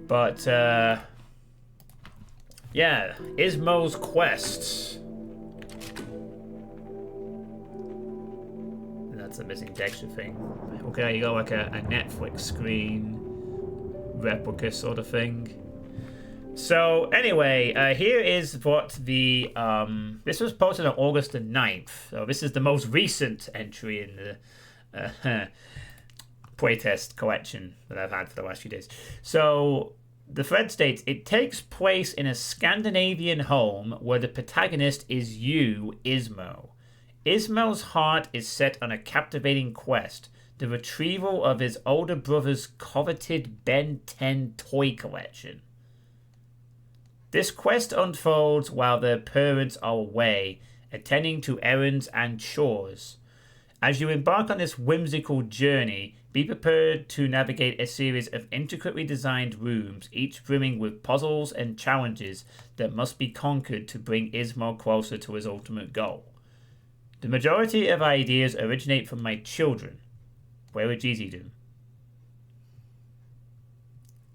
But, yeah, Ismo's Quest. And that's a missing texture thing. Okay, you got like a Netflix screen replica sort of thing. So anyway, here is what the this was posted on August the 9th. So this is the most recent entry in the playtest collection that I've had for the last few days. So the thread states, it takes place in a Scandinavian home where the protagonist is you, Ismo. Ismo's heart is set on a captivating quest, the retrieval of his older brother's coveted Ben 10 toy collection. This quest unfolds while their parents are away, attending to errands and chores. As you embark on this whimsical journey, be prepared to navigate a series of intricately designed rooms, each brimming with puzzles and challenges that must be conquered to bring Ismo closer to his ultimate goal. The majority of ideas originate from my children. Where would Jeezy do?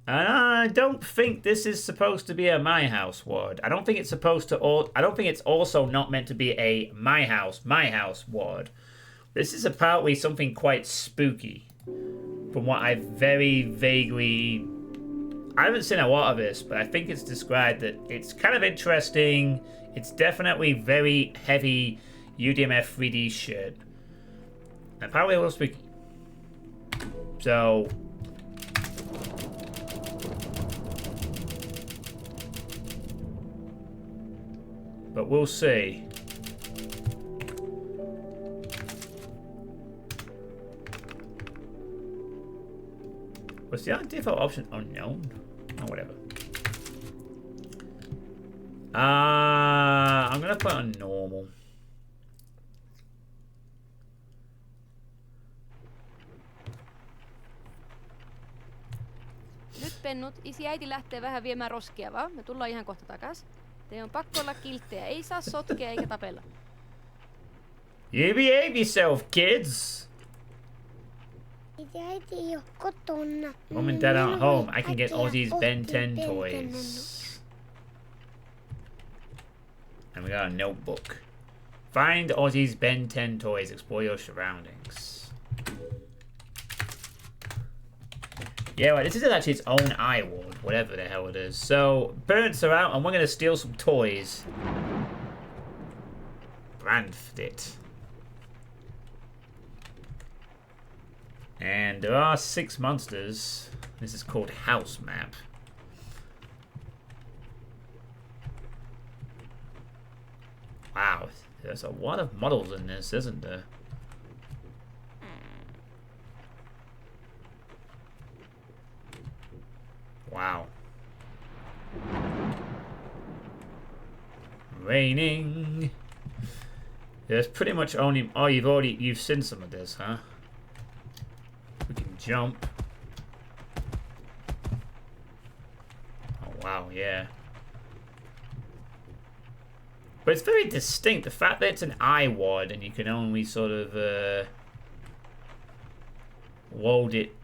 And I don't think this is supposed to be a My House WOD. I don't think it's supposed to. I don't think it's also not meant to be a My House WOD. This is apparently something quite spooky. From what I very vaguely... I haven't seen a lot of this, but I think it's described that it's kind of interesting. It's definitely very heavy UDMF 3D shit. And apparently a little spooky. So... but we'll see. Was the default option unknown? Oh, whatever. I'm gonna put on normal.
Nyt pennut, isi äiti lähtee vähän viemään roskia vaan. Me tullaan ihan kohta takas. Teidän on pakko olla kilttejä. Ei saa sotkea eikä tapella.
You behave yourself, kids! Mom and Dad aren't home. I can get Aussie's Ben 10 toys. And we got a notebook. Find Aussie's Ben 10 toys. Explore your surroundings. Yeah, well, this is actually its own iWorld, whatever the hell it is. So, parents are out and we're going to steal some toys. Brandfit. And there are 6 monsters. This is called House Map. Wow, there's a lot of models in this, isn't there? Wow. Raining. There's pretty much only... oh, you've seen some of this, huh? We can jump. Oh, wow, yeah. But it's very distinct. The fact that it's an iWOD and you can only sort of load it.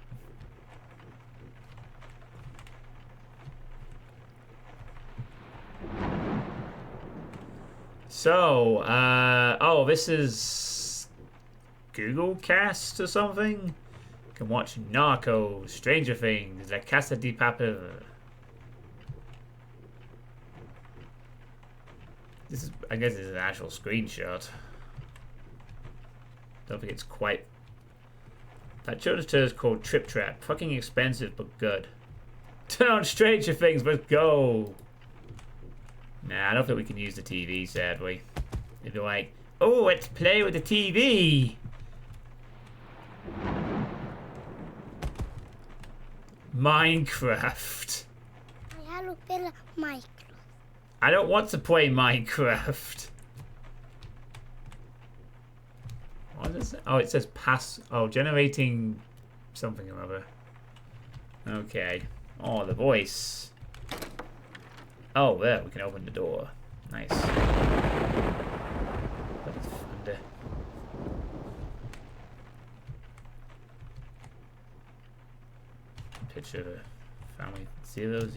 So, oh, this is Google Cast or something? You can watch Narcos, Stranger Things, La Casa de Papel. This is, I guess, this is an actual screenshot. Don't think it's quite. That children's toy is called Trip Trap. Fucking expensive, but good. Turn on Stranger Things, let's go. Nah, I don't think we can use the TV, sadly. If you're like, oh, let's play with the TV. Minecraft. I don't want to play Minecraft. What is it? Oh, it says pass. Oh, generating something or other. Okay. Oh, the voice. Oh, there, we can open the door. Nice. That is thunder. Picture of a family 000.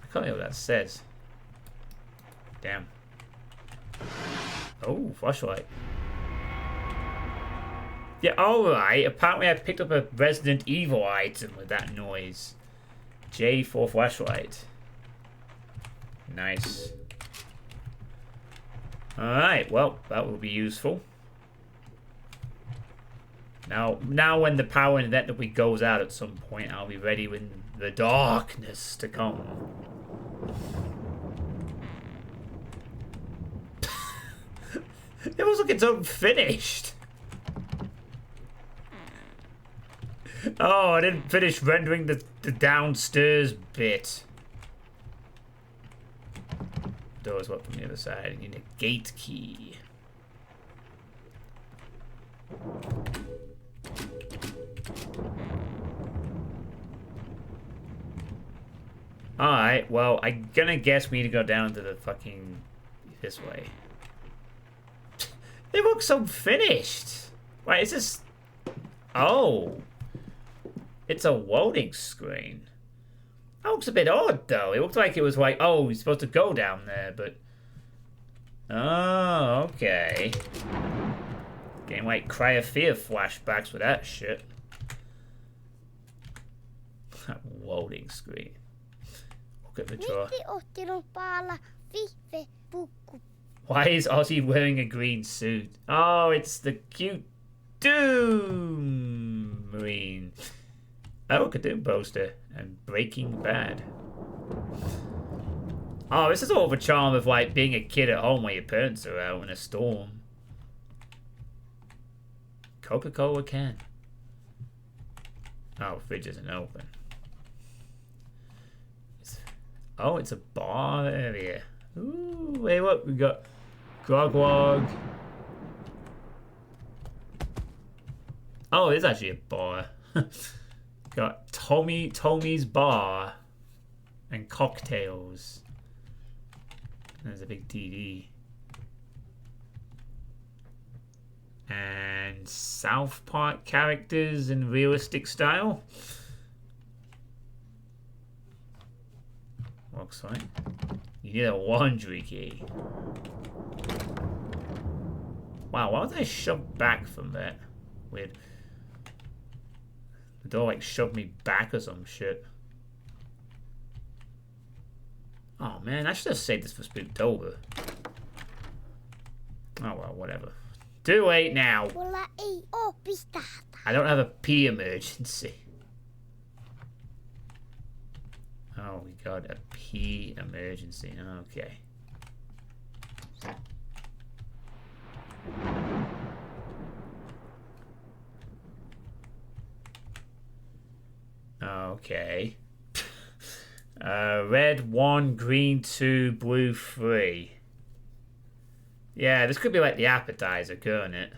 I can't hear what that says. Damn. Oh, flashlight. Yeah, alright. Apparently I picked up a Resident Evil item with that noise. J for flashlight. Nice. Alright, well, that will be useful. Now when the power inevitably goes out at some point, I'll be ready when the darkness to come. It was like it's unfinished. Oh, I didn't finish rendering the downstairs bit. Doors up from the other side. You need a gate key. Alright, well, I'm gonna guess we need to go down to the fucking... this way. They look so finished. Wait, is this... Oh. It's a loading screen. That looks a bit odd, though. It looked like it was like, oh, you're supposed to go down there, but... Oh, okay. Getting like Cry of Fear flashbacks with that shit. That loading screen. Look at the drawer. Why is Ozzy wearing a green suit? Oh, it's the cute Doom Marine. Oh, look, a Doom poster. And Breaking Bad. Oh, this is all the charm of like being a kid at home while your parents are out in a storm. Coca-Cola can. Oh, fridge isn't open. Oh, it's a bar area. Ooh, wait, what? We got Grogwog. Oh, it's actually a bar. Got Tommy's Bar and cocktails. There's a big TV. And South Park characters in realistic style. Looks like. You need a laundry key. Wow, why was I shoved back from that? Weird. The door like shoved me back or some shit. Oh man, I should have saved this for Spooktober. Oh well, whatever. Too late now. I don't have a pee emergency. Oh, we got a pee emergency. Okay. Okay. Red 1, green 2, blue 3. Yeah, this could be like the appetizer, couldn't it?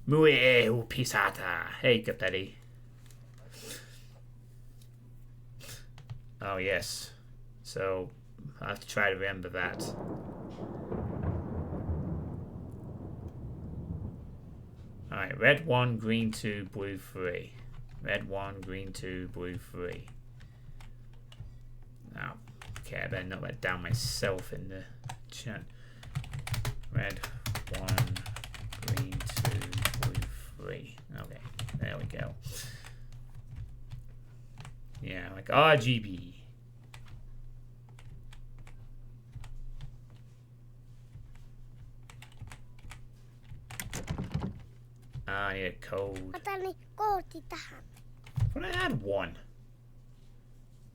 Muy pisata. Hey, Capelli. Oh, yes. So, I have to try to remember that. Alright, red 1, green 2, blue 3. Red 1, green 2, blue 3. Now, okay, I better note that down myself in the chat. Red 1, green 2, blue 3. Okay. There we go. Yeah, like RGB. I need a code.
Otan koodi tähän.
But I had one.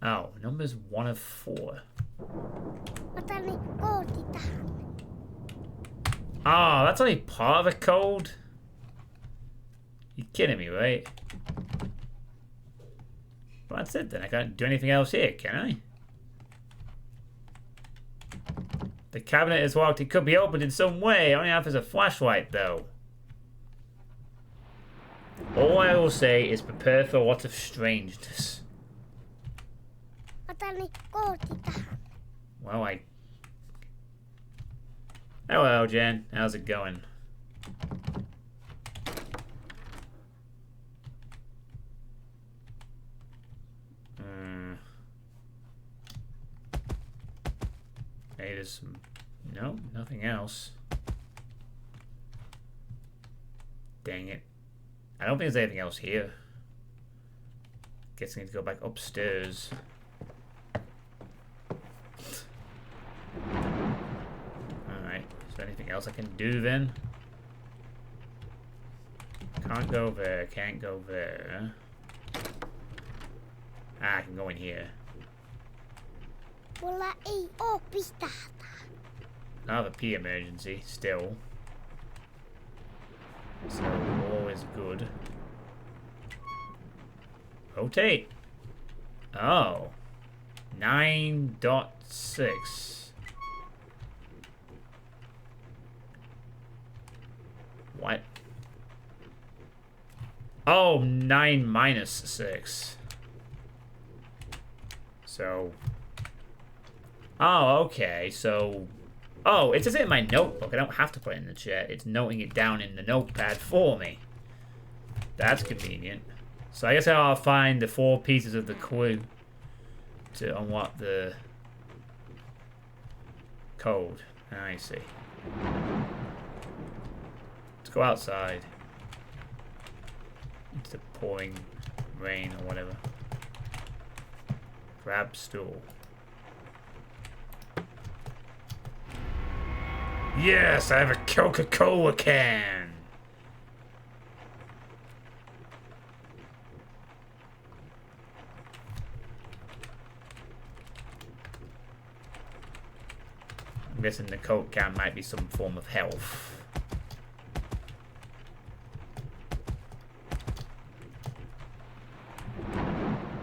Oh, number's 1 of 4.
Otan koodi tähän.
Oh, that's only part of a code? You're kidding me, right? Well, that's it then. I can't do anything else here, can I? The cabinet is locked. It could be opened in some way. I only have as a flashlight, though. All I will say is prepare for a lot of strangeness.
Otan koodi tähän.
Well, Hello, Jen. How's it going? Hey, there's some... No, nothing else. Dang it. I don't think there's anything else here. Guess I need to go back upstairs. Alright, is there anything else I can do then? Can't go there, can't go there. Ah, I can go in here.
Mulla ei oo pistähtä.
Another pee emergency, still. So, always good. Rotate. Oh. 9.6. What? Oh, 9 minus 6. So... Oh, okay, so... Oh, it says it in my notebook. I don't have to put it in the chat. It's noting it down in the notepad for me. That's convenient. So I guess I'll find the 4 pieces of the clue to unlock the code. I see. Let's go outside. Into the pouring rain or whatever. Grab stool. Yes, I have a Coca-Cola can. I'm guessing the Coke can might be some form of health.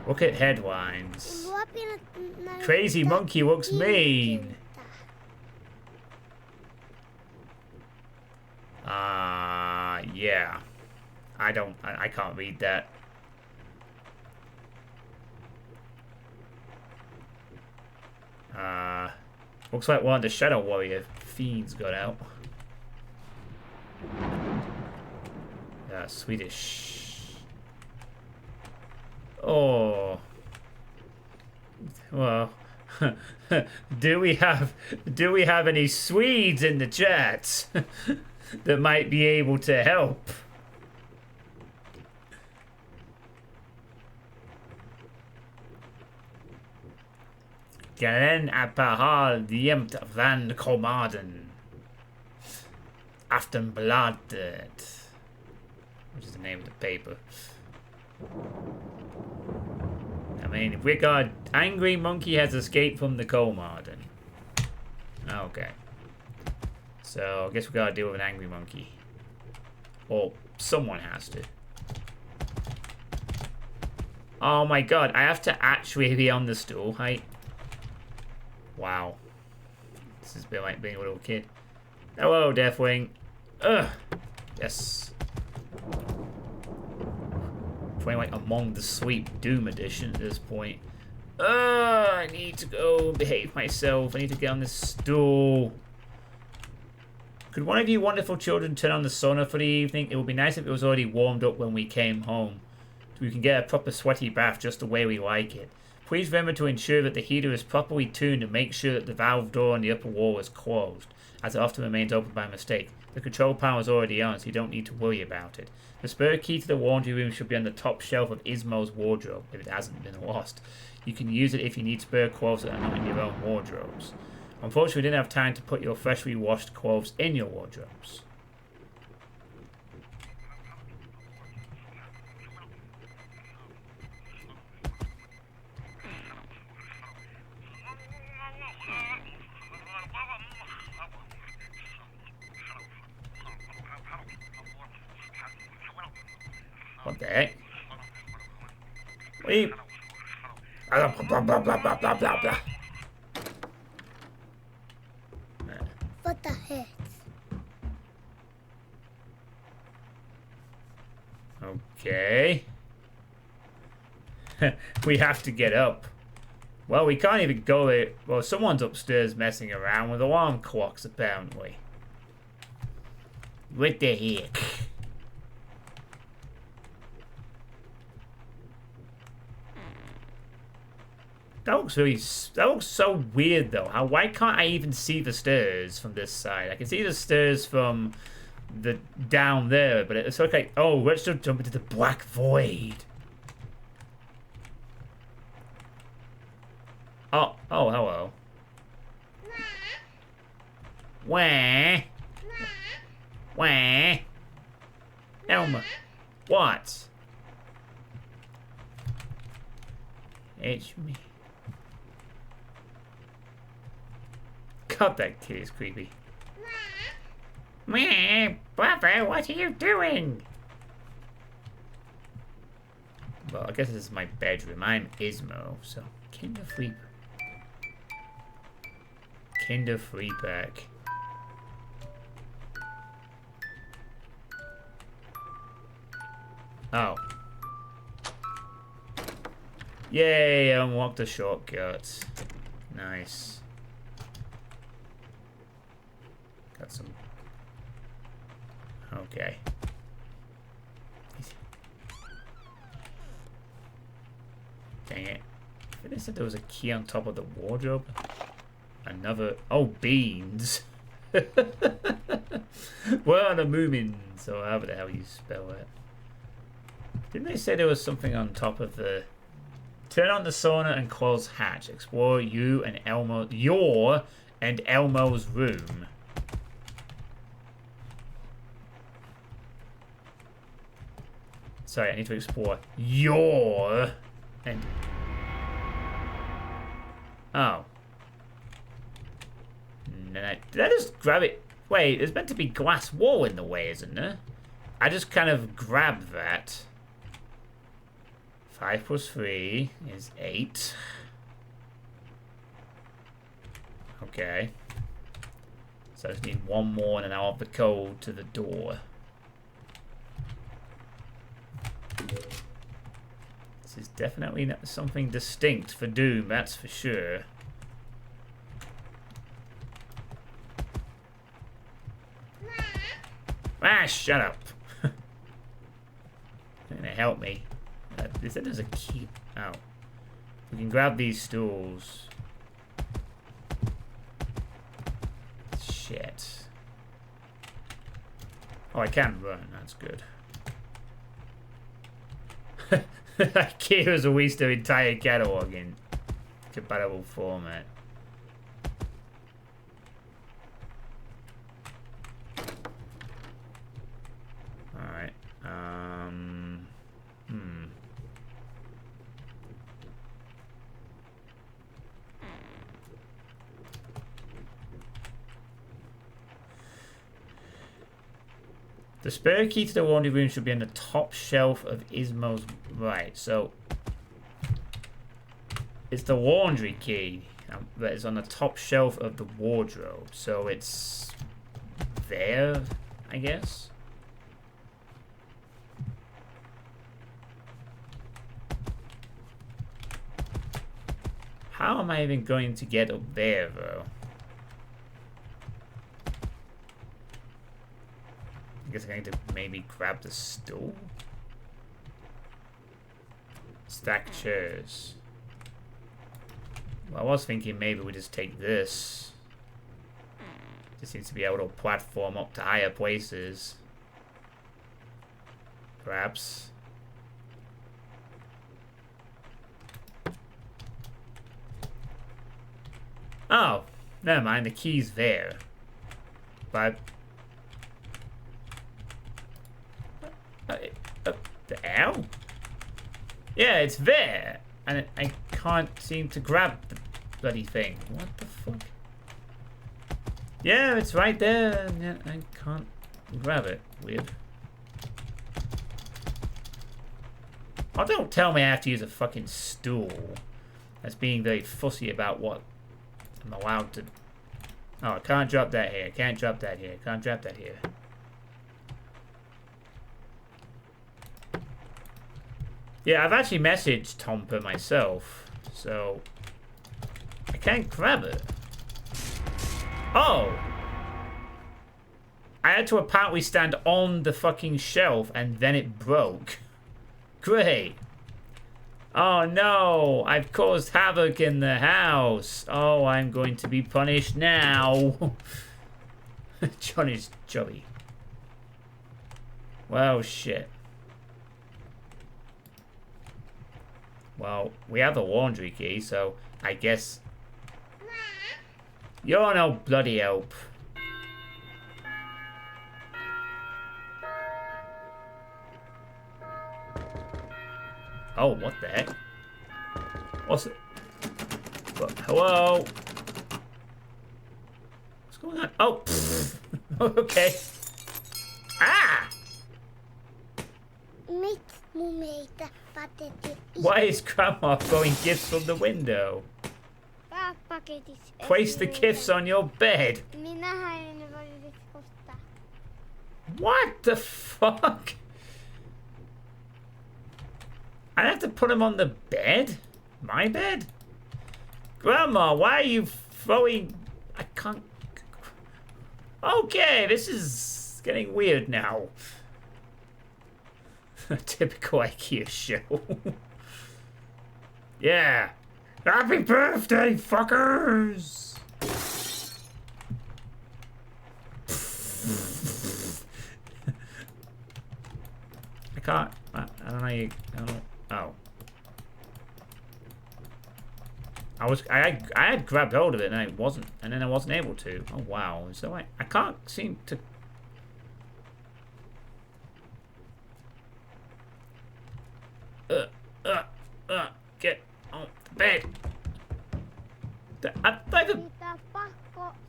Look at headlines. Crazy monkey looks mean. Yeah. I can't read that. Looks like one of the Shadow Warrior fiends got out. Swedish. Oh. Well, do we have any Swedes in the chat that might be able to help? Galen Apahal Diemt van Komaden. Aftenbladet. Which is the name of the paper. I mean, if we got angry monkey has escaped from the coal mine. Okay. So, I guess we gotta deal with an angry monkey. Or someone has to. Oh my god, I have to actually be on the stool height. Wow. This has been like being a little kid. Hello, Deathwing. Ugh. Yes. Playing like Among the Sleep Doom edition at this point. I need to go behave myself. I need to get on this stool. Could one of you wonderful children turn on the sauna for the evening? It would be nice if it was already warmed up when we came home. So we can get a proper sweaty bath just the way we like it. Please remember to ensure that the heater is properly tuned and make sure that the valve door on the upper wall is closed, as it often remains open by mistake. The control panel is already on, so you don't need to worry about it. The spare key to the laundry room should be on the top shelf of Ismo's wardrobe, if it hasn't been lost. You can use it if you need spare clothes that are not in your own wardrobes. Unfortunately, we didn't have time to put your freshly washed clothes in your wardrobes. What the heck? Wait. Blah, blah, blah, blah, blah, blah, blah, blah.
What the heck?
Okay. We have to get up. Well, we can't even go there. Well, someone's upstairs messing around with alarm clocks, apparently. What the heck? That looks so weird though. Why can't I even see the stairs from this side? I can see the stairs from the down there, but it's okay. Oh, let's just jump into the black void. Oh, hello. Wah. Wah. Elma. What? It's me. God, that kid is creepy. Meh, Papa, what are you doing? Well, I guess this is my bedroom. I'm Ismo, so Kinderfreak. Kinderfreeback. Oh. Yay, unlock the shortcut. Nice. Got some. Okay. Dang it. I think they said there was a key on top of the wardrobe. Another. Oh, beans. What are the moomins? Or however the hell you spell it. Didn't they say there was something on top of the. Turn on the sauna and close hatch. Explore your and Elmo's room. Sorry, I need to explore your and. Oh. No, did I just grab it? Wait, there's meant to be glass wall in the way, isn't there? I just kind of grabbed that. 5 plus 3 is 8. Okay. So I just need one more and then I'll have the code to the door. This is definitely not something distinct for Doom, that's for sure. Ah, shut up. You're gonna help me. They said there's a key. Oh. We can grab these stools. Shit. Oh, I can run. That's good. Kira's released their entire catalog in compatible format. Alright. The spare key to the laundry room should be on the top shelf of Ismo's. Right, so it's the laundry key that is on the top shelf of the wardrobe. So it's there, I guess. How am I even going to get up there, though? I guess I'm going to maybe grab the stool. Stack chairs. Well, I was thinking maybe we just take this. Just seems to be able to platform up to higher places. Perhaps. Oh, never mind. The key's there. But the L? Yeah, it's there, and I can't seem to grab the bloody thing. What the fuck? Yeah, it's right there, and yet I can't grab it. Weird. Oh, don't tell me I have to use a fucking stool. That's being very fussy about what I'm allowed to. Oh, I can't drop that here. Can't drop that here. Can't drop that here. Yeah, I've actually messaged Tomper myself, so I can't grab it. Oh! I had to apparently stand on the fucking shelf and then it broke. Great. Oh no, I've caused havoc in the house. Oh, I'm going to be punished now. Johnny's jolly. Well, shit. Well, we have a laundry key, so I guess you're no bloody help. Oh, what the heck? What's it? What? Hello? What's going on? Oh, okay. Ah! Why is Grandma throwing gifts from the window? Place the gifts on your bed. What the fuck? I have to put them on the bed? My bed? Grandma, why are you throwing... I can't... Okay, this is getting weird now. Typical IKEA show. Yeah. Happy birthday, fuckers! I can't... I don't know you... I don't know... Oh. I had grabbed hold of it and I wasn't, and then I wasn't able to. Oh wow. So I can't seem to. Get on the bed.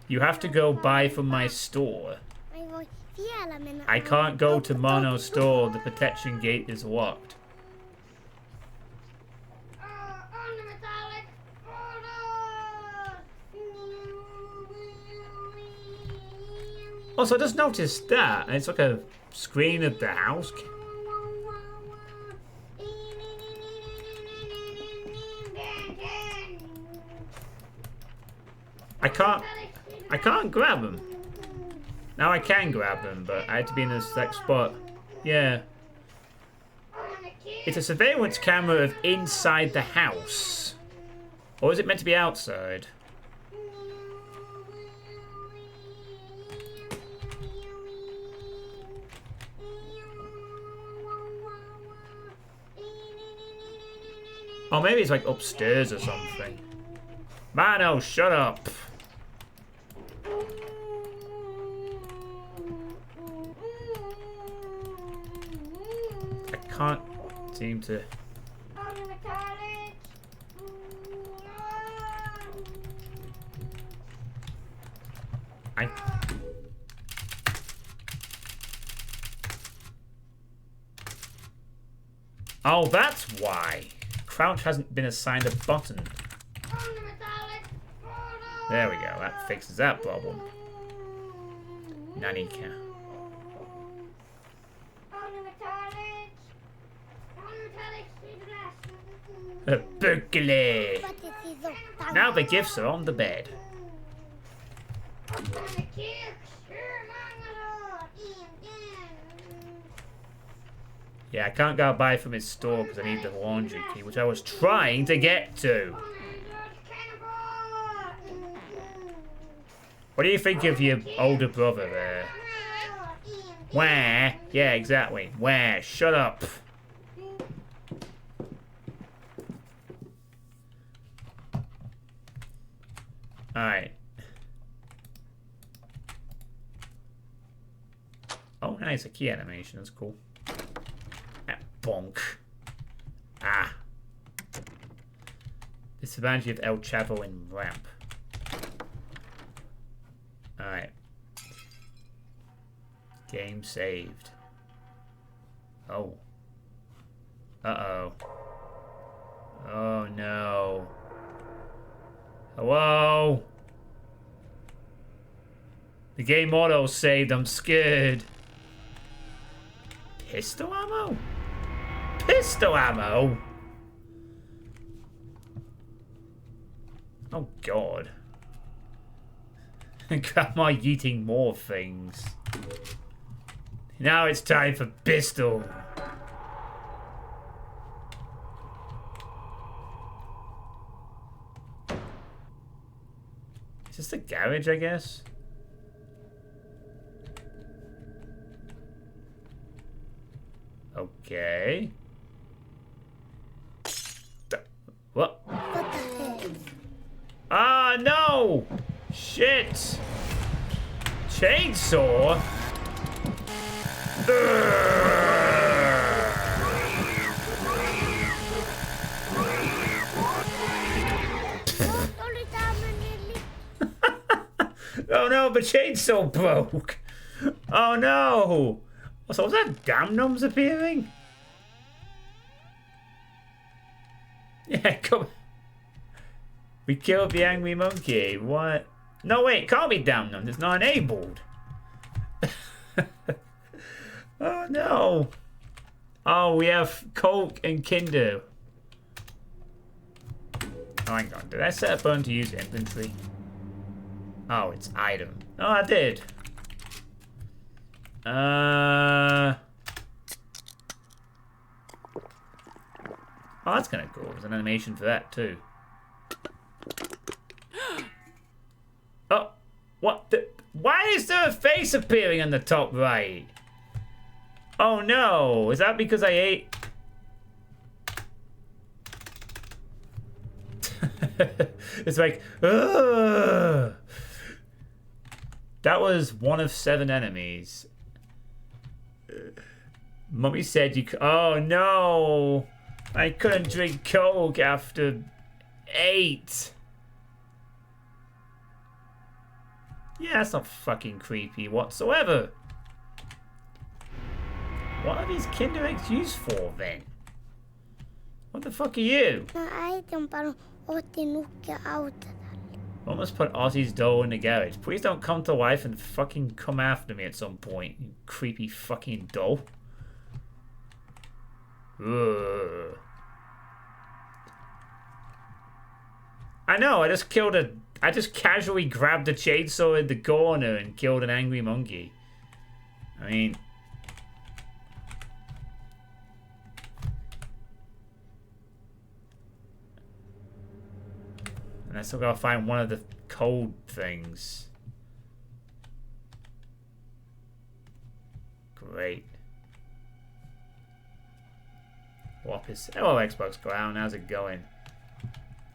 You have to go buy from my store. I can't go to Mono's store. The protection gate is locked. Also, I just noticed that, and it's like a screen of the house. I can't grab them. Now I can grab them, but I had to be in the select spot. Yeah. It's a surveillance camera of inside the house. Or is it meant to be outside? Oh, maybe it's like upstairs or something. Mano, shut up. I can't seem to... Oh, that's why. Crouch hasn't been assigned a button. There we go. That fixes that problem. Nanika. A burglary. Now the gifts are on the bed. Yeah, I can't go buy from his store because I need the laundry key, which I was trying to get to. What do you think of your older brother there? Where? Yeah, exactly. Where? Shut up. Alright. Oh, nice. A key animation. That's cool. Ah, bonk. Ah. Disadvantage of El Chavo in ramp. Alright. Game saved. Oh. Uh-oh. Oh, no. Hello? The game auto saved. I'm scared. Pistol ammo? Pistol ammo? Oh, God. Grandma eating more things. Now it's time for pistol. Is this the garage, I guess? Okay. What?
What the heck?
Ah, no! Shit! Chainsaw? Oh no, the chainsaw broke! Oh no! So was that Damnums appearing? Yeah, come. We killed the angry monkey. What? No, wait, it can't be Damnums. It's not enabled. Oh no. Oh, we have Coke and Kinder. Oh, hang on. Did I set a button to use inventory? Oh, it's item. Oh, I did. Oh, that's kind of cool. There's an animation for that too. Oh, what the? Why is there a face appearing on the top right? Oh no, is that because I ate? It's like, ugh. That was one of 7 enemies. Mummy said you. Oh no, I couldn't drink Coke after 8. Yeah, that's not fucking creepy whatsoever. What are these Kinder Eggs used for then? What the fuck are you? Almost put Ozzy's doll in the garage. Please don't come to life and fucking come after me at some point, you creepy fucking doll. Ugh. I know, I just casually grabbed a chainsaw in the corner and killed an angry monkey. I mean... And I still gotta find one of the cold things. Great. Whoppers. Hello, Xbox Clown. How's it going?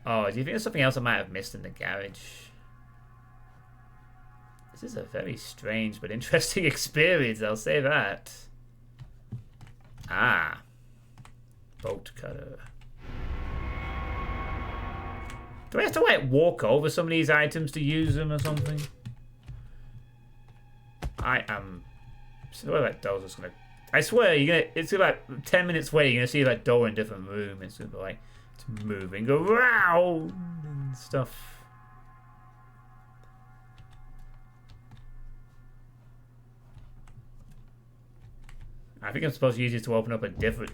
Oh, do you think there's something else I might have missed in the garage? This is a very strange but interesting experience, I'll say that. Ah. Bolt cutter. Do I have to, like, walk over some of these items to use them or something? I am... So that doll's just gonna... I swear, it's about 10 minutes waiting, you're gonna see that door in a different room. It's gonna be like, it's moving around and stuff. I think I'm supposed to use it to open up a different...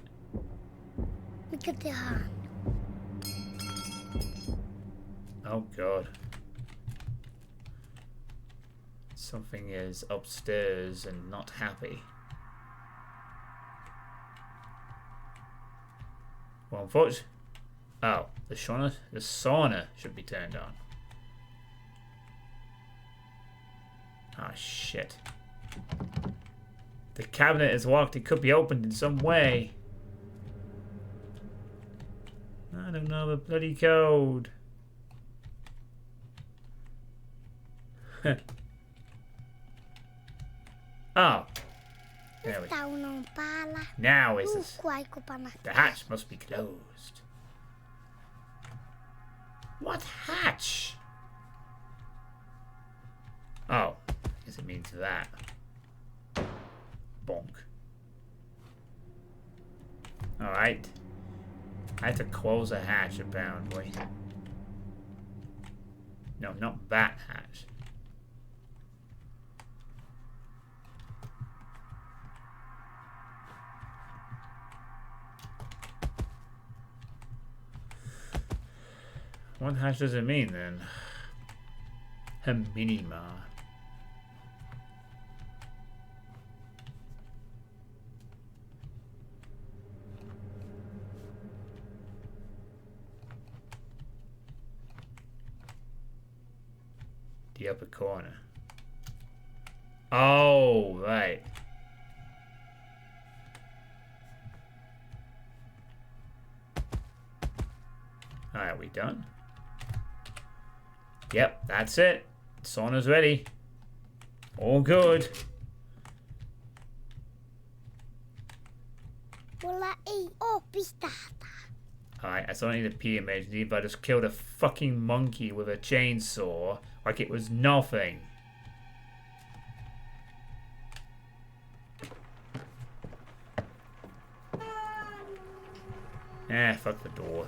Look at the hand.
Oh god. Something is upstairs and not happy. Well, unfortunately... Oh, the sauna should be turned on. Oh, shit. The cabinet is locked. It could be opened in some way. I don't know the bloody code. Oh. There we go.
Sauna on päällä.
Now is this.
Luukku aikoo panna.
The hatch must be closed. What hatch? Oh, I guess it means that. Bonk. Alright. I have to close a hatch, apparently. No, not that hatch. What hatch does it mean, then? A minima. The upper corner. Oh, right. Alright, we done? Yep, that's it. Sauna's ready. All good.
Mulla ei oo pistahtaa.
Alright, I still need a pee emergency, but I just killed a fucking monkey with a chainsaw like it was nothing. Fuck the door.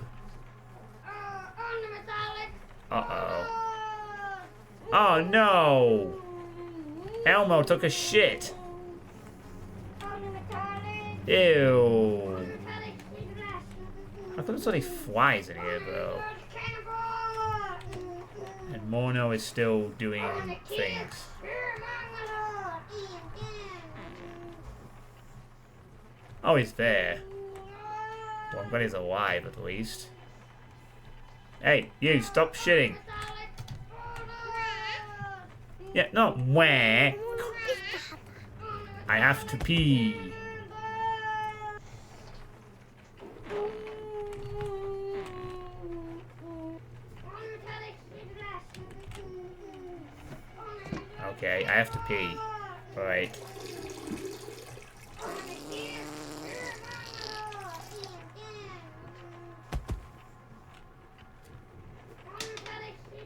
Uh-oh. Oh no! Elmo took a shit. Ew. How come there's only flies in here, though? And Mono is still doing things. Oh, he's there. Well, I'm glad he's alive, at least. Hey, you, stop shitting. Yeah, not where. I have to pee. Okay, I have to pee. Alright.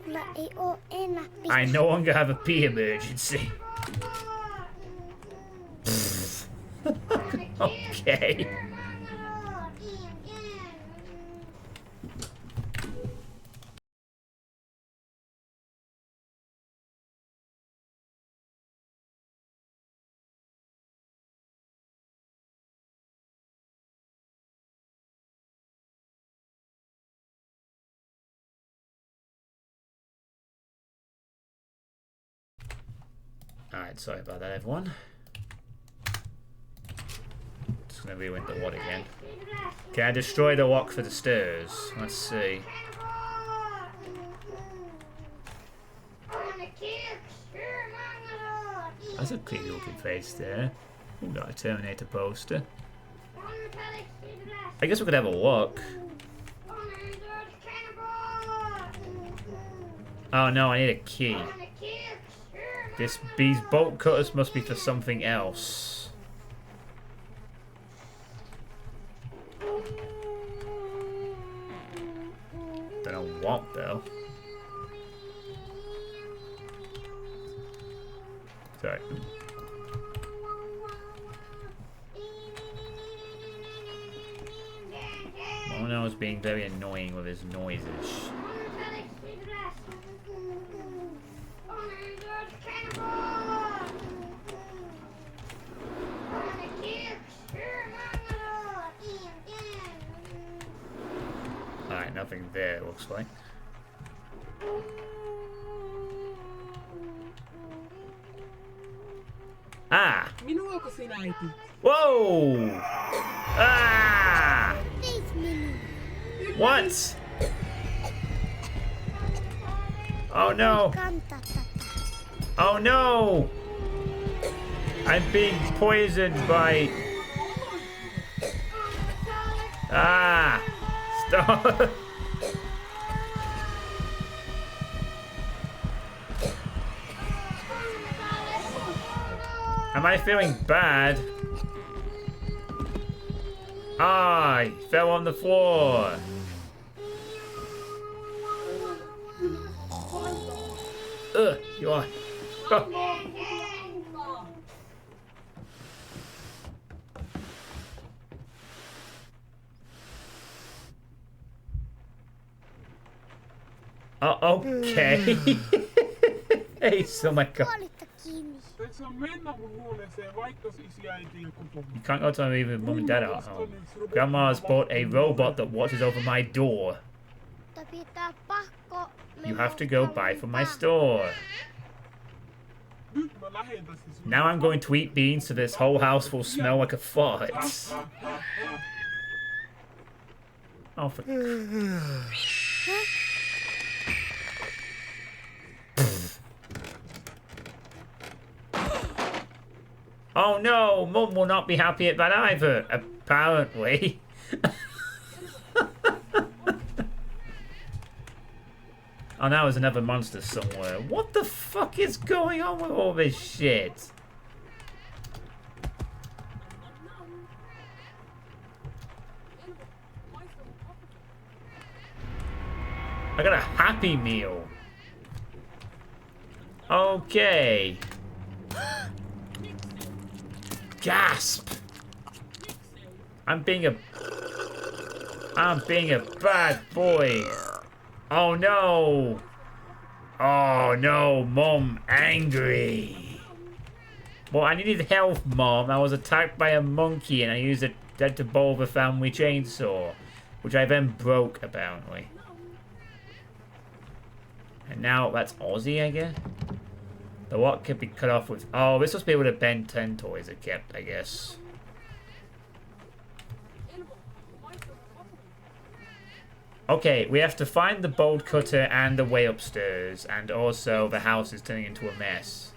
Mulla ei oo enää
I no longer have a pee emergency. Okay. Alright, sorry about that, everyone. Just gonna rewind the what again. Can I destroy the lock for the stairs? Let's see. That's a pretty looking face there. We've got a Terminator poster. I guess we could have a look. Oh no, I need a key. These bolt cutters must be for something else. Don't know what though. Sorry. Mono is being very annoying with his noises. Alright, nothing there, it looks like. Ah!
Minuako sinä etit?
Whoa! Ah! What? Oh no! Oh no! I'm being poisoned by... Ah! Stop! Am I feeling bad? Ah, I fell on the floor. Ugh, you are. Oh. Oh, okay. Ei Somekka.
Puolita kiinni.
Et saa mennä mun huoneeseen, vaikka isi äiti joku pommi.
You can't go to me even mum and dad are at home. Grandma's bought a robot that watches over my door.
Mutta pitää pakko
You have to go buy from my store.
Nyt mä lähentäisin sun.
Now I'm going to eat beans so this whole house will smell like a fart. Oh, for... Oh no, Mum will not be happy at that either, apparently. Oh, now there's another monster somewhere. What the fuck is going on with all this shit? I got a Happy Meal. Okay. Gasp! I'm being a bad boy. Oh no! Oh no, Mom, angry. Well, I needed help, Mom. I was attacked by a monkey and I used it to bowl the family chainsaw, which I then broke, apparently. And now that's Aussie, I guess. The what could be cut off with... Oh, this must be able to Ben 10 toys are kept, I guess. Okay, we have to find the bolt cutter and the way upstairs. And also, the house is turning into a mess.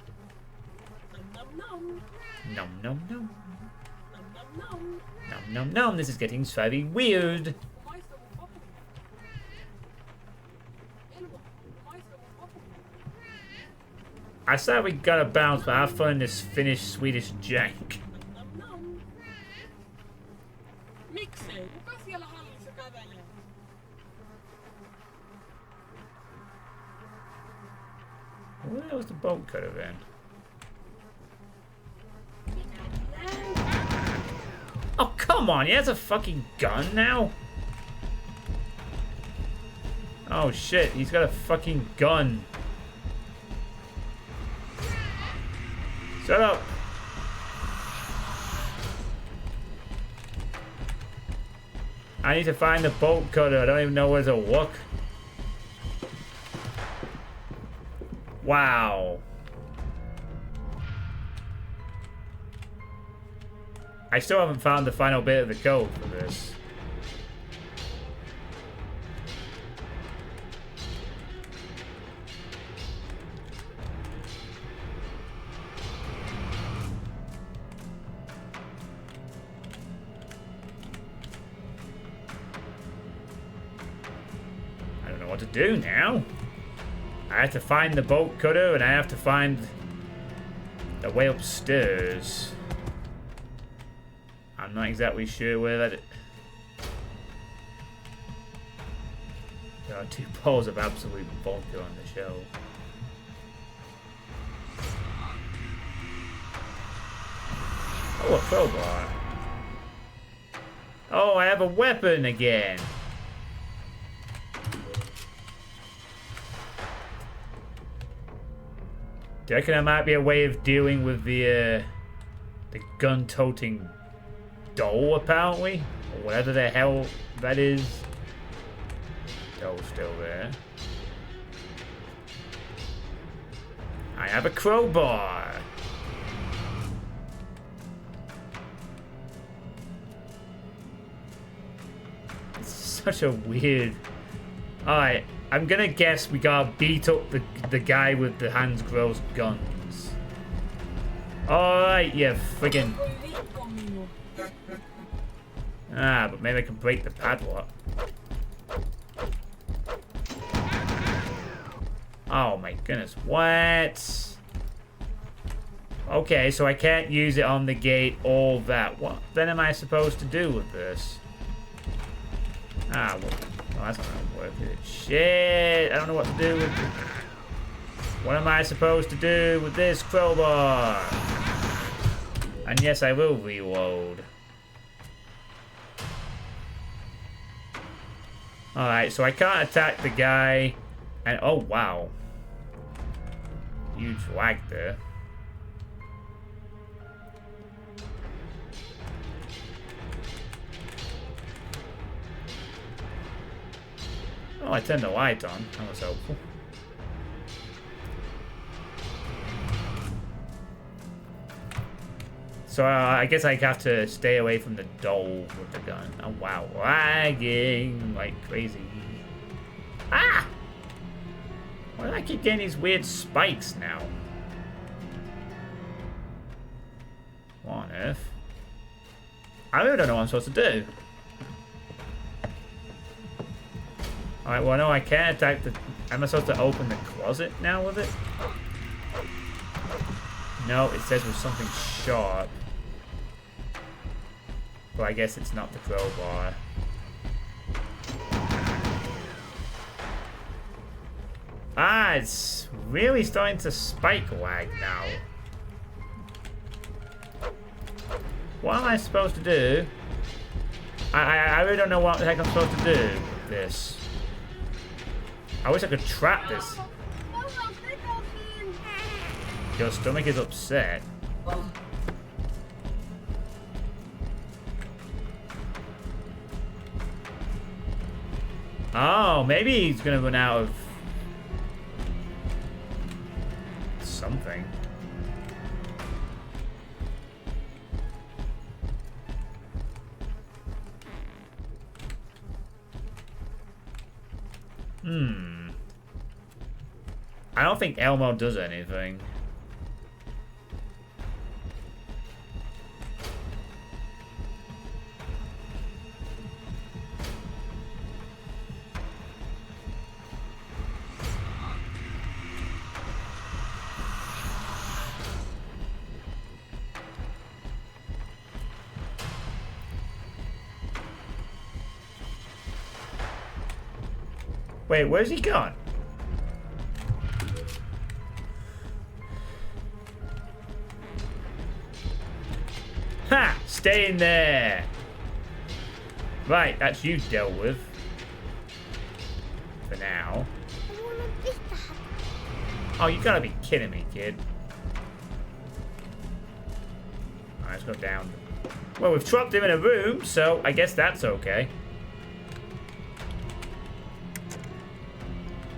Nom nom nom. Nom nom nom. This is getting very weird. I said we gotta bounce, but have fun in this Finnish Swedish jank.
Miksei? Kuka siellä hallissa kävelee?
Where was the bolt cutter then? Oh, come on, he has a fucking gun now? Oh shit, he's got a fucking gun. Shut up. I need to find the bolt cutter. I don't even know where to look. Wow. I still haven't found the final bit of the code for this. I don't know what to do now. I have to find the bolt cutter and I have to find the way upstairs. I'm not exactly sure where that is. There are 2 balls of absolute vodka on the shelf. Oh, a crowbar. Oh, I have a weapon again. Do you reckon there might be a way of dealing with the gun-toting doll, apparently? Or whatever the hell that is. Doll's still there. I have a crowbar. It's such a weird... Alright, I'm gonna guess we gotta beat up the guy with the Hans Gross gun. Alright, you friggin'. Ah, but maybe I can break the padlock. Oh my goodness, what? Okay, so I can't use it on the gate, all that. What then am I supposed to do with this? Ah, well, that's not gonna work, is it? Shit, I don't know what to do with it. What am I supposed to do with this crowbar? And yes, I will reload. Alright, so I can't attack the guy. And oh wow. Huge lag there. Oh, I turned the light on. That was helpful. So I guess I have to stay away from the doll with the gun. Oh wow, lagging like crazy. Ah! Why do I keep getting these weird spikes now? What on earth? I really don't know what I'm supposed to do. Alright, well no, I can't attack the... Am I supposed to open the closet now with it? No, it says with something sharp. But I guess it's not the crowbar. Ah, it's really starting to spike lag now. What am I supposed to do? I really don't know what the heck I'm supposed to do with this. I wish I could trap this. Your stomach is upset. Oh, maybe he's gonna run out of something. I don't think Elmo does anything. Wait, where's he gone? Ha! Stay in there! Right, that's you dealt with. For now. Oh, you gotta be kidding me, kid. Alright, let's go down. Well, we've trapped him in a room, so I guess that's okay.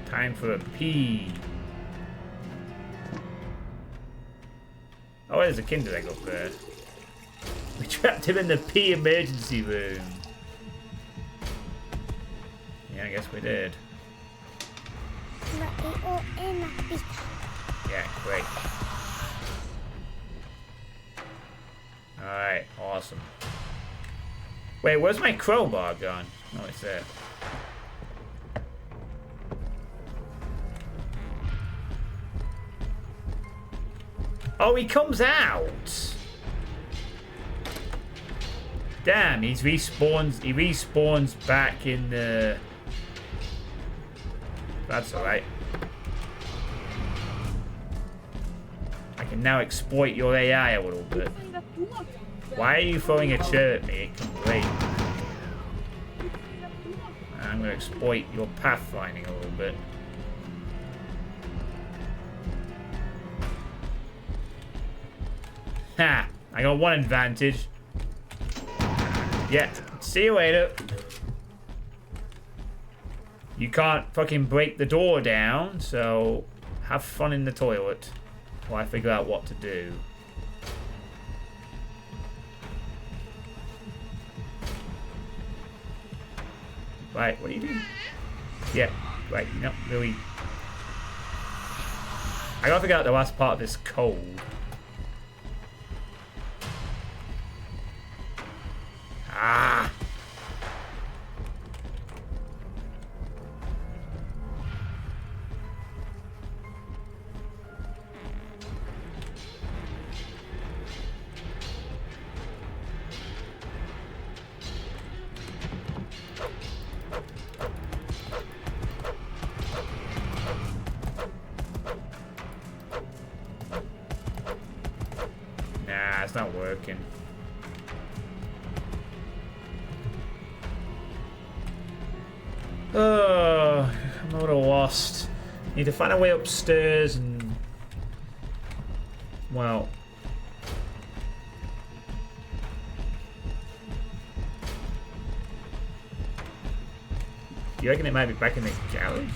Time for a pee. Oh, there's a Kinder Egg up there. We trapped him in the pee emergency room. Yeah, I guess we did. Yeah, great. Alright, awesome. Wait, where's my crowbar gone? Oh, it's there. Oh, he comes out! Damn, he respawns back in the... That's alright. I can now exploit your AI a little bit. Why are you throwing a chair at me? Come great. I'm going to exploit your pathfinding a little bit. Ha! I got one advantage. Yeah, see you later. You can't fucking break the door down, so have fun in the toilet while I figure out what to do. Right, what are you doing? Yeah, right, not really. I gotta figure out the last part of this code. Ah! Nah, it's not working. Oh, I'm a little lost. Need to find a way upstairs and... Well... You reckon it might be back in the garage?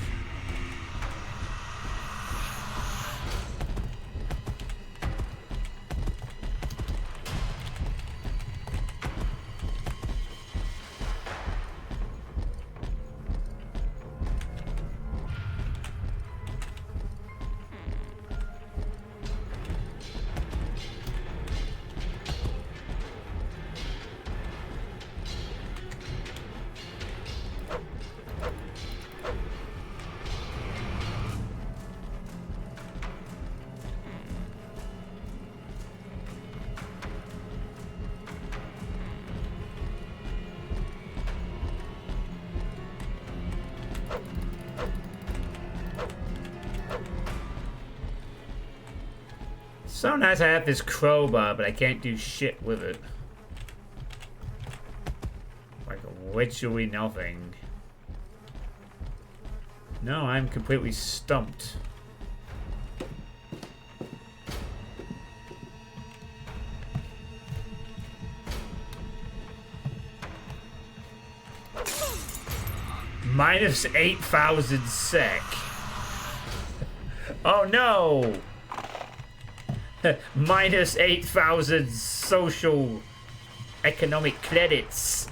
So nice I have this crowbar, but I can't do shit with it. Like literally nothing. No, I'm completely stumped. Minus 8,000 sec. Oh no! Minus 8,000 social economic credits.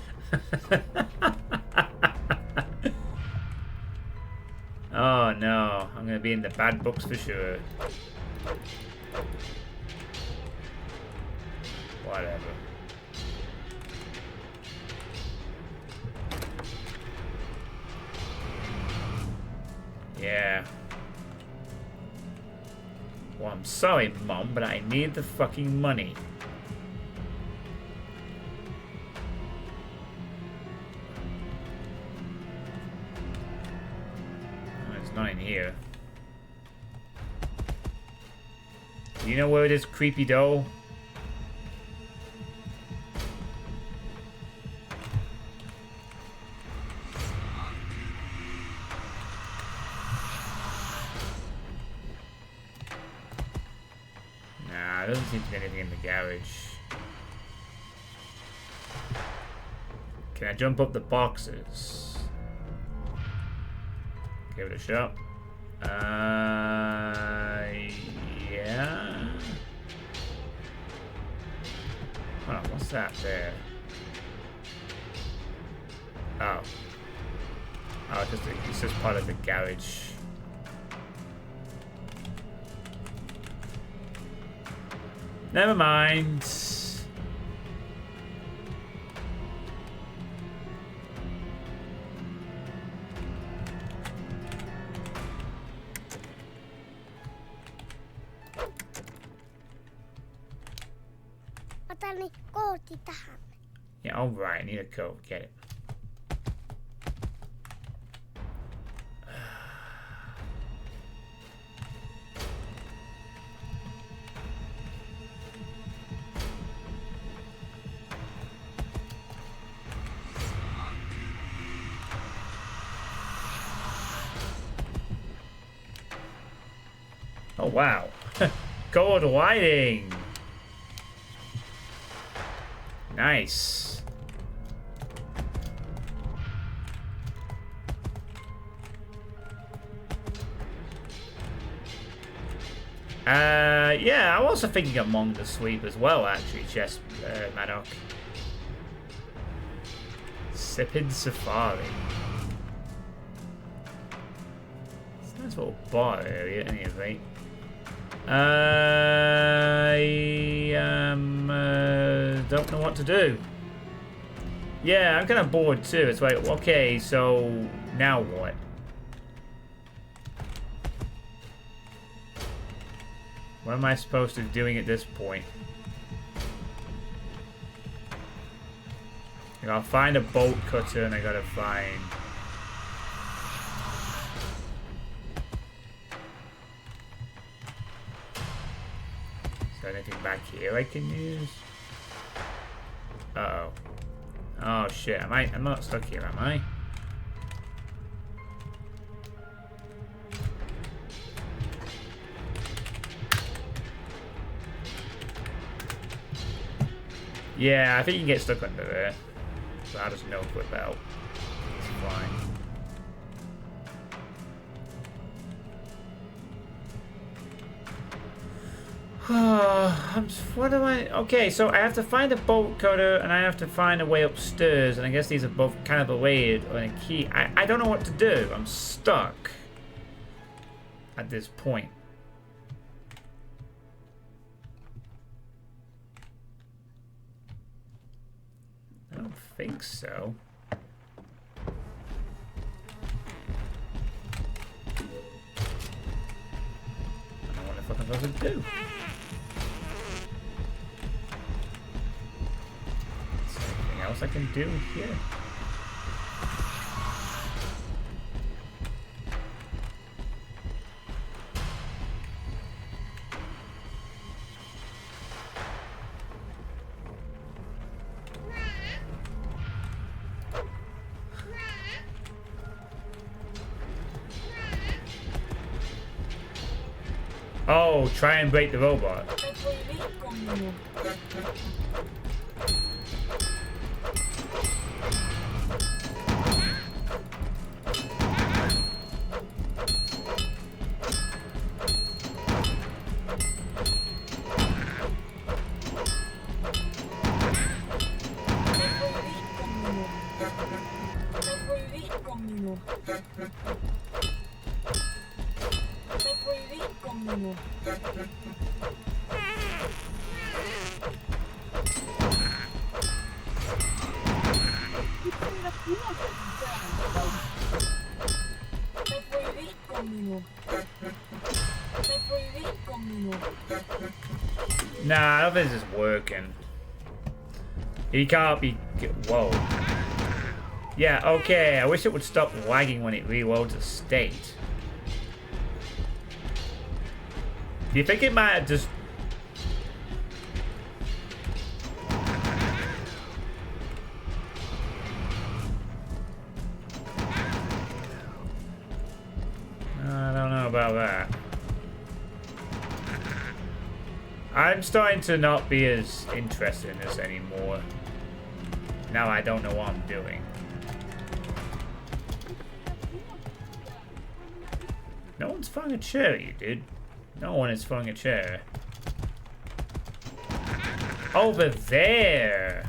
Oh no, I'm gonna be in the bad books for sure. Whatever. Yeah. Well, I'm sorry, Mom, but I need the fucking money. Oh, it's not in here. Do you know where it is, creepy doll? There doesn't seem to be anything in the garage. Can I jump up the boxes? Give it a shot. Yeah. Oh, what's that there? Oh. Oh, it's just part of the garage. Never mind.
Otani koodi tähän.
Yeah, alright, I need a code. Get it. Oh wow. Gold lighting. Nice. Yeah, I'm also thinking Among the Sleep as well, actually, Maddock. Sipping Safari. It's a nice little bar area, at any rate. I don't know what to do. Yeah, I'm kind of bored too. It's like, okay, so now what? What am I supposed to be doing at this point? I gotta find a bolt cutter and I gotta find... Is there anything back here I can use? Uh-oh. Oh shit, I'm not stuck here, am I? Yeah, I think you can get stuck under there. So I'll just no-clip out. It's fine. What do I... Okay, so I have to find a bolt cutter and I have to find a way upstairs. And I guess these are both kind of related on a key. I don't know what to do. I'm stuck at this point. I don't think so. I don't know what the fuck I'm supposed to do. Is there anything else I can do here? Oh, try and break the robot. Nah, I don't think this is working. He can't be... Whoa. Yeah, okay. I wish it would stop lagging when it reloads a state. Do you think it might have just... I don't know about that. I'm starting to not be as interested in this anymore. Now I don't know what I'm doing. No one's throwing a chair, you dude. No one is throwing a chair. Over there!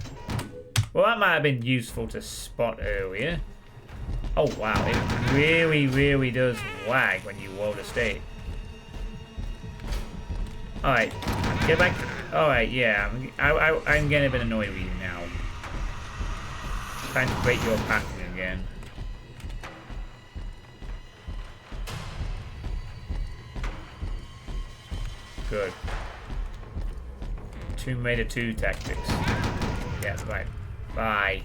Well, that might have been useful to spot earlier. Oh wow, it really, really does lag when you load a state. Alright, get back. Alright, yeah, I'm getting a bit annoyed with you now. Trying to break your pattern again. Good. Tomb Raider 2 tactics. Yeah, right. Bye.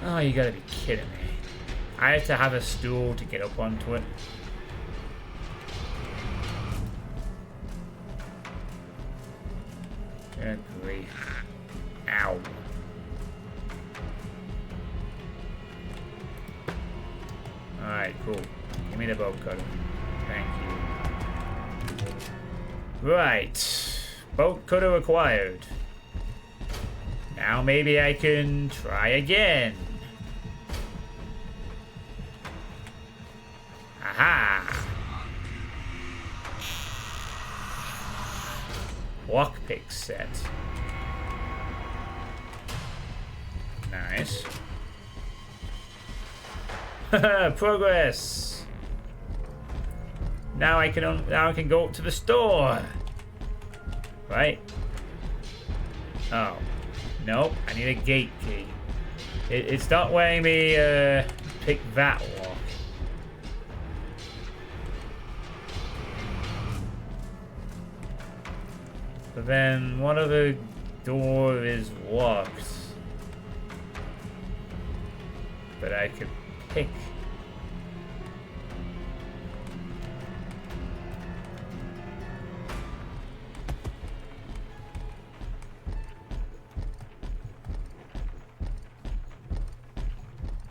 Oh, you gotta be kidding me. I have to have a stool to get up onto it. Good grief. Ow. Alright, cool. Give me the bolt cutter. Thank you. Right. Bolt cutter acquired. Now maybe I can try again. Aha! Lockpick set. Nice. Progress! Now I can go up to the store. Right? Oh. Nope. I need a gate key. It's not letting me pick that lock. But then one of the door is locked. But I could pick.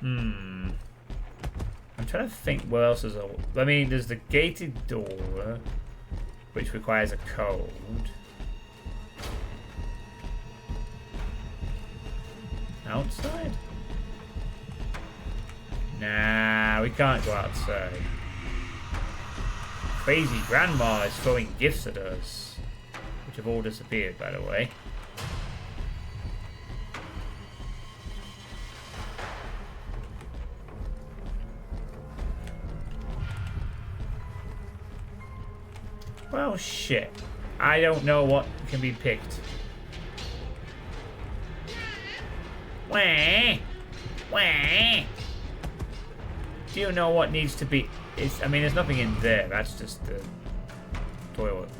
I'm trying to think what else is. I mean, there's the gated door, which requires a code. Outside? Nah, we can't go outside. Crazy grandma is throwing gifts at us, which have all disappeared, by the way. Well, shit. I don't know what can be picked. Wah! Wah! Do you know what needs to be... I mean, there's nothing in there. That's just the toilet.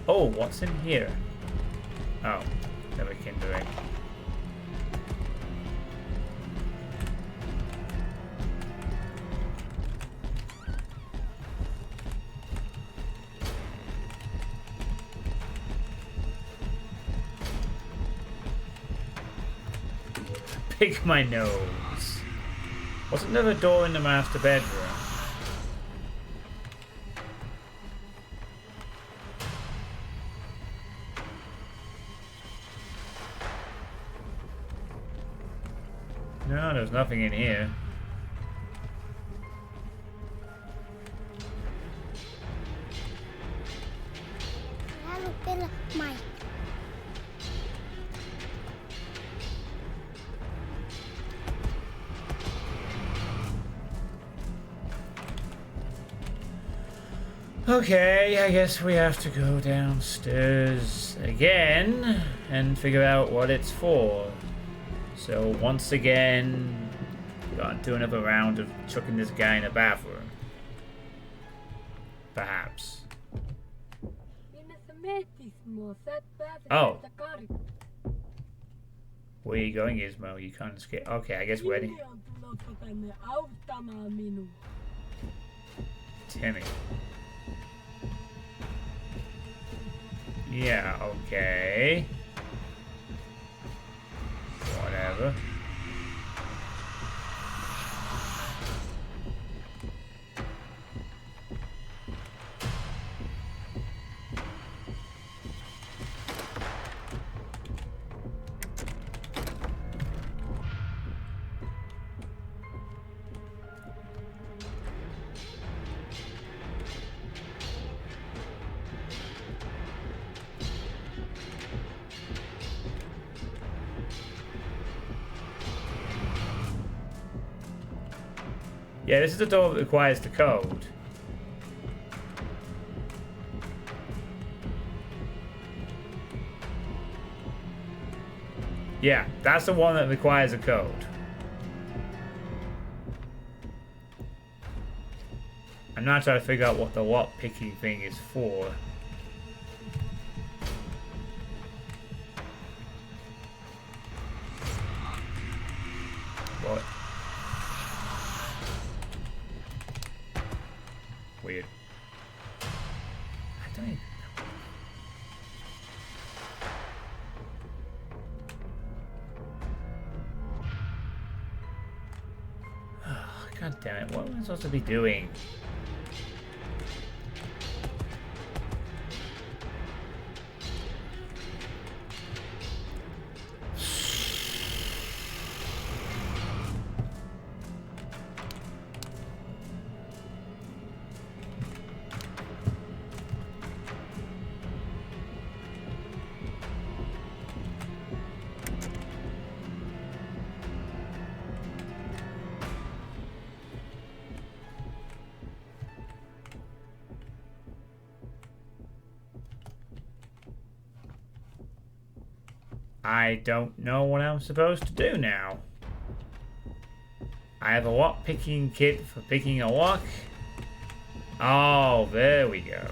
Oh, what's in here? Oh, never kindling. Pick my nose. Wasn't there a door in the master bedroom? No, there's nothing in here.
Haluan pelaa Mike.
Okay, I guess we have to go downstairs again and figure out what it's for. So once again, we gotta do another round of chucking this guy in a bathroom. Perhaps. Oh. Where are you going, Ismo? You can't escape. Okay, I guess we're Timmy. Yeah, okay. Whatever. Yeah, this is the door that requires the code. Yeah, that's the one that requires a code. I'm not trying to figure out what the lock picking thing is for. What? Weird. I don't even know. Oh, God damn it. What am I supposed to be doing? I don't know what I'm supposed to do now. I have a lock picking kit for picking a lock. Oh, there we go.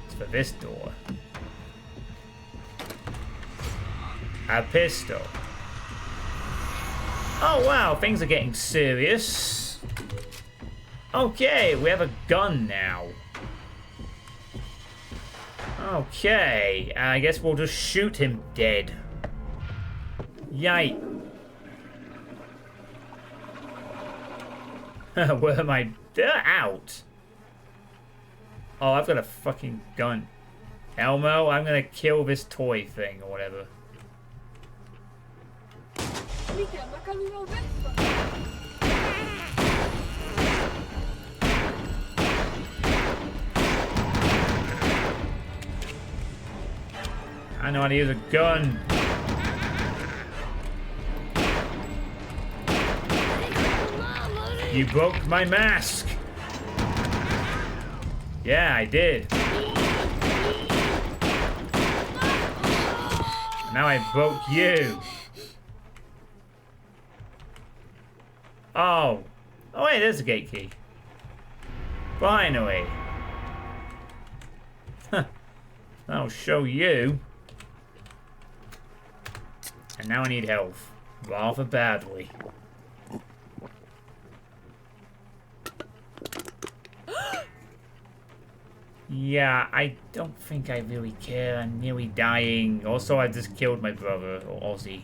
It's for this door. A pistol. Oh wow, things are getting serious. Okay, we have a gun now. Okay, I guess we'll just shoot him dead. Yike. Where am I? They're out. Oh, I've got a fucking gun. Elmo, I'm gonna kill this toy thing or whatever. I know how to use a gun. You broke my mask. Yeah, I did. Now I broke you. Oh. Oh wait, there's a gate key. Finally. Huh. I'll show you. And now I need health. Rather badly. Yeah, I don't think I really care. I'm nearly dying. Also, I just killed my brother, or Ozzy.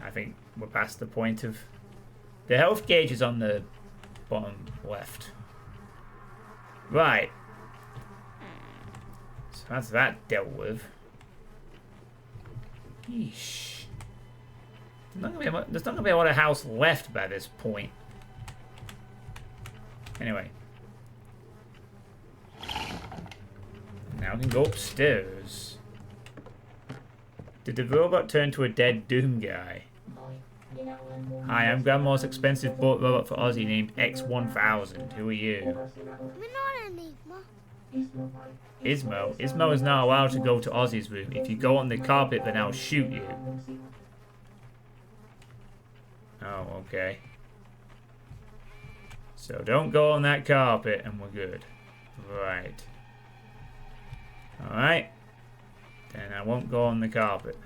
I think we're past the point of... The health gauge is on the bottom left. Right. So that's that dealt with. Yeesh. There's not going to be a lot of house left by this point. Anyway. Now we can go upstairs. Did the robot turn to a dead Doom guy? Hi, I'm Grandma's expensive bought robot for Ozzy named X1000. Who are you? Ismo? Ismo is not allowed to go to Ozzy's room. If you go on the carpet, then I'll shoot you. Oh, okay. So don't go on that carpet and we're good. Right. Alright. Then I won't go on the carpet.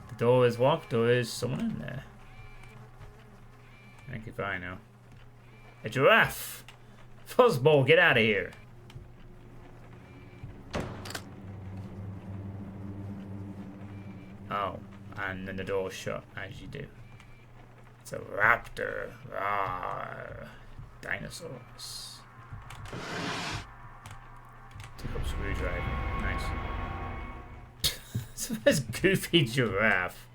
The door is locked or is someone in there? I think if I know. A giraffe! Fuzzball, get out of here! Oh, and then the door's shut, as you do. It's a raptor. Rawr. Dinosaurs. Took up screwdriver. Nice. So this goofy giraffe.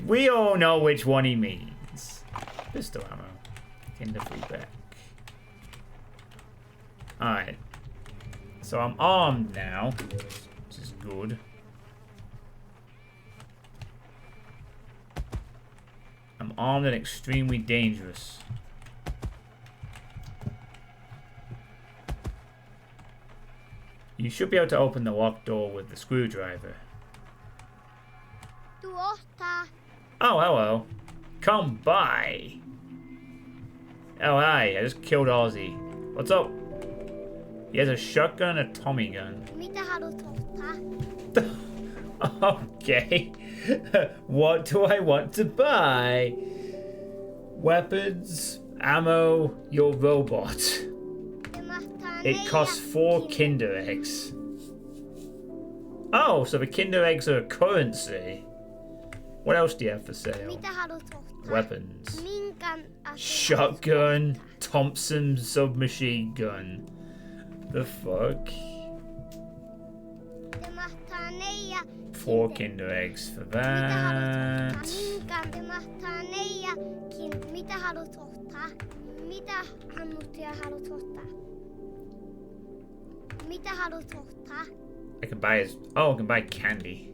We all know which one he means. Pistol ammo. In the free back. Alright. So I'm armed now. Which is good. I'm armed and extremely dangerous. You should be able to open the locked door with the screwdriver. Oh, hello. Come by. Oh, hi. I just killed Ozzy. What's up? He has a shotgun and a Tommy gun. Okay. What do I want to buy? Weapons, ammo, your robot. It costs 4 Kinder Eggs. Oh, so the Kinder Eggs are currency. What else do you have for sale? Weapons. Shotgun, Thompson submachine gun. The fuck? 4 Kinder Eggs for that. I can buy his... Oh, I can buy candy.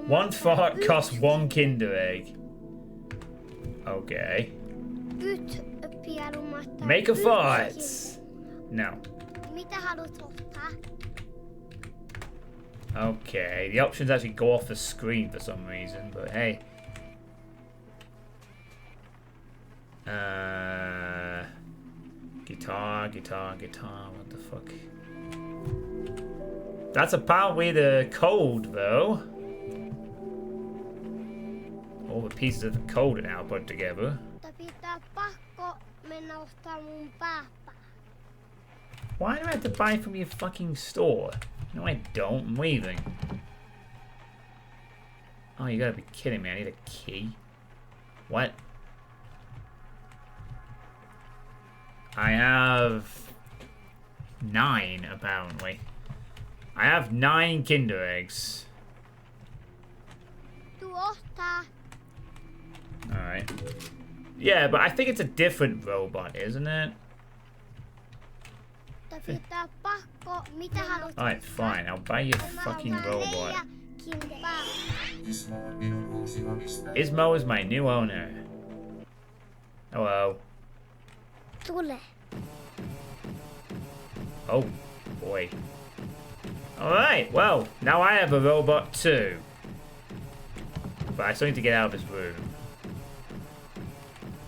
One fart costs 1 Kinder Egg. Okay. Make a fart. No.
Mitä haluat ottaa?
Okay, the options actually go off the screen for some reason, but hey. Guitar, what the fuck? That's apparently the code, though. All the pieces of the code are now put together.
Pitää pakko mennä ostaa mun pääpää.
Why do I have to buy from your fucking store? No, I don't. I'm leaving. Oh, you gotta be kidding me. I need a key. What? I have 9, apparently. I have 9 Kinder eggs.
Tuu ostaa.
Alright. Yeah, but I think it's a different robot, isn't it?
Pitää pakko. Mitä haluat?
Alright, fine. I'll buy you a fucking robot. Ismo is my new owner. Hello.
Tule.
Oh, boy. Alright, well, now I have a robot too. But I still need to get out of this room.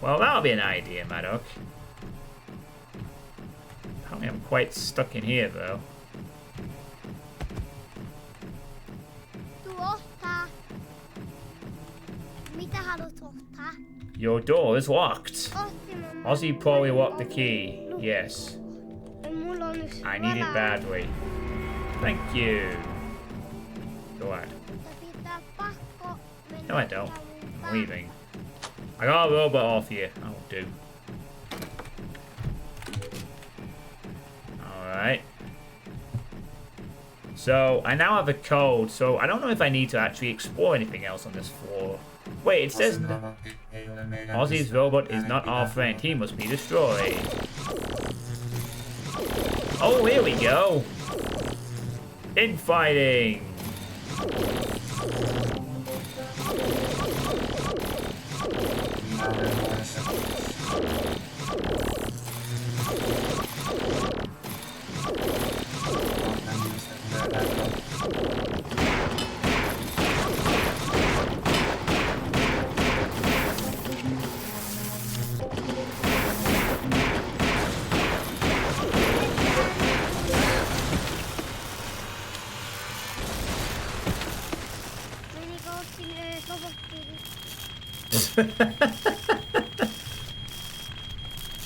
Well, that'll be an idea, Maddock. Apparently I'm quite stuck in here, though.
Tuu ostaa. Mitä haluat ostaa?
Your door is locked.
Ostin
Ozzy probably locked the key. Yes.
Mulla on nyt
I need it badly. Thank you. Go on.
Pitää pakko mennä
No, I don't. I'm leaving. I got a robot off here. I'll do. Alright. So, I now have a code, so I don't know if I need to actually explore anything else on this floor. Wait, it says Ozzy's robot is not our friend. He must be destroyed. Oh, here we go. Infighting.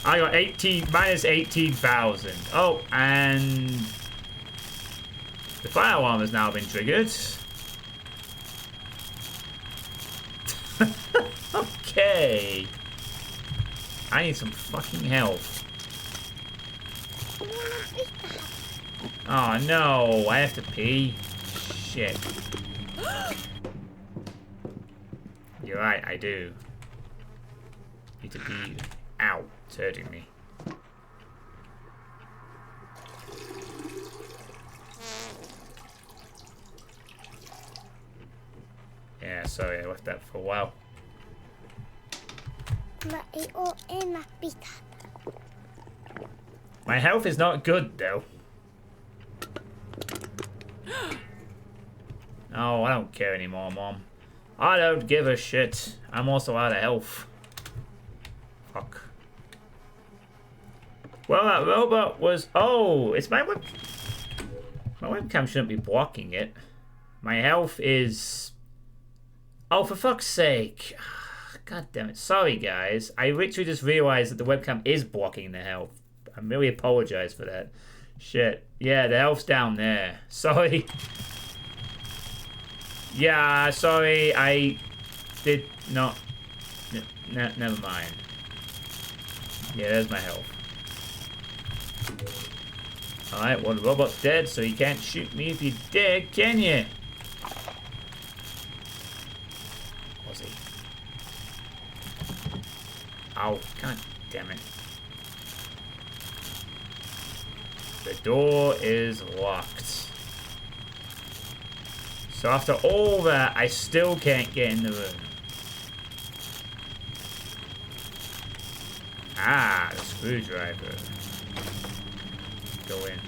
I got 18 minus 18,000. Oh, and the fire alarm has now been triggered. Okay. I need some fucking help. Oh no, I have to pee. Shit. You're right, I do. Need to be. Ow, it's hurting me. Yeah, sorry, I left that for a while. My health is not good, though. Oh, I don't care anymore, Mom. I don't give a shit. I'm also out of health. Fuck. Well, that robot was... Oh, it's my web... My webcam shouldn't be blocking it. My health is... Oh, for fuck's sake. God damn it. Sorry, guys. I literally just realized that the webcam is blocking the health. I really apologize for that. Shit. Yeah, the health's down there. Sorry. Yeah, sorry. I did not... never mind. Yeah, there's my health. Alright, well, the robot's dead, so you can't shoot me if you're dead, can you? Was he? Oh, god damn it. The door is locked. So after all that, I still can't get in the room. Ah, the screwdriver. Go in.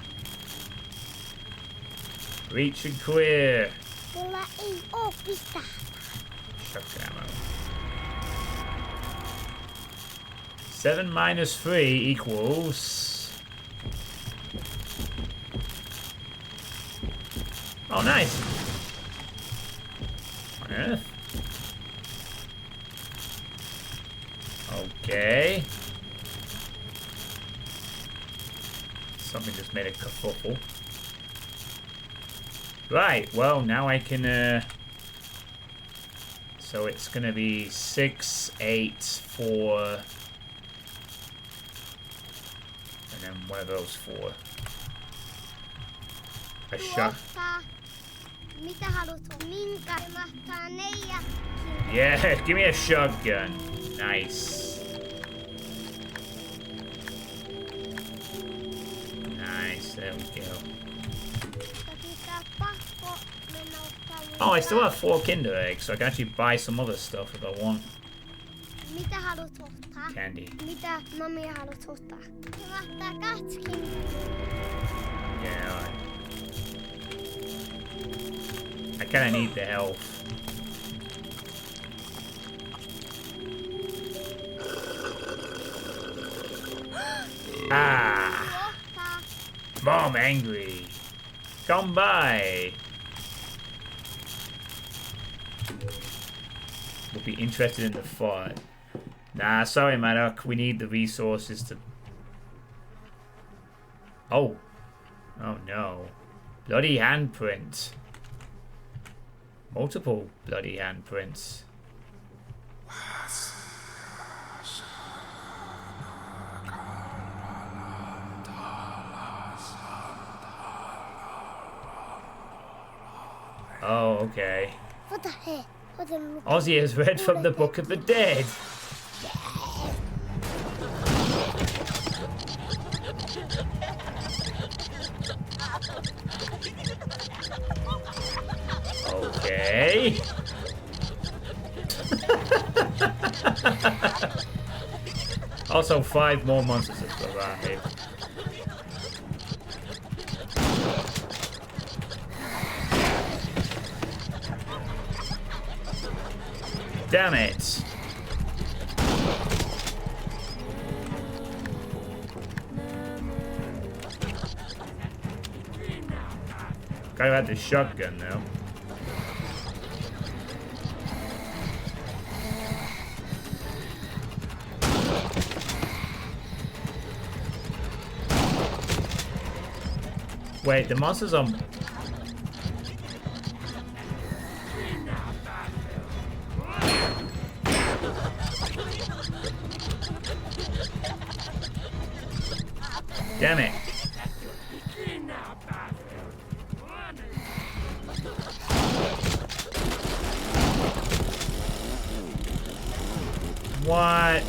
Reach and clear.
Mulla ei oo mitään.
Shotgun ammo. 7 minus 3 equals... Oh, nice. On earth. Okay. Something just made a kerfuffle. Right, well, now I can, so it's gonna be 6, 8, 4, and then one of those 4. A shot.
Mitä haluat? Minkä mahtaa neijä?
Yeah, give me a shotgun. Nice. Nice, there we go. Oh, I still have 4 Kinder eggs, so I can actually buy some other stuff if I want.
Mitä haluat ottaa?
Candy.
Mitä mami haluat ottaa? Se mahtaa 2 Kinder.
Yeah, alright. I kinda need the health. Ah! Mom angry. Come by. We'll be interested in the fight. Nah, sorry, Maddock. We need the resources to... Oh. Oh, no. Bloody handprint. Multiple bloody handprints. Oh, okay.
What the heck? What the look?
Ozzy has read from the Book of the Dead. Okay. Also, 5 more monsters have around here. Damn it! Gotta have the shotgun though. Wait, the monsters on. Damn it. What?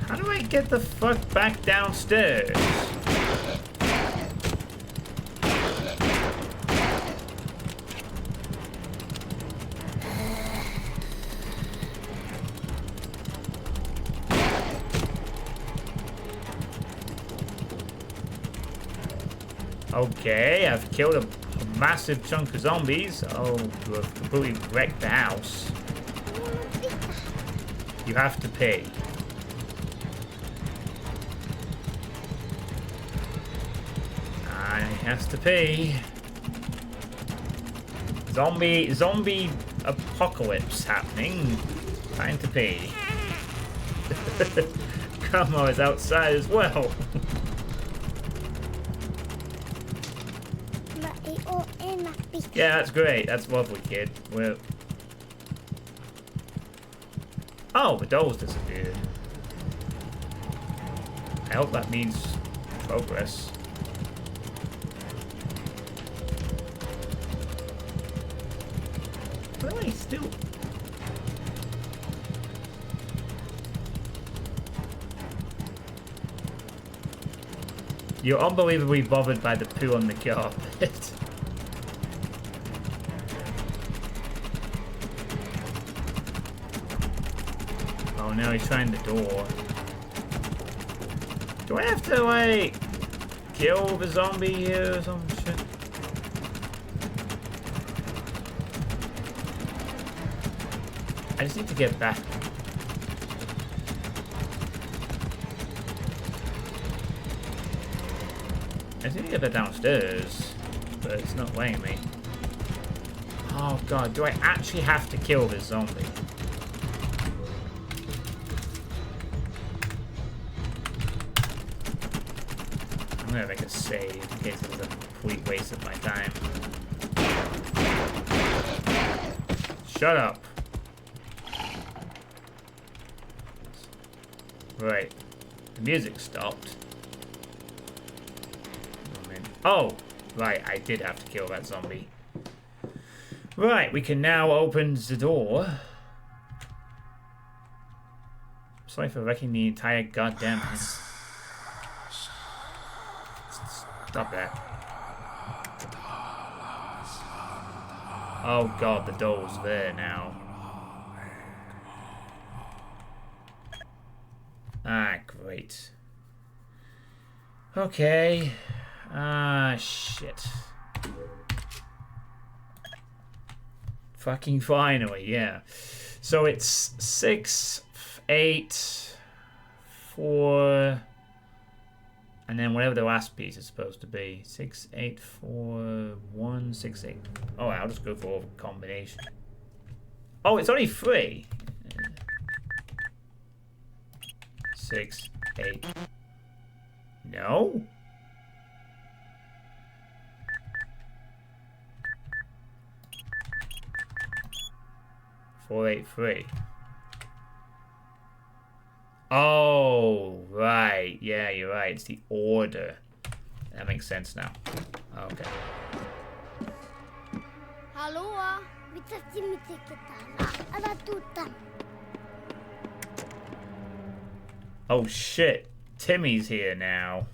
How do I get the fuck back downstairs? Okay, I've killed a massive chunk of zombies. Oh, I've completely wrecked the house. You have to pay. I has to pay. Zombie apocalypse happening. Time to pay. Como is outside as well. Yeah, that's great. That's lovely, kid. We're... Oh, the doll's disappeared. I hope that means progress. Really? Still? You're unbelievably bothered by the poo on the carpet. Oh, now he's trying the door. Do I have to, like, kill the zombie here or some shit? I just need to get back. I just need to get that downstairs, but it's not letting me. Oh god, do I actually have to kill this zombie? I'm gonna make a save in case it was a complete waste of my time. Shut up. Right. The music stopped. Oh! Right, I did have to kill that zombie. Right, we can now open the door. Sorry for wrecking the entire goddamn thing. Stop that. Oh god, the door's there now. Ah, great. Okay. Ah, shit. Fucking finally, yeah. So it's 6, 8, 4, and then whatever the last piece is supposed to be. 6, 8, 4, 1, 6, 8. Oh, I'll just go for a combination. Oh, it's only 3. 6, 8. No? 4, 8, 3. Oh, right. Yeah, you're right. It's the order. That makes sense now. Okay.
Halua, mitä Timmy tekee täällä? Älä tuu tänne.
Oh shit. Timmy's here now.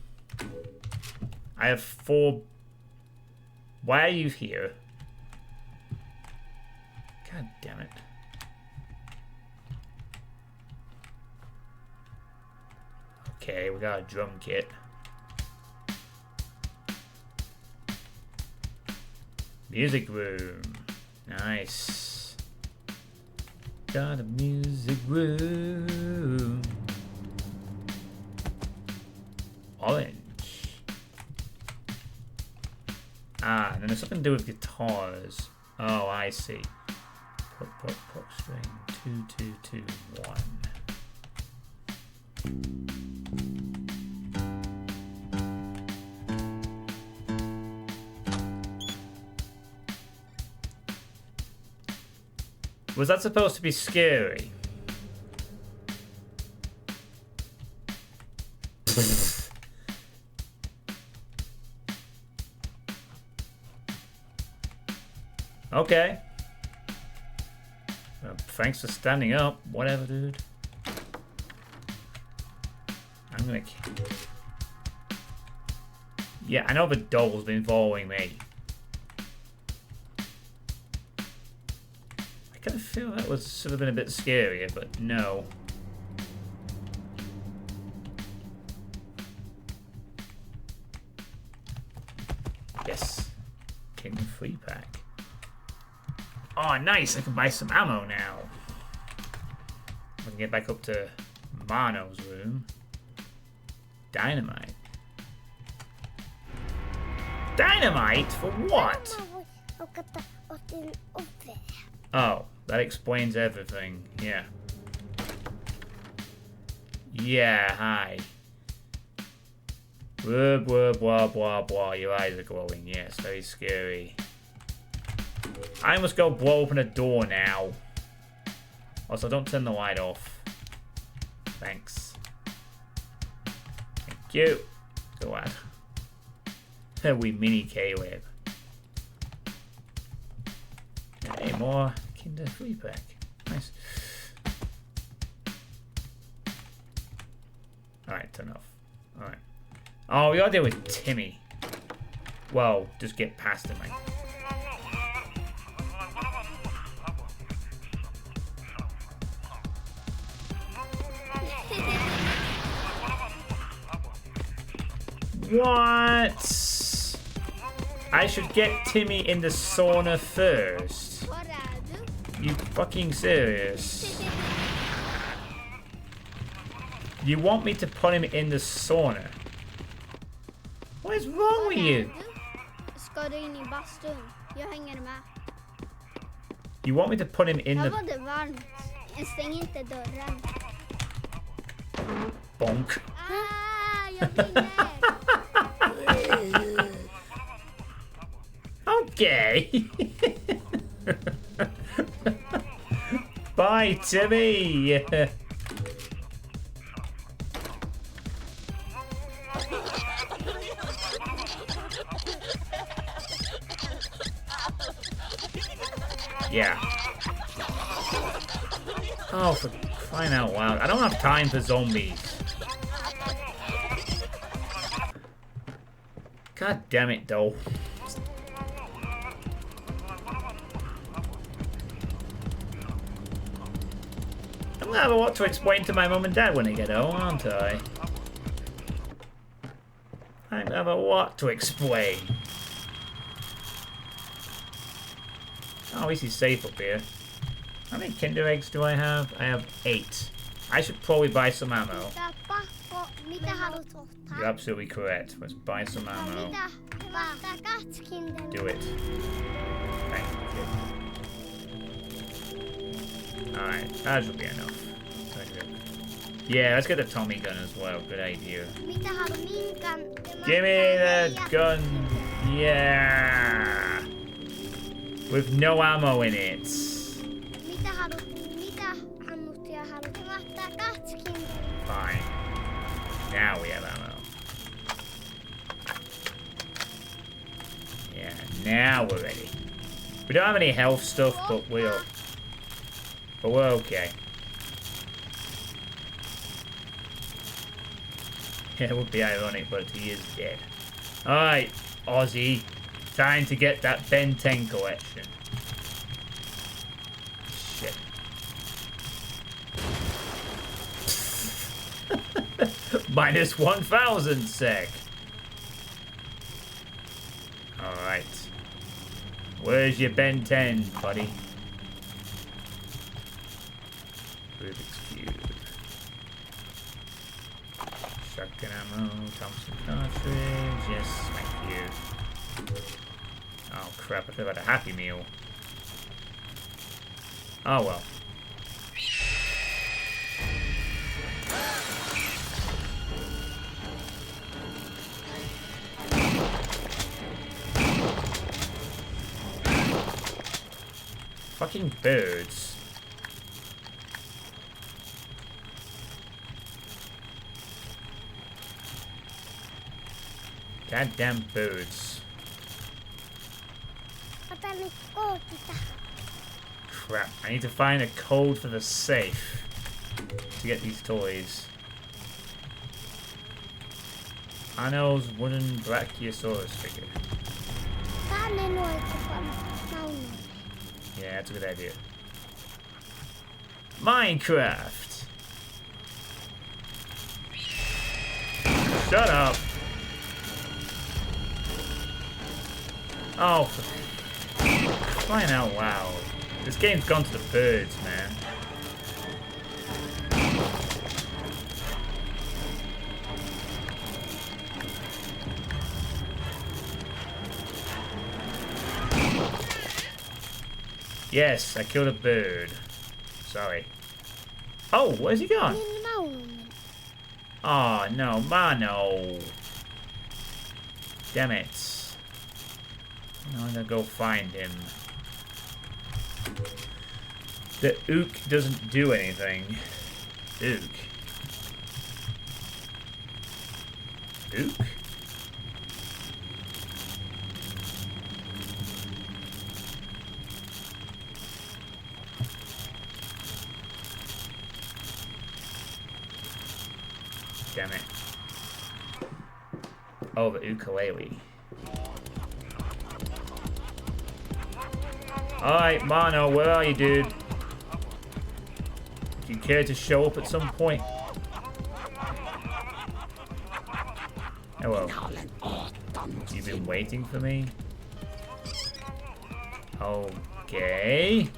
I have 4. Why are you here? God damn it. Okay, we got a drum kit. Music room. Nice. Got a music room. Orange. Ah, and then there's something to do with guitars. Oh, I see. Pop string 2 2 2 1. Was that supposed to be scary? Okay. Thanks for standing up. Whatever, dude. I'm gonna... Yeah, I know the doll's been following me. I kind of feel that was should have been a bit scarier, but no. Yes. King free pack. Oh, nice! I can buy some ammo now. I can get back up to Mano's room. Dynamite. Dynamite? For what? Oh, that explains everything. Yeah. Yeah, hi. Blah, blah, blah, blah, blah. Your eyes are glowing. Yes, very scary. I must go blow open a door now. Also, don't turn the light off. Thanks. Thank you. Go on. We mini Caleb. Okay, more Kinder free pack. Nice. Alright, turn off. Alright. Oh, we gotta deal with Timmy. Well, just get past him, mate. What? I should get Timmy in the sauna first. You fucking serious? You want me to put him in the sauna? What is wrong with you?
Ska du in I bastun? Jag hänger med.
You want me to put him in
Här
the...
var det varmt. Stäng inte dörren.
Bonk.
Jag brinner.
Okay. Bye, Timmy. Yeah. Oh, for crying out loud. I don't have time for zombies. God damn it, though. I'm gonna have a lot to explain to my mum and dad when they get home, aren't I? I'm gonna have a lot to explain. Oh, at least he's safe up here. How many Kinder eggs do I have? I have 8. I should probably buy some ammo. You're absolutely correct. Let's buy some ammo. Do it. Thank you. Alright, that should be enough. Yeah, let's get the Tommy gun as well. Good idea. Give me the gun. Yeah. With no ammo in it. Fine. Now we have ammo. Yeah, now we're ready. We don't have any health stuff, but we're okay. Yeah, it would be ironic, but he is dead. Alright, Ozzy. Time to get that Ben 10 collection. Shit. Minus 1,000 sec. Alright. Where's your Ben 10, buddy? Rubik's Cube. Shotgun ammo, Thompson cartridge. Yes, thank you. Oh crap, I thought about a Happy Meal. Oh well. Fucking birds. Goddamn birds. Crap, I need to find a code for the safe to get these toys. Arnold's wooden Brachiosaurus figure. Yeah, that's a good idea. Minecraft! Shut up! Oh, for crying out loud. This game's gone to the birds, man. Yes, I killed a bird. Sorry. Oh, where's he gone? Oh, no, Mano. Damn it. I'm gonna go find him. The ook doesn't do anything. Ook. Ook? damn it. Oh, the ukulele. Alright, Mono, where are you, dude? Do you care to show up at some point? Hello. You've been waiting for me? Okay.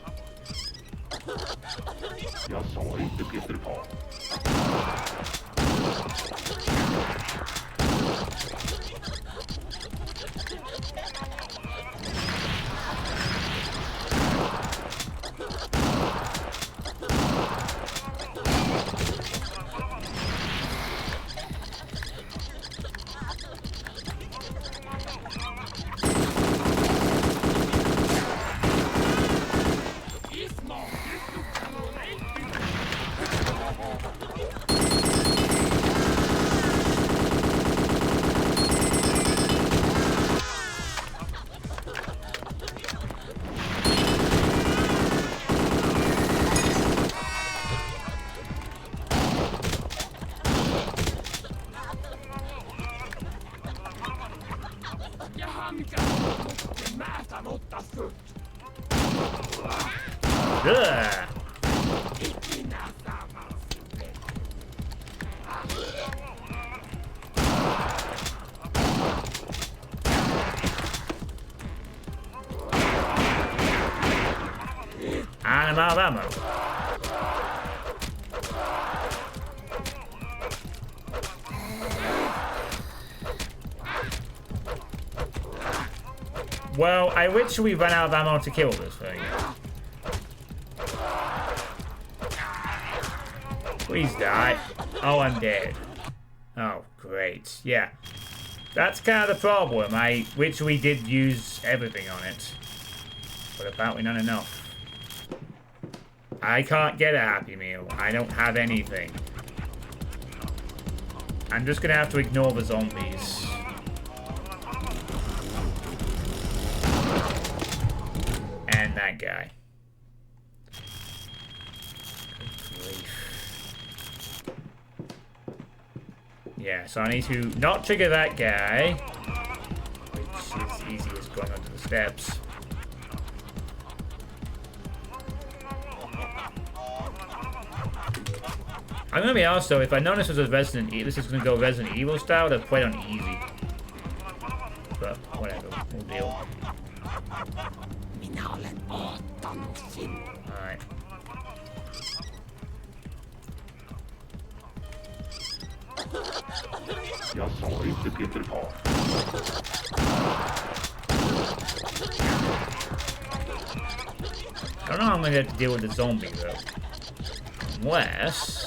Ugh. And I'm out of ammo. Well, I wish we ran out of ammo to kill this thing. Please die. Oh, I'm dead. Oh, great. Yeah. That's kind of the problem. Which we did use everything on it. But apparently not enough. I can't get a Happy Meal. I don't have anything. I'm just gonna have to ignore the zombies. And that guy. Yeah, so I need to not trigger that guy, which is easy as going onto the steps. I'm gonna be honest though, if I know this was a Resident Evil, this is gonna go Resident Evil style, I'd play it on easy. But whatever, we'll deal. Alright. I don't know how I'm gonna have to deal with the zombie though. Unless...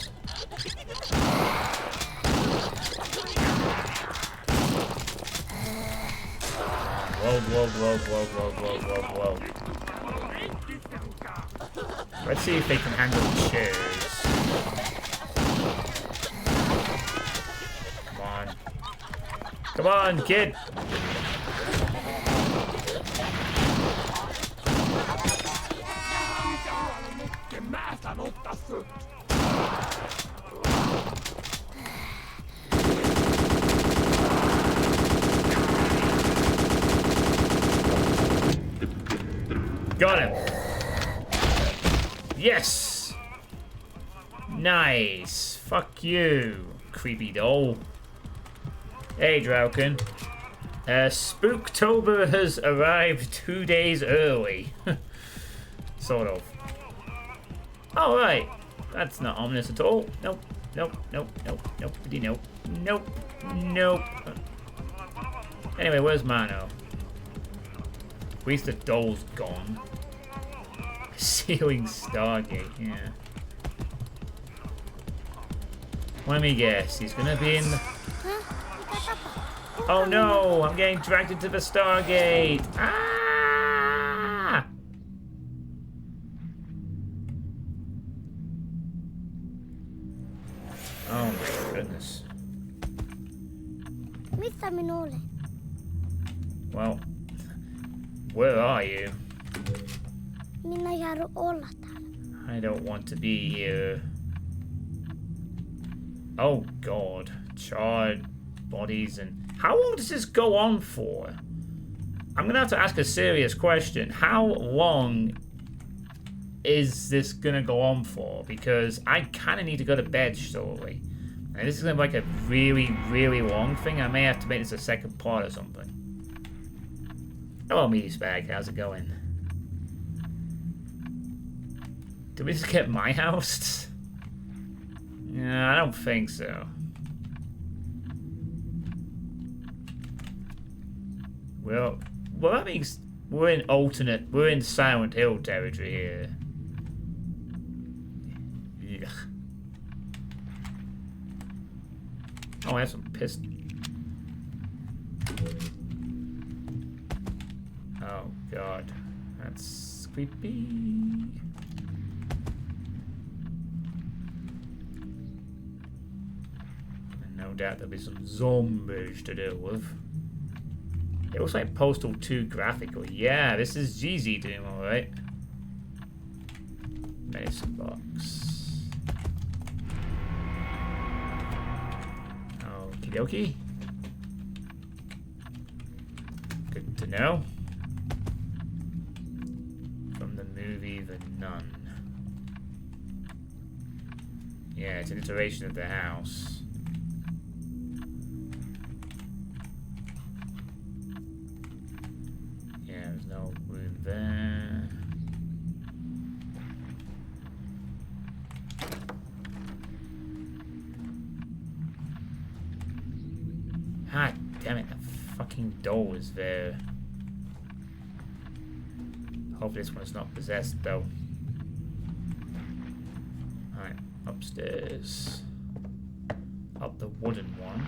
Whoa, whoa, whoa, whoa, whoa, whoa, whoa, whoa. Let's see if they can handle the chairs. Come on. Come on, kid! Got him. Yes. Nice. Fuck you, creepy doll. Hey, Drauken. Spooktober has arrived 2 days early. Sort of. All right. That's not ominous at all. Nope. Nope. Nope. Nope. Nope. Nope. Nope. Nope. Anyway, where's Mano? At least the doll's gone. Ceiling Stargate, yeah. Let me guess, he's gonna be in the... Oh no, I'm getting dragged into the Stargate! Ah! Oh my goodness.
Missä minä olen?
Well, where are you?
Minä ei halua olla täällä.
I don't want to be here. Oh god. charred bodies. And how long does this go on for? I'm gonna have to ask a serious question. How long is this gonna go on for? Because I kind of need to go to bed shortly. And this is gonna be like a really, really long thing. I may have to make this a second part or something. Hello, Meaty Bag. How's it going? Did we just get my house? Yeah, I don't think so. Well, that means we're in Silent Hill territory here. Ugh. Oh, I have some pistol. Oh, God. That's creepy. And no doubt there'll be some zombies to deal with. It looks like Postal 2 graphical. Yeah, this is GZ doing alright. Medicine box. Okie dokie. Good to know. From the movie The Nun. Yeah, it's an iteration of the house. Yeah, there's no room there. God damn it, the fucking door is there. Hope this one's not possessed though. Alright, upstairs. Up the wooden one.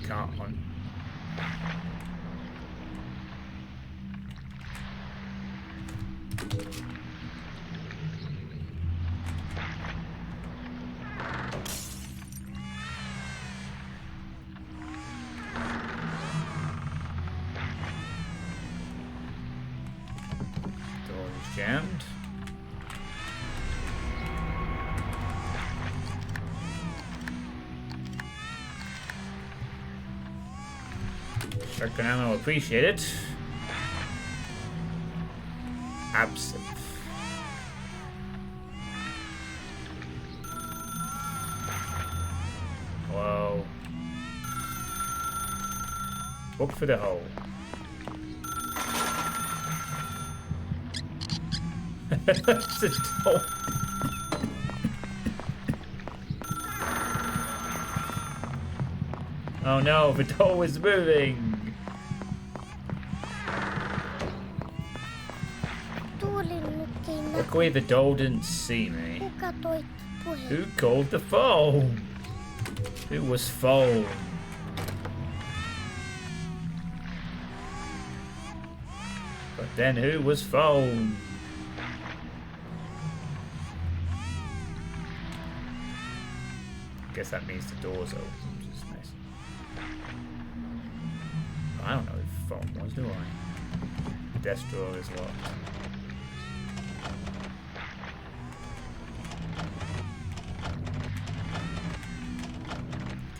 Can't hunt. Door is jammed. Shotgun ammo, appreciate it. Absinthe. Whoa. Look for the hole. It's a door. Oh no, the door is moving. Luckily the doll didn't see me. Who called the phone? Who was phone? But then who was phone? Guess that means the door's open, which is nice. I don't know if phone was, do I? The desk drawer is locked.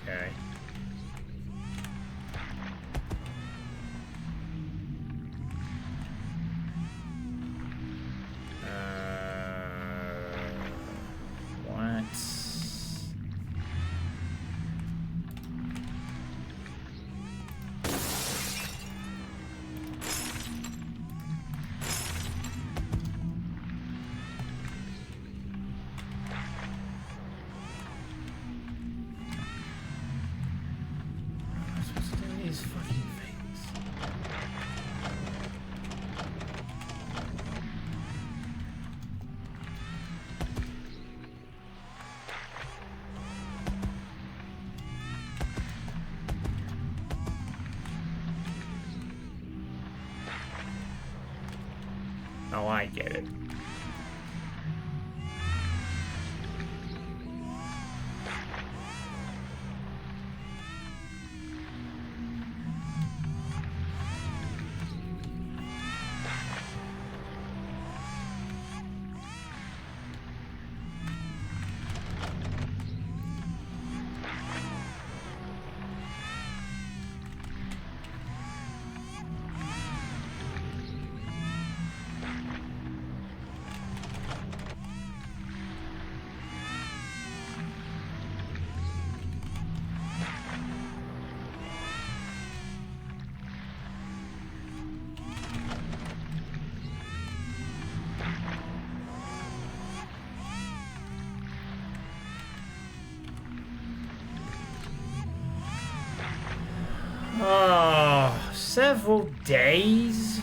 Okay. What? These fucking things. Oh, I get it. Oh, several days?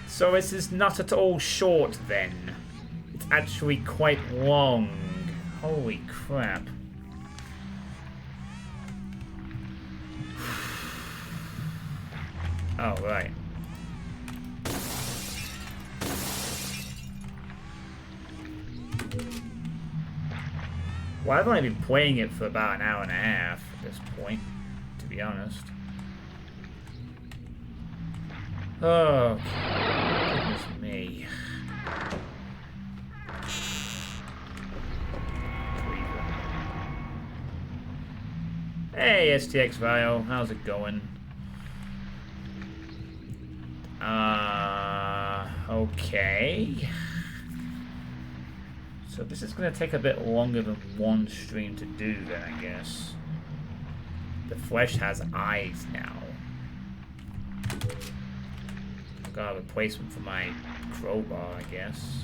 So this is not at all short then. It's actually quite long. Holy crap. Oh, right. Well, I've only been playing it for about an hour and a half at this point, to be honest. Oh, goodness me. Hey, STX Vio, how's it going? Okay. So this is going to take a bit longer than one stream to do then, I guess. The flesh has eyes now. I've got a replacement for my crowbar, I guess.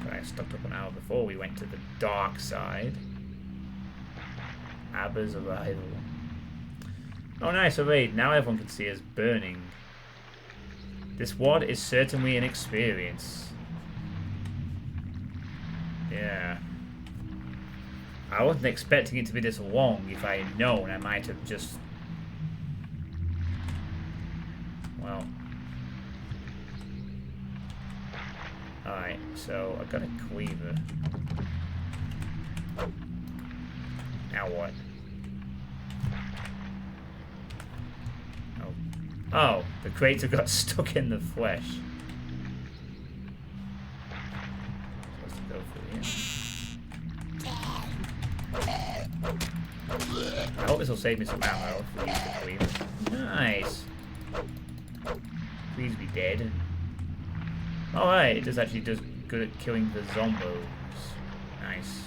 But I stocked up an hour before we went to the dark side. Abba's arrival. Oh nice, a raid. Now everyone can see us burning. This WOD is certainly an experience. Yeah. I wasn't expecting it to be this long. If I had known, I might have just... Well... Alright, so I got a cleaver. Now what? Oh, the crater got stuck in the flesh. Supposed to go through here. I hope this will save me some ammo if we use the cleaver. Nice. Please be dead. Alright, it does actually does good at killing the zombos. Nice.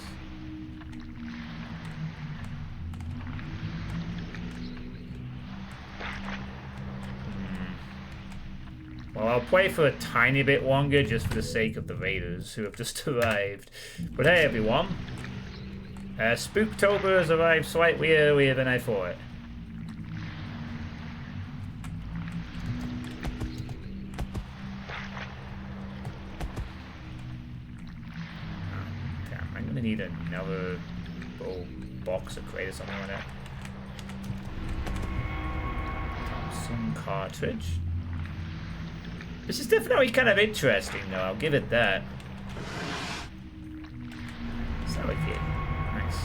Well, I'll play for a tiny bit longer just for the sake of the raiders who have just arrived. But hey everyone, Spooktober has arrived slightly earlier than I thought. Oh, damn, I'm gonna need another little box of crate or something like that. Some cartridge. This is definitely kind of interesting, though. I'll give it that. So okay, nice.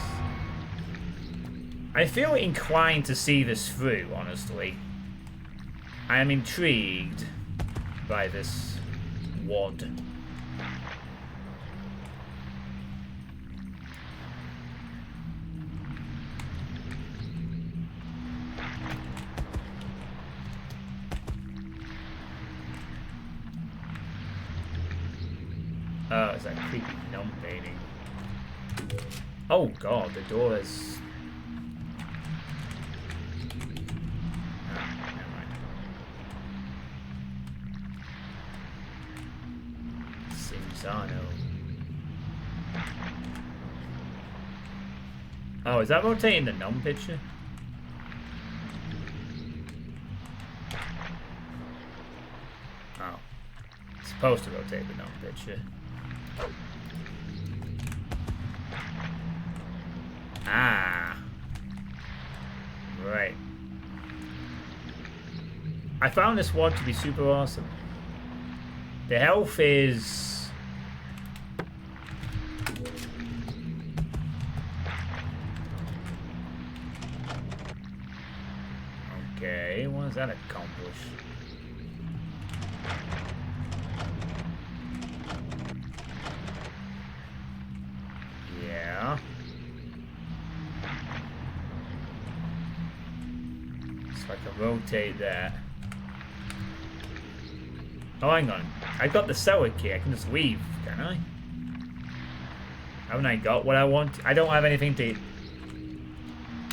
I feel inclined to see this through, honestly. I am intrigued by this WOD. Oh, it's that creepy gnome painting. Oh god, the door is... Oh, never mind. Simsano. Oh, is that rotating the gnome picture? Oh. It's supposed to rotate the gnome picture. Ah. Right. I found this WOD to be super awesome. The health is... Okay, what does that accomplish? Yeah. So I can rotate that. Oh, hang on. I got the cellar key. I can just leave, can I? Haven't I got what I want? I don't have anything to...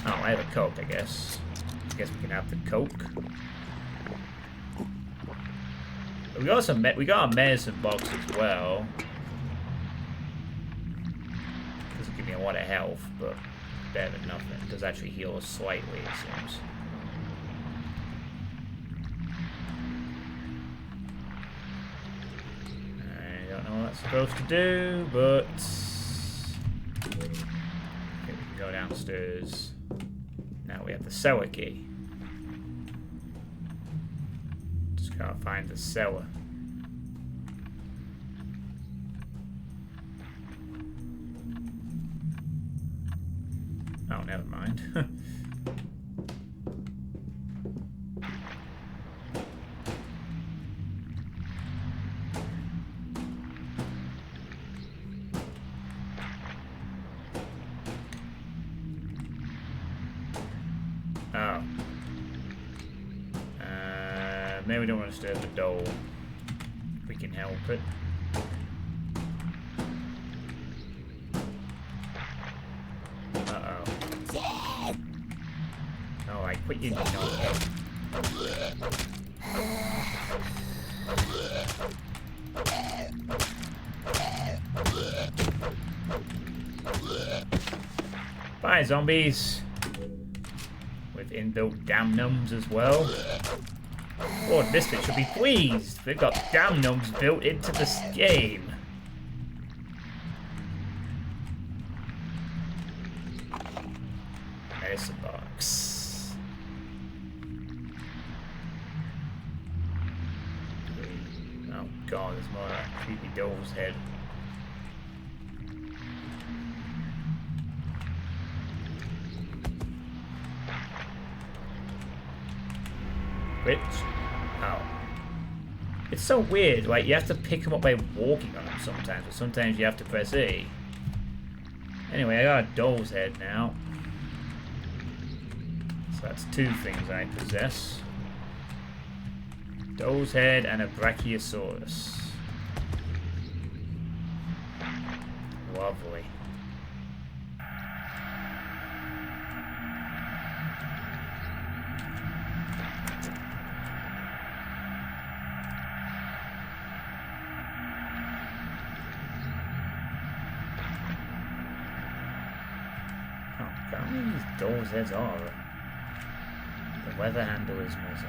Oh, I have a Coke, I guess. I guess we can have the Coke. We got some... We got a medicine box as well. me a lot of health, but better than nothing. It does actually heal us slightly, it seems. I don't know what that's supposed to do, but I think we can go downstairs. Now we have the cellar key. Just gotta find the cellar. Oh, never mind. Oh. Maybe we don't want to disturb the doll. We can help it. Alright, quit your nose. Bye, zombies. With inbuilt damn numbs as well. Lord Misfit should be pleased. They've got damn numbs built into this game. Medicine box. Oh god, there's more of that creepy doll's head. Which? Oh. It's so weird, like you have to pick them up by walking on them sometimes, but sometimes you have to press E. Anyway, I got a doll's head now. So that's two things I possess. Doll's head and a Brachiosaurus. Lovely. How many of these doll's heads are there? The weather handle is missing.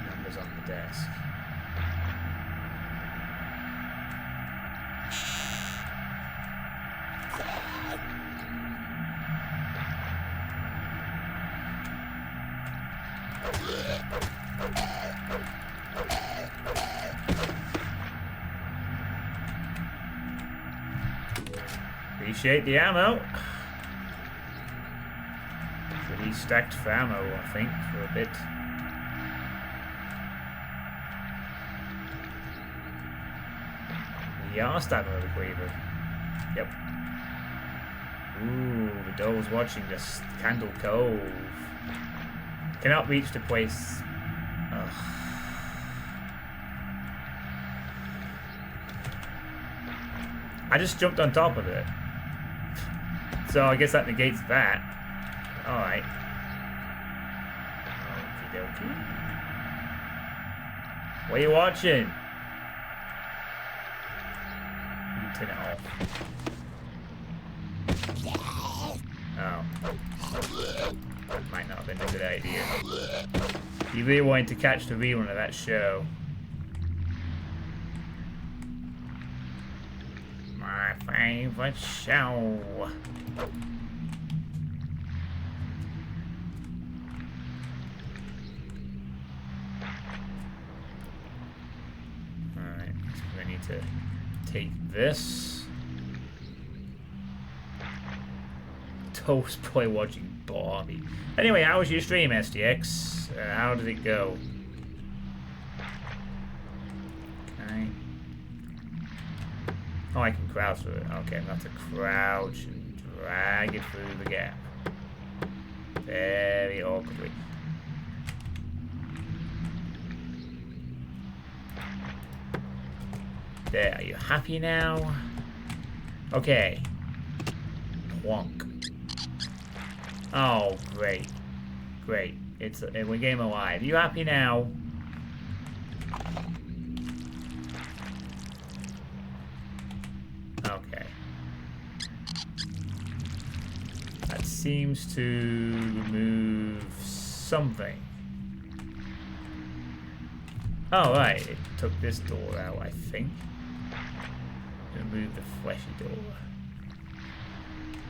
Numbers on the desk. Appreciate the ammo. Pretty stacked for ammo, I think, for a bit. We are starting with a Cleaver. Yep. Ooh, the doll's watching this Candle Cove. Cannot reach the place. Ugh. I just jumped on top of it. So I guess that negates that. Alright. Okie dokie. What are you watching? You can turn it off. Oh. That might not have been a good idea. You really wanted to catch the rerun of that show. My favorite show. Alright, so I need to take this. Toast boy watching Barbie. Anyway, how was your stream, SDX? How did it go? Okay. Oh, I can crouch through it. Okay, I'm going to have to crouch and drag it through the gap. Very awkwardly. There, are you happy now? Okay. Plonk. Oh, great. Great. We're game alive. You happy now? Okay. That seems to remove something. Oh, right. It took this door out, I think. Remove the fleshy door.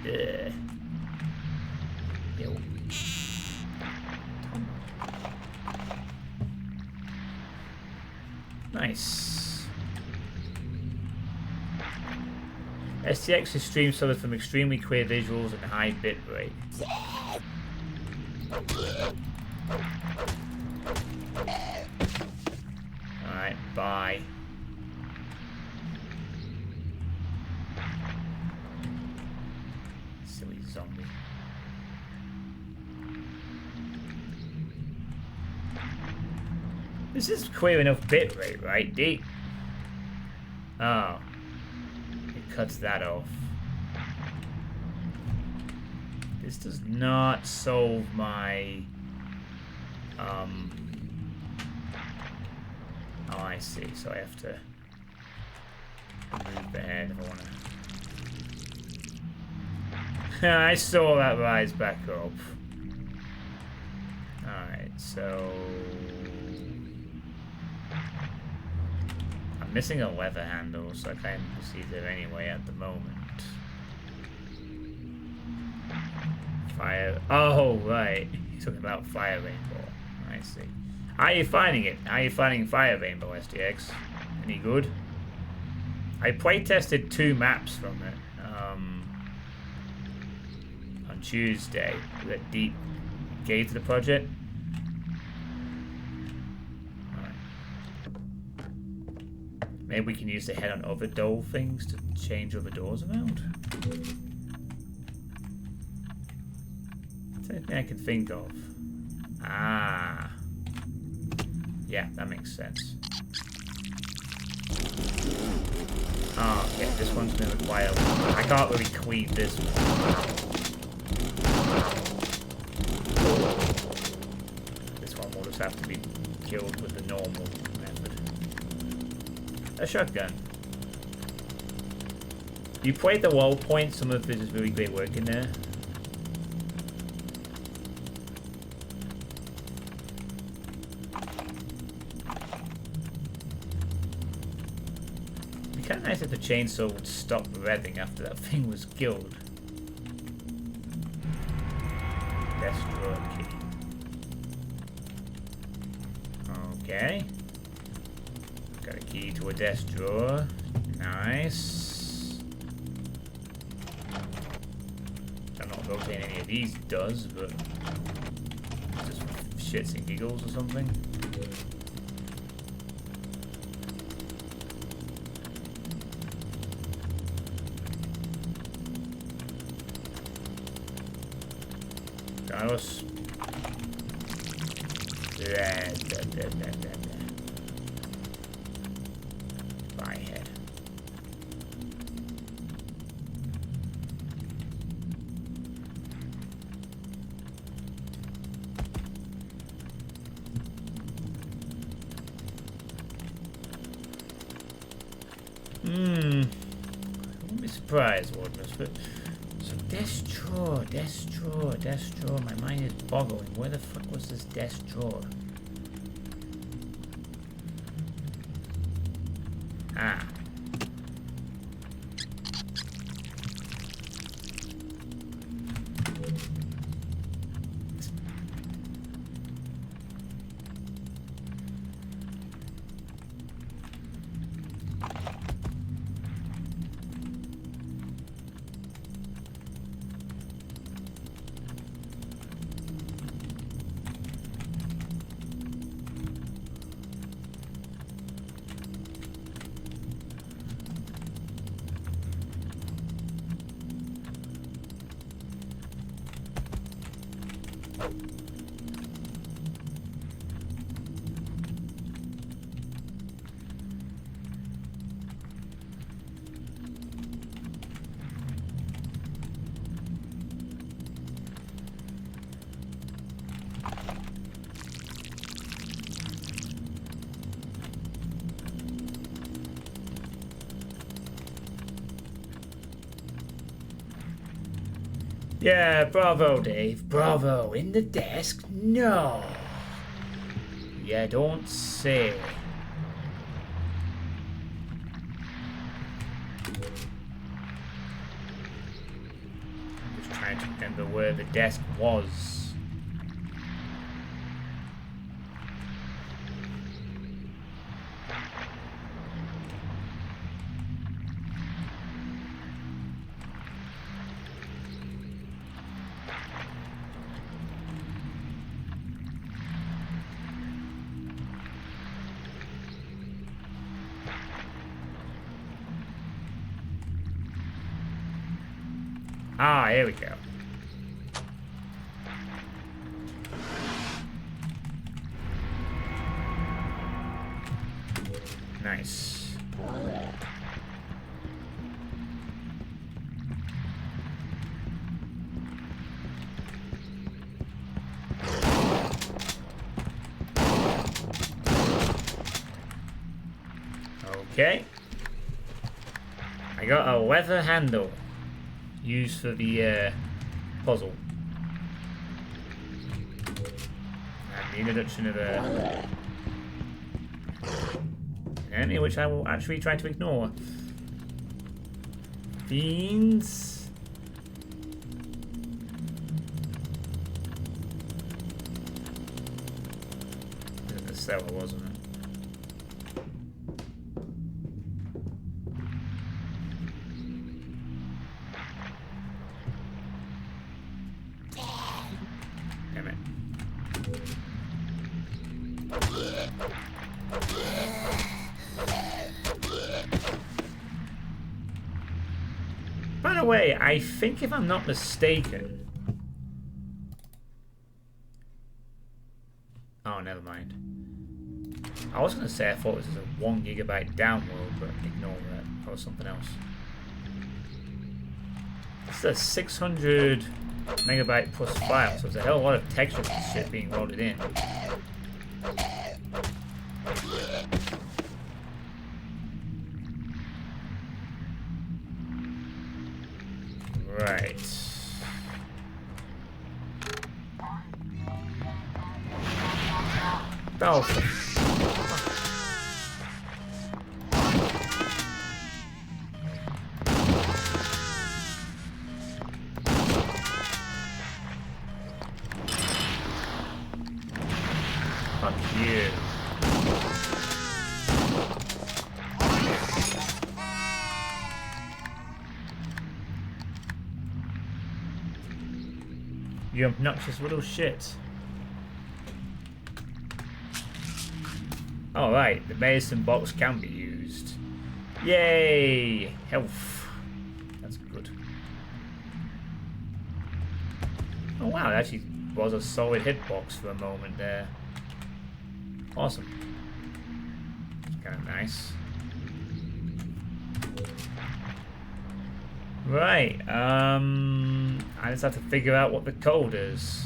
Yeah. Yo. Nice. STX's stream suffered from extremely clear visuals and high bitrate. Alright, bye. Silly zombie. This is clear enough bitrate, right? D. Oh. It cuts that off. This does not solve my... Oh, I see. So I have to move the head if I want to... I saw that rise back up. Alright, so... I'm missing a lever handle, so I can't proceed there anyway at the moment. Fire... Oh, right. You're talking about Fire Rainbow. I see. How are you finding it? How are you finding Fire Rainbow, SDX? Any good? I playtested 2 maps from it. On Tuesday that Deep gave to the project. Alright. Maybe we can use the head on other door things to change other doors around. That's anything I can think of. Ah. Yeah, that makes sense. Oh, okay, this one's gonna require... I can't really cleave this one. This one will just have to be killed with the normal method. A shotgun. You played the wall point, some of this is really great work in there. It'd be kind of nice if the chainsaw would stop revving after that thing was killed. Desk drawer key. Okay. Got a key to a desk drawer. Nice. I'm not rotating any of these does, but just shits and giggles or something. Carlos. My head. I wouldn't be surprised, Wardness, but so desk drawer. My mind is boggling. Where the fuck was this desk drawer? Ah. Yeah, bravo, Dave. Bravo. In the desk? No. Yeah, don't say. I'm just trying to remember where the desk was. Ah, here we go. Nice. Okay. I got a leather handle. Used for the puzzle. And the introduction of an enemy which I will actually try to ignore. Fiends. This is the cellar, wasn't it? By the way, I think if I'm not mistaken... Oh, never mind. I was going to say I thought this was a 1 GB download, but ignore that. That was something else. It's a 600 megabyte plus file, so there's a hell of a lot of textures and shit being loaded in. Right. Oh. Fuck you. You obnoxious little shit. Alright, the medicine box can be used. Yay! Health. That's good. Oh wow, it actually was a solid hitbox for a moment there. Awesome. Kind of nice. Right, I just have to figure out what the code is.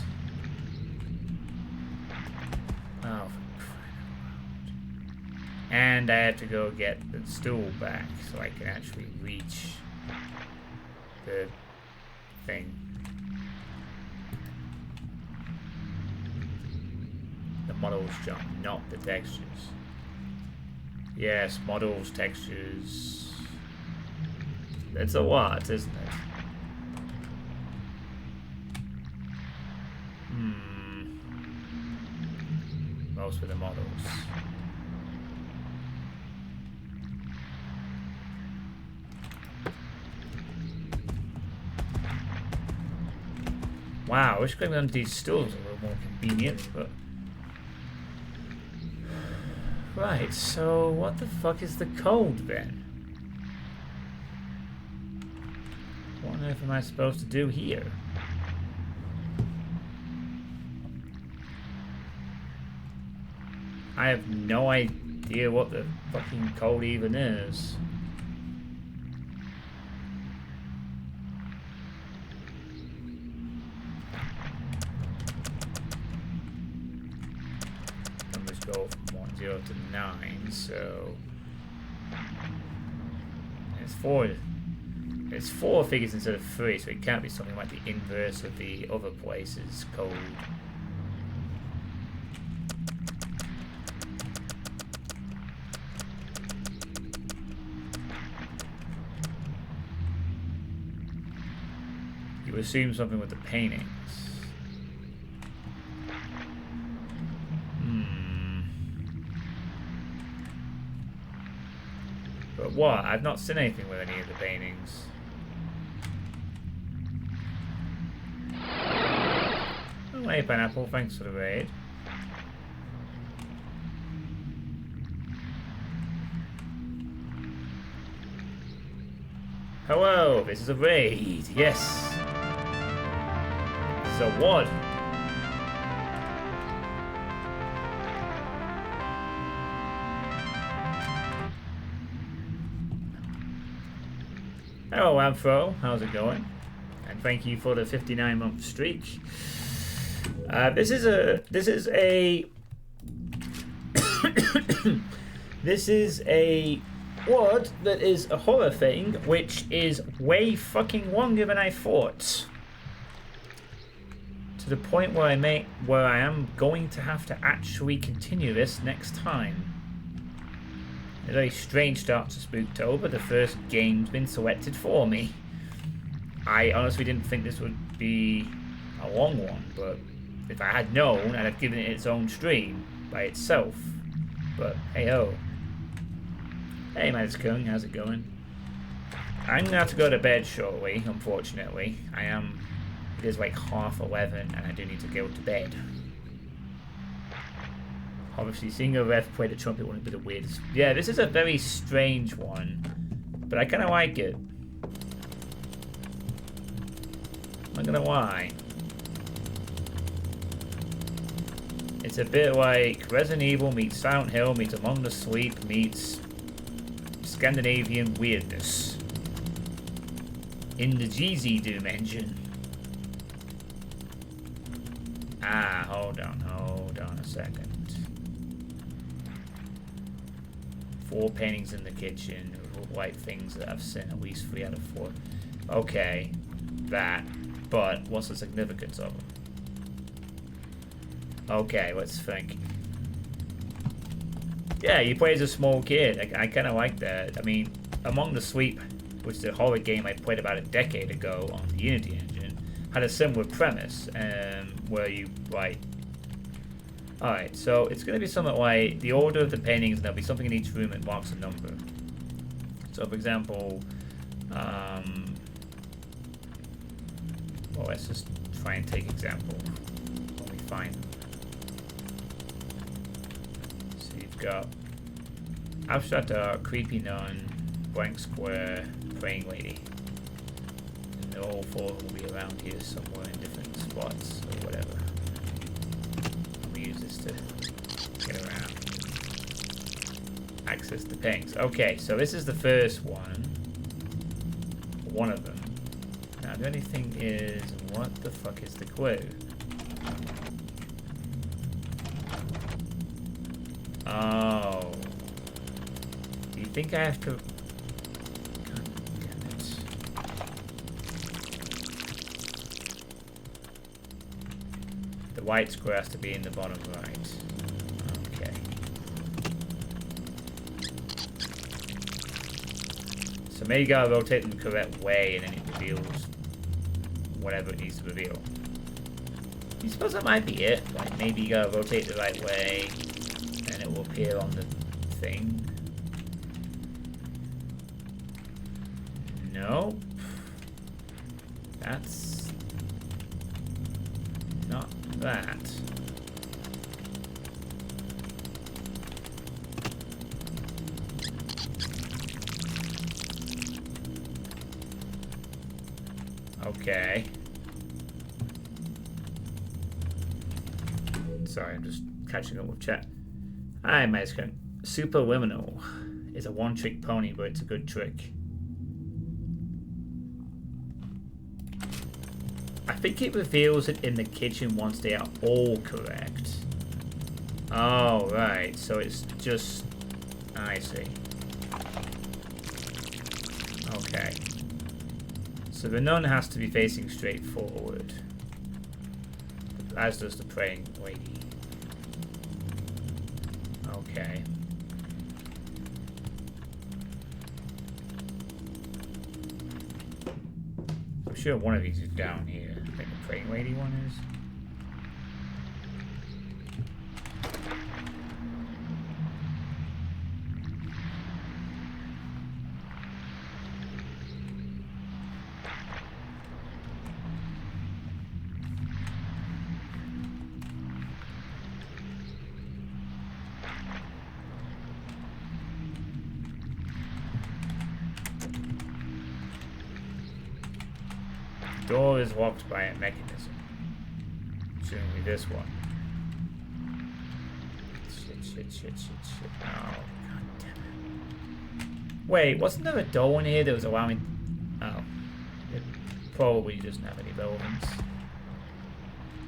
Oh, for crying out loud. And I have to go get the stool back so I can actually reach the thing. The models jump, not the textures. Yes, models, textures. It's a lot, isn't it? Most of the models. Wow, I wish clicking on these stools was a little more convenient, but... Right, so what the fuck is the code then? What on earth am I supposed to do here? I have no idea what the fucking code even is. Numbers go from 10 to 9, so... There's 4. It's 4 figures instead of 3, so it can't be something like the inverse of the other place's code. You assume something with the paintings. But what? I've not seen anything with any of the paintings. Oh, hey, Pineapple, thanks for the raid. Hello, this is a raid. Yes. So what? Hello, Amfro. How's it going? And thank you for the 59-month streak. This is a this is a word that is a horror thing, which is way fucking longer than I thought. To the point where I am going to have to actually continue this next time. A very strange start to Spooktober. The first game's been selected for me. I honestly didn't think this would be a long one, but if I had known, I'd have given it its own stream by itself. But hey ho. Hey Madskung, how's it going? I'm gonna have to go to bed shortly, unfortunately. It is like 11:30 and I do need to go to bed. Obviously, seeing a ref play the trumpet wouldn't be the weirdest. Yeah, this is a very strange one, but I kind of like it. I'm not gonna lie. It's a bit like Resident Evil meets Silent Hill meets Among the Sleep meets Scandinavian weirdness in the GZ dimension. Ah, hold on a second. 4 paintings in the kitchen, white things that I've seen at least 3 out of 4. Okay, that. But what's the significance of them? Okay, let's think. Yeah, you play as a small kid. I kind of like that. I mean, Among the Sleep, which is a horror game I played about a decade ago on the Unity engine, had a similar premise, where you, like... Alright, so it's going to be something like the order of the paintings, and there'll be something in each room that marks a number. So, for example, well, let's just try and take example when we find them. So you've got abstract art, creepy nun, blank square, praying lady. And they're all 4 will be around here somewhere in different spots or whatever. And we use this to get around. Access the paintings. Okay, so this is the first one. One of them. Now the only thing is, what the fuck is the clue? Oh. Do you think I have to... God damn it. The white square has to be in the bottom right. Okay. So maybe you gotta rotate them the correct way and then it reveals whatever it needs to reveal. I suppose that might be it. Like maybe you gotta rotate the right way and it will appear on the thing. Nope. That's not that. Okay. Sorry, I'm just catching up with chat. Hi, Mexican. Superliminal is a one-trick pony, but it's a good trick. I think it reveals it in the kitchen once they are all correct. Oh, right. So it's just... I see. Okay. So the nun has to be facing straight forward. As does the praying lady. Okay. I'm sure one of these is down here. I think the praying lady one is. Door is locked by a mechanism. Presumably this one. Shit. Oh, god damn it. Wait, wasn't there a door in here that was allowing... Oh. It probably doesn't have any relevance.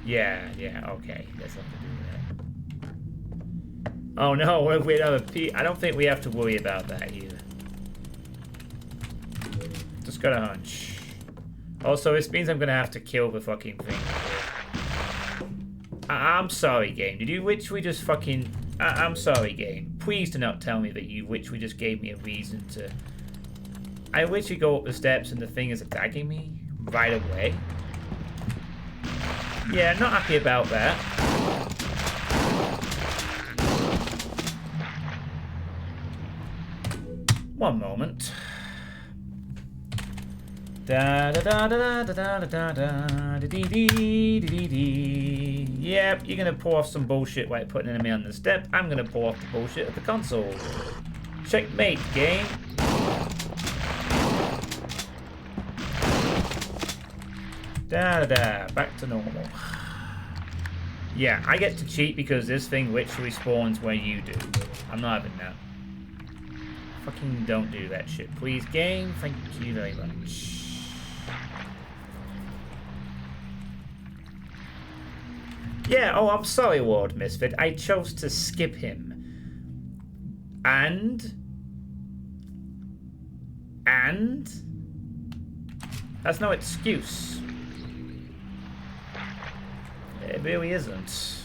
Yeah, okay. That's nothing to do with that. Oh no, we have a P. I don't think we have to worry about that either. Just got a hunch. Also, this means I'm gonna have to kill the fucking thing. I'm sorry, game. Did you literally just fucking... I'm sorry, game. Please do not tell me that you literally just gave me a reason to... I literally go up the steps and the thing is attacking me right away. Yeah, not happy about that. One moment. Da da da da da da da da da dee dee dee dee. Yep, you're gonna pull off some bullshit like putting an enemy on the step. I'm gonna pull off the bullshit at the console. Checkmate, game. Da da da. Back to normal. Yeah, I get to cheat because this thing literally spawns where you do. I'm not having that. Fucking don't do that shit, please, game. Thank you very much. Yeah, oh, I'm sorry, Lord Misfit. I chose to skip him. And? That's no excuse. It really isn't.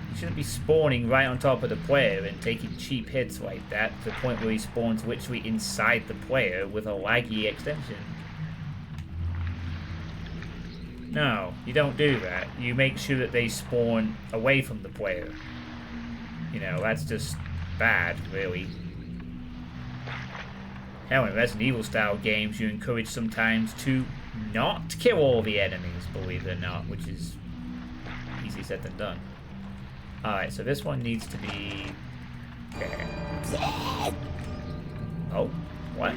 You shouldn't be spawning right on top of the player and taking cheap hits like that to the point where he spawns literally inside the player with a laggy extension. No, you don't do that. You make sure that they spawn away from the player. You know, that's just bad, really. Hell, in Resident Evil style games, you encourage sometimes to not kill all the enemies, believe it or not, which is easy said than done. Alright, so this one needs to be... Okay. Oh, what?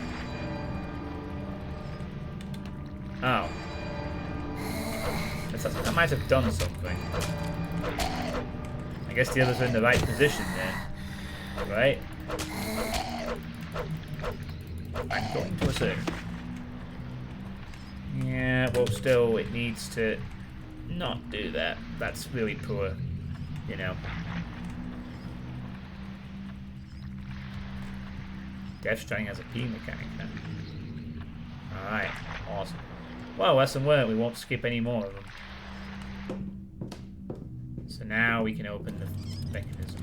Oh. I might have done something. I guess the others are in the right position then. Right? I'm going to assume. Yeah, well still it needs to not do that. That's really poor, you know. Death Stranding has a key mechanic now. Alright, awesome. Well, lesson learned, we won't skip any more of them. So now we can open the mechanism.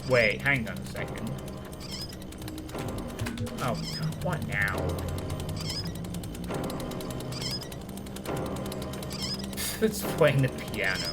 Wait, hang on a second. Oh, God, what now? It's playing the piano.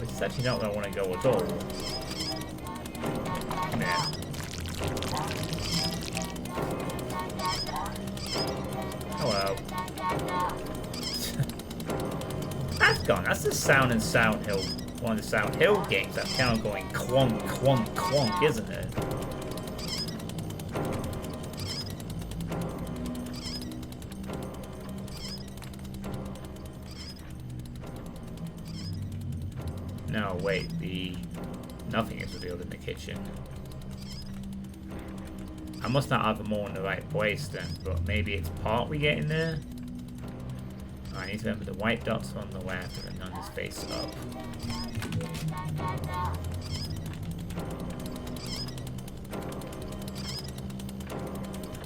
It's actually not where I want to go at all. Nah. Hello. That's gone. That's the sound in Sound Hill. One of the Sound Hill games that's kind of going clunk, clunk, clunk, isn't it? No, wait. Nothing is revealed in the kitchen. I must not have them all in the right place then, but maybe it's part we get in there? I need to remember the white dots on the left and none is face up.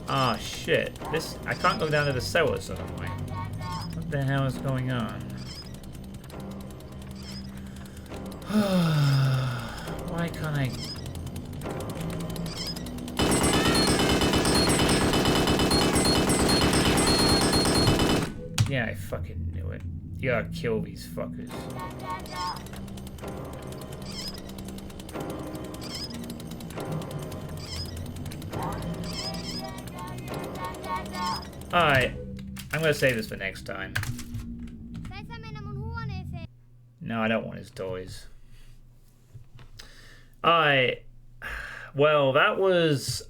Ah, shit. I can't go down to the cellar suddenly. What the hell is going on? Why can't I... Yeah, I fucking knew it. You gotta kill these fuckers. Alright, I'm gonna save this for next time. No, I don't want his toys. Alright, well, that was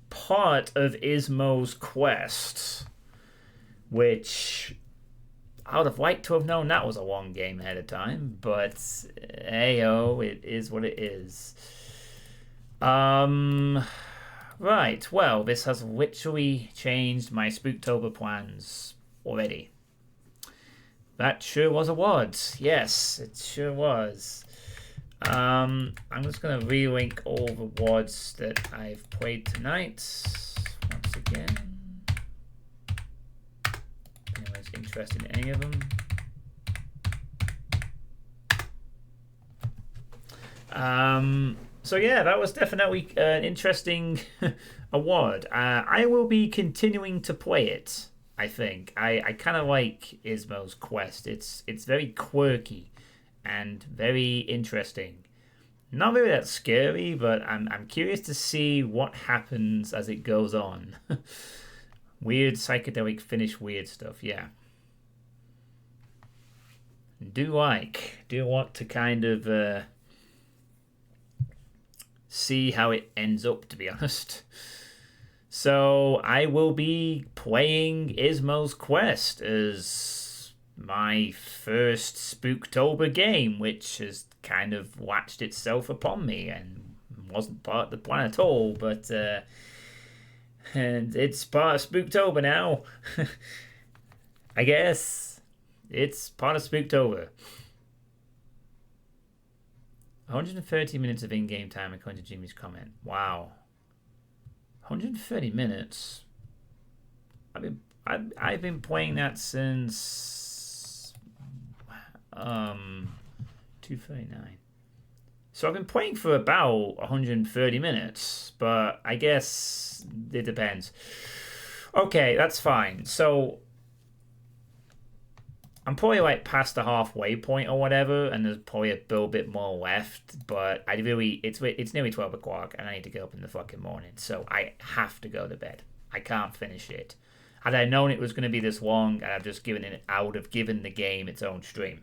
part of Ismo's quest, which I would have liked to have known that was a long game ahead of time, but hey-oh, it is what it is. Right, well, this has literally changed my Spooktober plans already. That sure was a wad. Yes, it sure was. I'm just going to relink all the wads that I've played tonight once again. If anyone's interested in any of them. So yeah, that was definitely an interesting award. I will be continuing to play it, I think. I kind of like Ismo's quest. It's very quirky and very interesting. Not really that scary, but I'm curious to see what happens as it goes on. Weird psychedelic finish weird stuff, yeah. Do want to kind of see how it ends up, to be honest. So I will be playing Ismo's Quest as my first Spooktober game, which has kind of latched itself upon me and wasn't part of the plan at all, but and it's part of Spooktober now. I guess it's part of Spooktober. 130 minutes of in-game time according to Jimmy's comment. Wow. 130 minutes? I've been playing that since 239. So I've been playing for about 130 minutes, but I guess it depends. Okay, that's fine. So I'm probably like past the halfway point or whatever, and there's probably a little bit more left, but it's nearly 12 o'clock and I need to get up in the fucking morning, so I have to go to bed. I can't finish it. Had I known it was going to be this long, I would have given the game its own stream.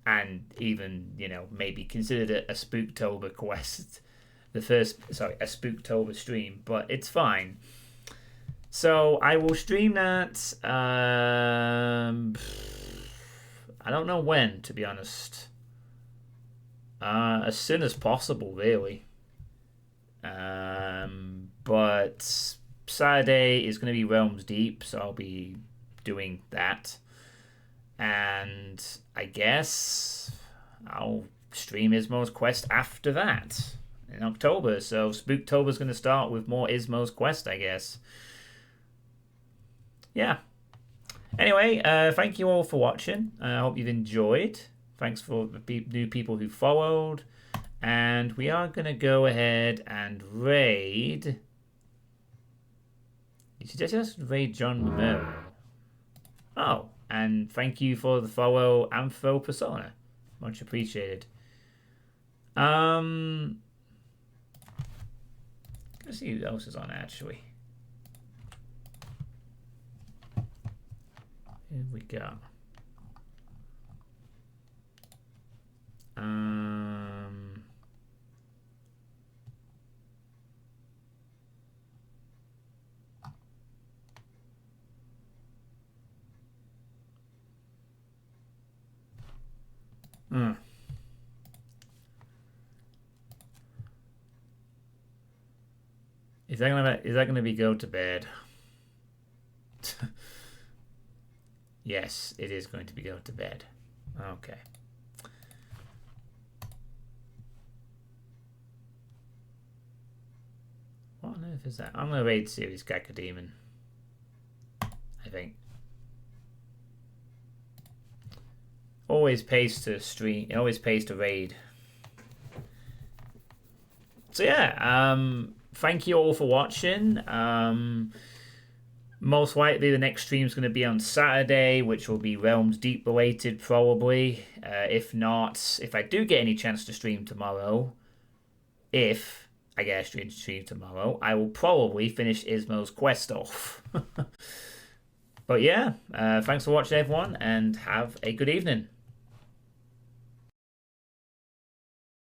And even, maybe considered it a Spooktober quest. A Spooktober stream, but it's fine. So I will stream that. I don't know when, to be honest. As soon as possible, really. But Saturday is going to be Realms Deep, so I'll be doing that. And I guess I'll stream Ismo's Quest after that in October. So Spooktober's going to start with more Ismo's Quest, I guess. Yeah. Anyway, thank you all for watching. I hope you've enjoyed. Thanks for the new people who followed. And we are going to go ahead and raid... You suggested us raid John Romero. Oh, and thank you for the follow, Ampho Persona. Much appreciated. Let's see who else is on, actually. Here we go. Is that gonna be go to bed? Yes, it is going to be go to bed. Okay. What on earth is that? I'm gonna raid Series Cacodemon. I think. Always pays to stream. It always pays to raid. So yeah, thank you all for watching. Most likely the next stream is going to be on Saturday, which will be Realms Deep related probably. If not, if I do get any chance to stream tomorrow, if I get a stream tomorrow, I will probably finish Ismo's quest off. But yeah, thanks for watching everyone, and have a good evening.